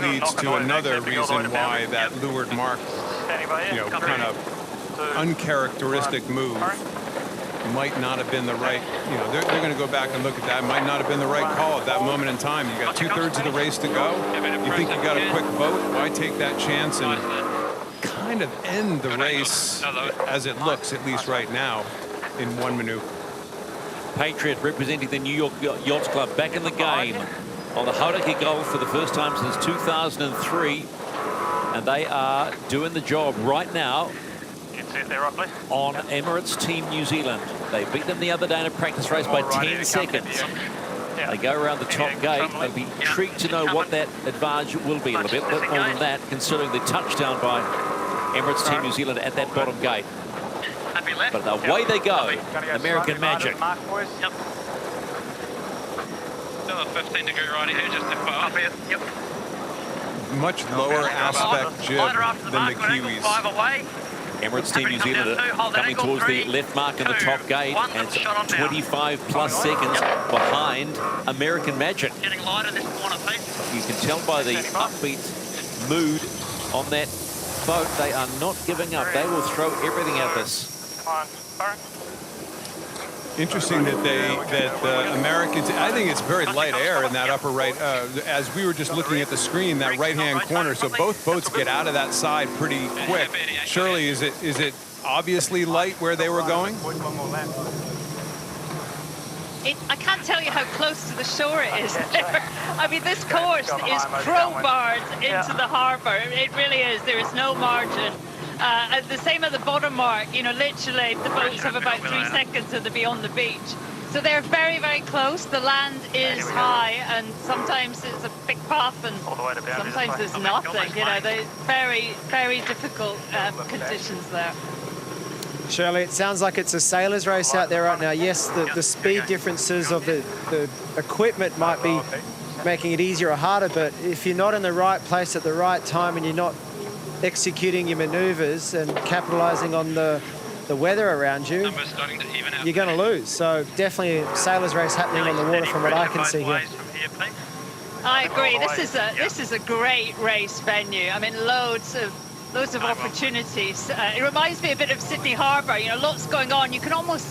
leads to another reason why that leeward mark, you know, kind of uncharacteristic move. Might not have been the right, you know, they're going to go back and look at that. Might not have been the right call at that moment in time. You got 2/3 of the race to go. You think you got a quick vote? Why take that chance and kind of end the race as it looks, at least right now, in one maneuver? Patriot representing the New York Yacht Club back in the game on the Hauraki Gulf for the first time since 2003. And they are doing the job right now on Emirates Team New Zealand. They beat them the other day in a practice race by 10 seconds. They go around the top gate. They'll be intrigued to know what that advantage will be. A little bit more than that, considering the touchdown by Emirates Team New Zealand at that bottom gate. But away they go, American Magic. Yep. Still a 15-degree righty here, just up here. Yep. Much lower aspect jib than the Kiwis. Emirates Team New Zealand coming towards the left mark in the top gate, and it's 25+ seconds behind American Magic. Getting lighter this corner, Pete. You can tell by the upbeat mood on that boat, they are not giving up. They will throw everything at this. Interesting that the Americans, I think it's very light air in that upper right, as we were just looking at the screen, that right-hand corner, so both boats get out of that side pretty quick. Shirley, is it obviously light where they were going? I can't tell you how close to the shore it is there. I mean, this course is crowbarred into the harbour. It really is. There is no margin. The same at the bottom mark, you know, literally the boats have about 3 seconds and they'll be on the beach. So they're very, very close. The land is high and sometimes it's a big path and sometimes there's nothing. You know, they're very, very difficult conditions there. Shirley, it sounds like it's a sailor's race out there right now. Yes, the speed differences of the equipment might be making it easier or harder, but if you're not in the right place at the right time and you're not executing your maneuvers and capitalizing on the weather around you, you're going to lose. So definitely a sailor's race happening on the water from what I can see here. I agree. This is a great race venue. I mean, loads of opportunities. It reminds me a bit of Sydney Harbour. You know, lots going on. You can almost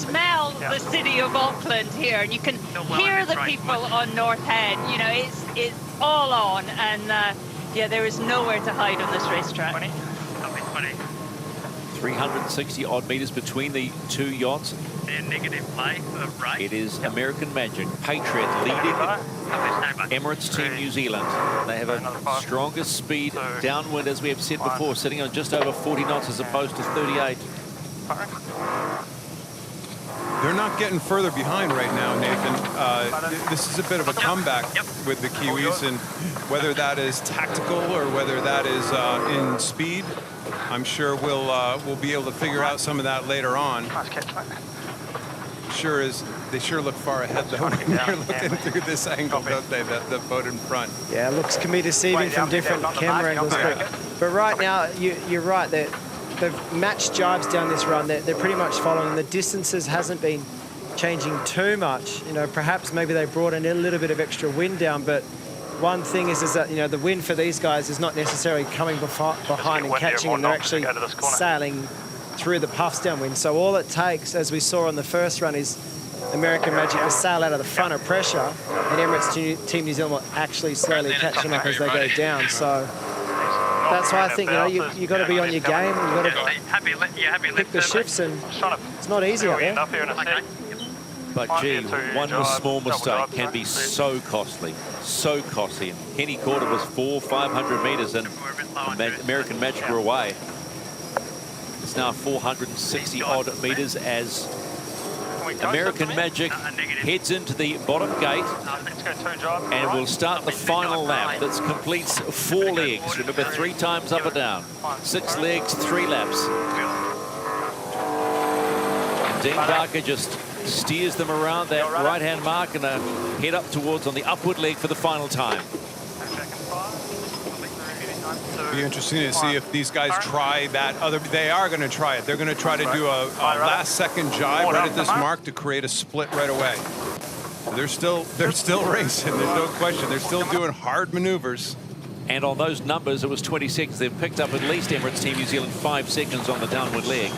smell the city of Auckland here, and you can hear the people on North Head. You know, it's all on, and yeah, there is nowhere to hide on this racetrack. 360 odd meters between the two yachts. It is American Magic, Patriot leading Emirates Team New Zealand. They have a strongest speed downwind, as we have said before, sitting on just over 40 knots as opposed to 38. They're not getting further behind right now, Nathan. This is a bit of a comeback with the Kiwis, and whether that is tactical or whether that is in speed, I'm sure we'll be able to figure out some of that later on. Sure is. They sure look far ahead though when they're looking through this angle, don't they? The boat in front. Yeah, looks can be deceiving from different camera angles, but right now you're right. They've matched jibes down this run. They're pretty much following. The distances hasn't been changing too much. You know, perhaps maybe they brought in a little bit of extra wind down, but one thing is that, you know, the wind for these guys is not necessarily coming behind and catching them. They're actually sailing through the puffs downwind. So all it takes, as we saw on the first run, is American Magic to sail out of the front of pressure, and Emirates Team New Zealand will actually slowly catch them up as they go down. So that's why I think, you know, you got to be on your game. You got to pick the shifts, and it's not easy out there. But gee, one small mistake can be so costly, so costly. And Kenny Corder was 500 meters, and American Magic were away. It's now 460 odd meters as American Magic heads into the bottom gate and will start the final lap. That completes 4 legs. Remember, 3 times up or down. 6 legs, 3 laps. And Dean Barker just steers them around that right-hand mark and head up towards on the upward leg for the final time. Be interesting to see if these guys try that other. They are going to try it. They're going to try to do a last-second jibe right at this mark to create a split right away. They're still racing. There's no question. They're still doing hard maneuvers. And on those numbers, it was 20 seconds. They've picked up at least Emirates Team New Zealand 5 seconds on the downward leg.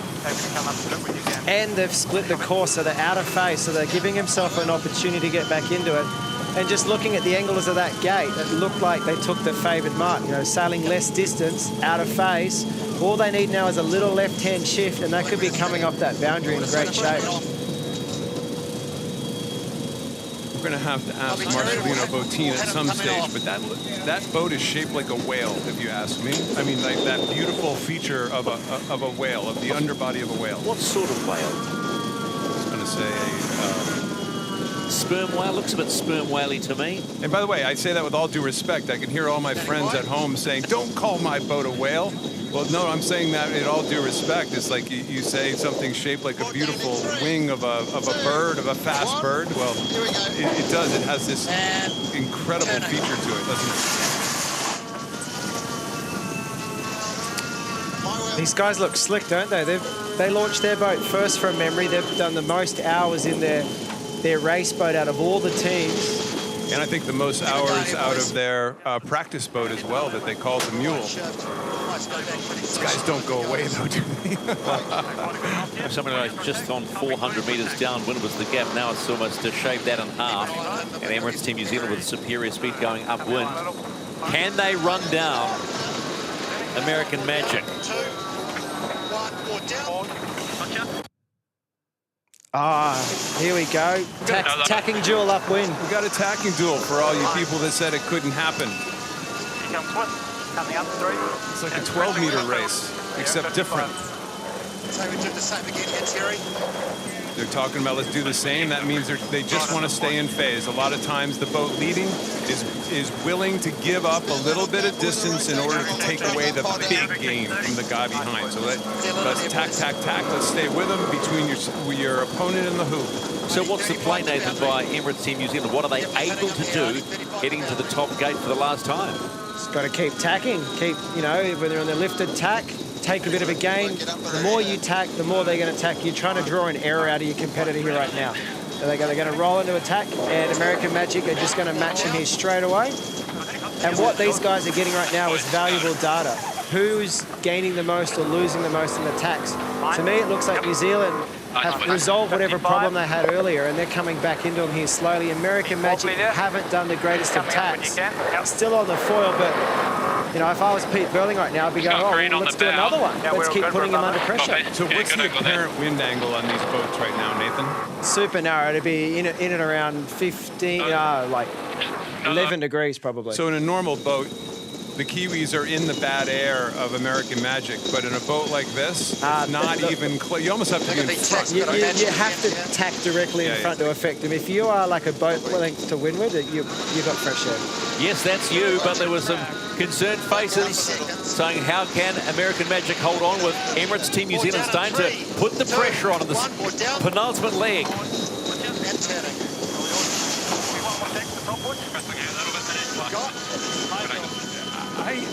And they've split the course, so they're out of phase, so they're giving himself an opportunity to get back into it. And just looking at the angles of that gate, it looked like they took the favoured mark, you know, sailing less distance, out of phase. All they need now is a little left-hand shift, and they could be coming off that boundary in great shape. We're going to have to ask Marcelino Bottini at some stage, but that boat is shaped like a whale, if you ask me. I mean, like that beautiful feature of a whale, of the underbody of a whale. What sort of whale? I was going to say... sperm whale. Looks a bit sperm whaley to me. And by the way, I say that with all due respect. I can hear all my friends at home saying, don't call my boat a whale. Well, no, I'm saying that in all due respect. It's like you say something shaped like a beautiful wing of a bird, of a fast bird. Well, it does. It has this incredible feature to it, doesn't it? These guys look slick, don't they? They launched their boat first from memory. They've done the most hours in their race boat out of all the teams. And I think the most hours out of their practice boat as well, that they call the Mule. These guys don't go away, though, do they? Something like just on 400 metres downwind was the gap. Now it's almost shaved that in half. And Emirates Team New Zealand with superior speed going upwind. Can they run down American Magic? Here we go. Tacking duel upwind. We got a tacking duel for all you people that said it couldn't happen. It's like a 12-meter race, except different. They're talking about let's do the same. That means they just want to stay in phase. A lot of times the boat leading is willing to give up a little bit of distance in order to take away the big game from the guy behind. So let's tack, tack, tack. Let's stay with them between your opponent and the hoop. So what's the play, Nathan, by Emirates Team New Zealand? What are they able to do heading to the top gate for the last time? Just got to keep tacking. Keep, you know, when they're on the lifted tack, take a bit of a gain. The more you tack, the more they're going to tack. You're trying to draw an error out of your competitor here right now. So they're going to roll into attack, and American Magic are just going to match him here straight away. And what these guys are getting right now is valuable data. Who's gaining the most or losing the most in the tacks? To me, it looks like New Zealand have resolved whatever problem they had earlier, and they're coming back into them here slowly. American Magic haven't done the greatest of tacks. Still on the foil, but you know, if I was Pete Burling right now, I'd be going, oh, well, let's do another one. Let's keep putting him under pressure. So what's the apparent wind angle on these boats right now, Nathan? Super narrow. It'd be in and around 15, like 11 degrees probably. So in a normal boat, the Kiwis are in the bad air of American Magic, but in a boat like this, not even close. You almost have to be in front. You have to tack directly in front to affect them. If you are like a boat length to windward, you've got fresh air. Yes, that's you, but there were some concerned faces saying, how can American Magic hold on with Emirates Team New Zealand starting to put the pressure on this penultimate leg?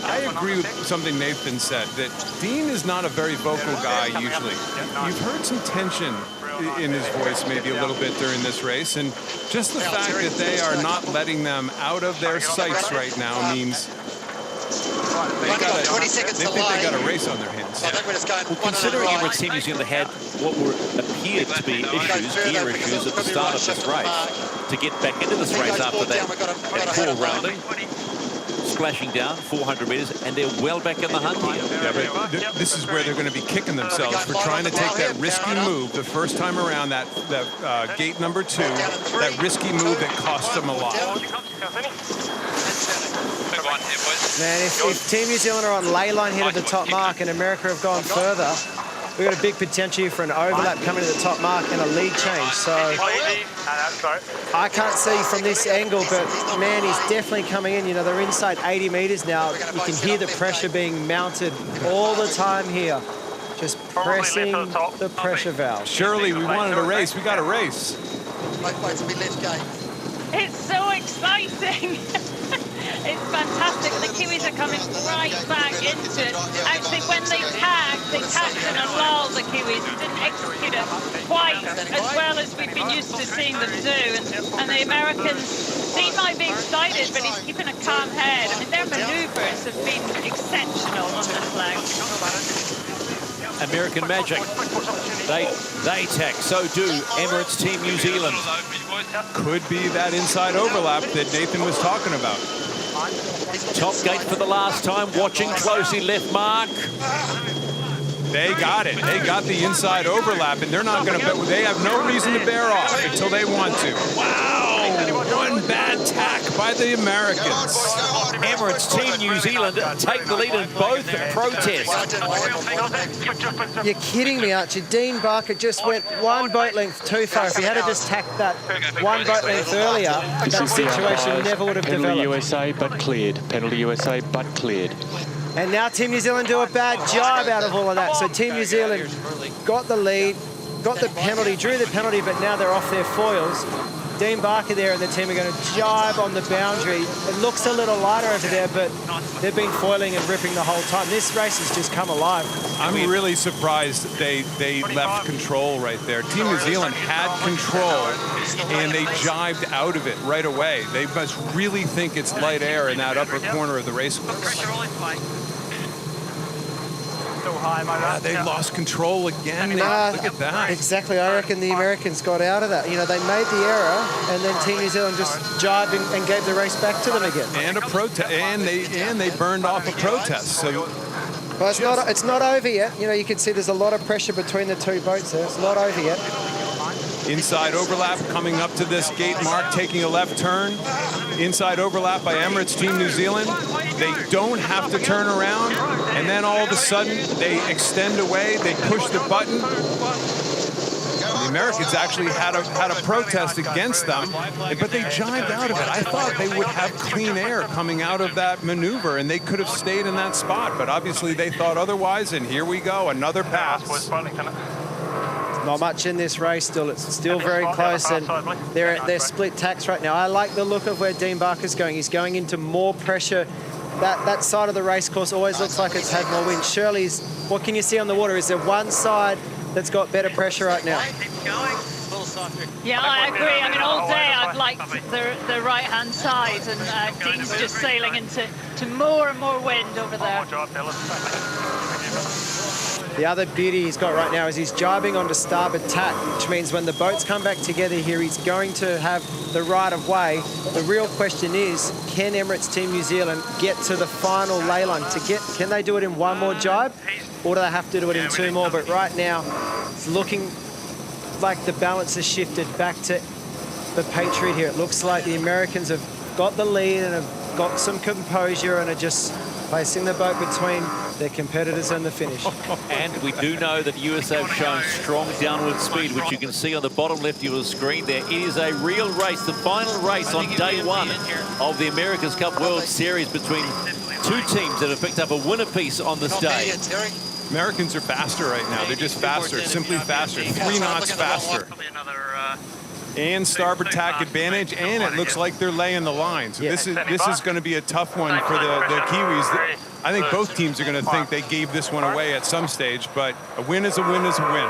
I agree with something Nathan said, that Dean is not a very vocal guy usually. You've heard some tension in his voice maybe a little bit during this race, and just the fact that they are not letting them out of their sights right now means they think they got a race on their hands. Well, considering Emirates Team New Zealand had what appeared to be gear issues at the start of this race, to get back into this race after that poor rounding, splashing down 400 metres, and they're well back in the hunt here. Yeah, but this is where they're going to be kicking themselves for trying to take that risky move the first time around, that gate number 2, that risky move that cost them a lot. Man, if Team New Zealand are on ley line here to the top mark and America have gone further, we've got a big potential here for an overlap coming to the top mark and a lead change. So I can't see from this angle, but man, he's definitely coming in. You know, they're inside 80 metres now. You can hear the pressure being mounted all the time here. Just pressing the pressure valve. Shirley, we wanted a race. We got a race. It's so exciting. It's fantastic. The Kiwis are coming right back into it. Actually, when they tagged in a lull, the Kiwis. squeeze. He didn't execute it quite as well as we've been used to seeing them do. And the Americans, he might be excited, but he's keeping a calm head. I mean, their maneuvers have been exceptional on this leg. American magic. They tack. So do Emirates Team New Zealand. Could be that inside overlap that Nathan was talking about. Top gate for the last time. Watching closely. Left mark. They got it. They got the inside overlap, and they're not going to. They have no reason to bear off until they want to. Wow! One bad tack by the Americans. Emirates Team New Zealand take the lead in both protests. You're kidding me, Archie. Dean Barker just went one boat length too far. If he had just tacked that one boat length earlier, that situation never would have developed. Penalty USA, but cleared. Penalty USA, but cleared. And now Team New Zealand do a bad job out of all of that. So Team New Zealand got the lead, got the penalty, drew the penalty, but now they're off their foils. Dean Barker there and the team are going to jibe on the boundary. It looks a little lighter over there, but they've been foiling and ripping the whole time. This race has just come alive. I'm really surprised they left control right there. Team New Zealand had control, and they jibed out of it right away. They must really think it's light air in that upper corner of the race course. They lost control again. Look at that. Exactly. I reckon the Americans got out of that. You know, they made the error, and then Team New Zealand just jibed and gave the race back to them again. And a protest, and they burned off a protest. So, well, it's not over yet. You know, you can see there's a lot of pressure between the two boats there. It's not over yet. Inside overlap coming up to this gate mark, taking a left turn. Inside overlap by Emirates Team New Zealand. They don't have to turn around, and then all of a sudden they extend away. They push the button. The Americans actually had a protest against them, but they jived out of it. I thought they would have clean air coming out of that maneuver, and they could have stayed in that spot, but obviously they thought otherwise, and here we go, another pass. Not much in this race still. It's still very close, and they're split tacks right now. I like the look of where Dean Barker's going. He's going into more pressure. That side of the race course always looks like it's had more wind. Shirley's, what can you see on the water? Is there one side that's got better pressure right now? Yeah, I agree. I mean, all day I've liked the right-hand side, and Dean's just sailing into more and more wind over there. The other beauty he's got right now is he's jibing onto starboard tack, which means when the boats come back together here, he's going to have the right of way. The real question is, can Emirates Team New Zealand get to the final ley line? Can they do it in one more jibe, or do they have to do it in two more? But right now, it's looking like the balance has shifted back to the Patriot here. It looks like the Americans have got the lead and have got some composure and are just placing the boat between their competitors and the finish. And we do know that USA have shown strong downward speed, which you can see on the bottom left of your screen there. It is a real race, the final race on day one of the America's Cup World Series between two teams that have picked up a win apiece on this day. Americans are faster right now. They're just faster, simply faster, 3 knots faster. And starboard tack advantage, and it looks like they're laying the line. So this is going to be a tough one for the Kiwis. I think both teams are going to think they gave this one away at some stage, but a win is a win is a win.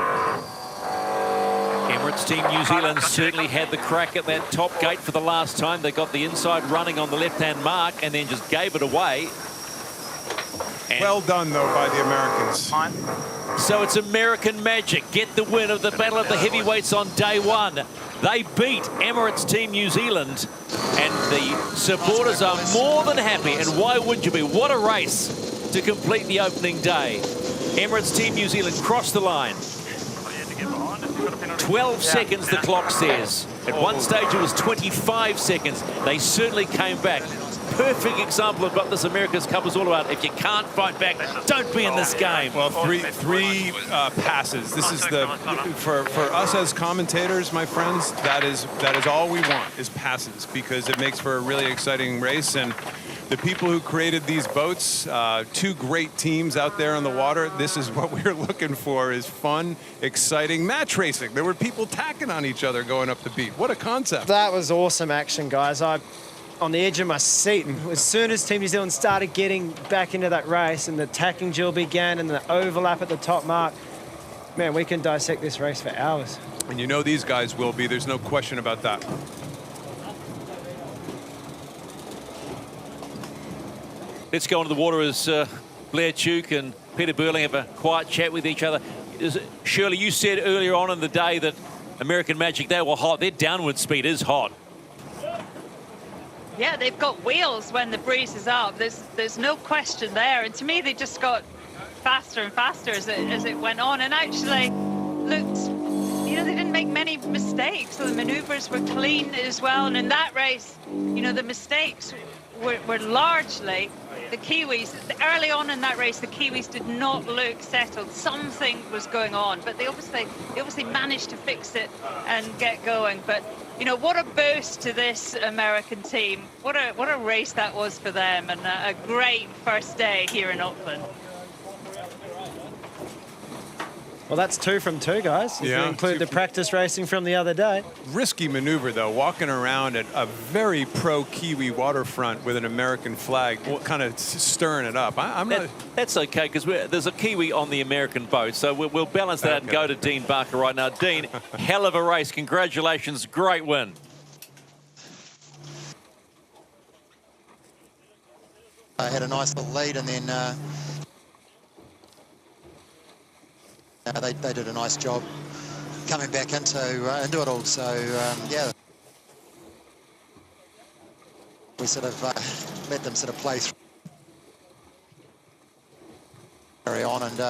Emirates Team New Zealand certainly had the crack at that top gate for the last time. They got the inside running on the left-hand mark and then just gave it away. And well done, though, by the Americans. So it's American magic. Get the win of the Battle of the Heavyweights on day one. They beat Emirates Team New Zealand, and the supporters are more than happy. And why would you be? What a race to complete the opening day. Emirates Team New Zealand crossed the line. 12 seconds, the clock says. At one stage, it was 25 seconds. They certainly came back. Perfect example of what this America's Cup is all about. If you can't fight back, don't be in this game. Well, three passes. This is for us as commentators, my friends. That is all we want is passes, because it makes for a really exciting race. And the people who created these boats, two great teams out there on the water. This is what we're looking for: is fun, exciting match racing. There were people tacking on each other going up the beat. What a concept! That was awesome action, guys. I'm on the edge of my seat. And as soon as Team New Zealand started getting back into that race and the tacking drill began and the overlap at the top mark, Man, we can dissect this race for hours. And you know these guys will be. There's no question about that. Let's go into the water as Blair Tuke and Peter Burling have a quiet chat with each other. Shirley, you said earlier on in the day that American Magic, they were hot. Their downward speed is hot. Yeah, they've got wheels when the breeze is up. There's no question there. And to me, they just got faster and faster as it went on. And actually looked, you know, they didn't make many mistakes. So the maneuvers were clean as well. And in that race, you know, the mistakes were largely the Kiwis. Early on in that race, the Kiwis did not look settled. Something was going on, but they obviously managed to fix it and get going. But you know, what a boost to this American team. What a race that was for them, and a great first day here in Auckland. Well, that's 2 from 2, guys. If you include the practice racing from the other day. Risky maneuver, though, walking around at a very pro-Kiwi waterfront with an American flag, kind of stirring it up. That's okay, because there's a Kiwi on the American boat, so we'll balance that out and go to Dean Barker right now. Dean, hell of a race. Congratulations. Great win. I had a nice little lead, and then they did a nice job coming back into it all. So yeah, we sort of let them sort of play through, carry on, and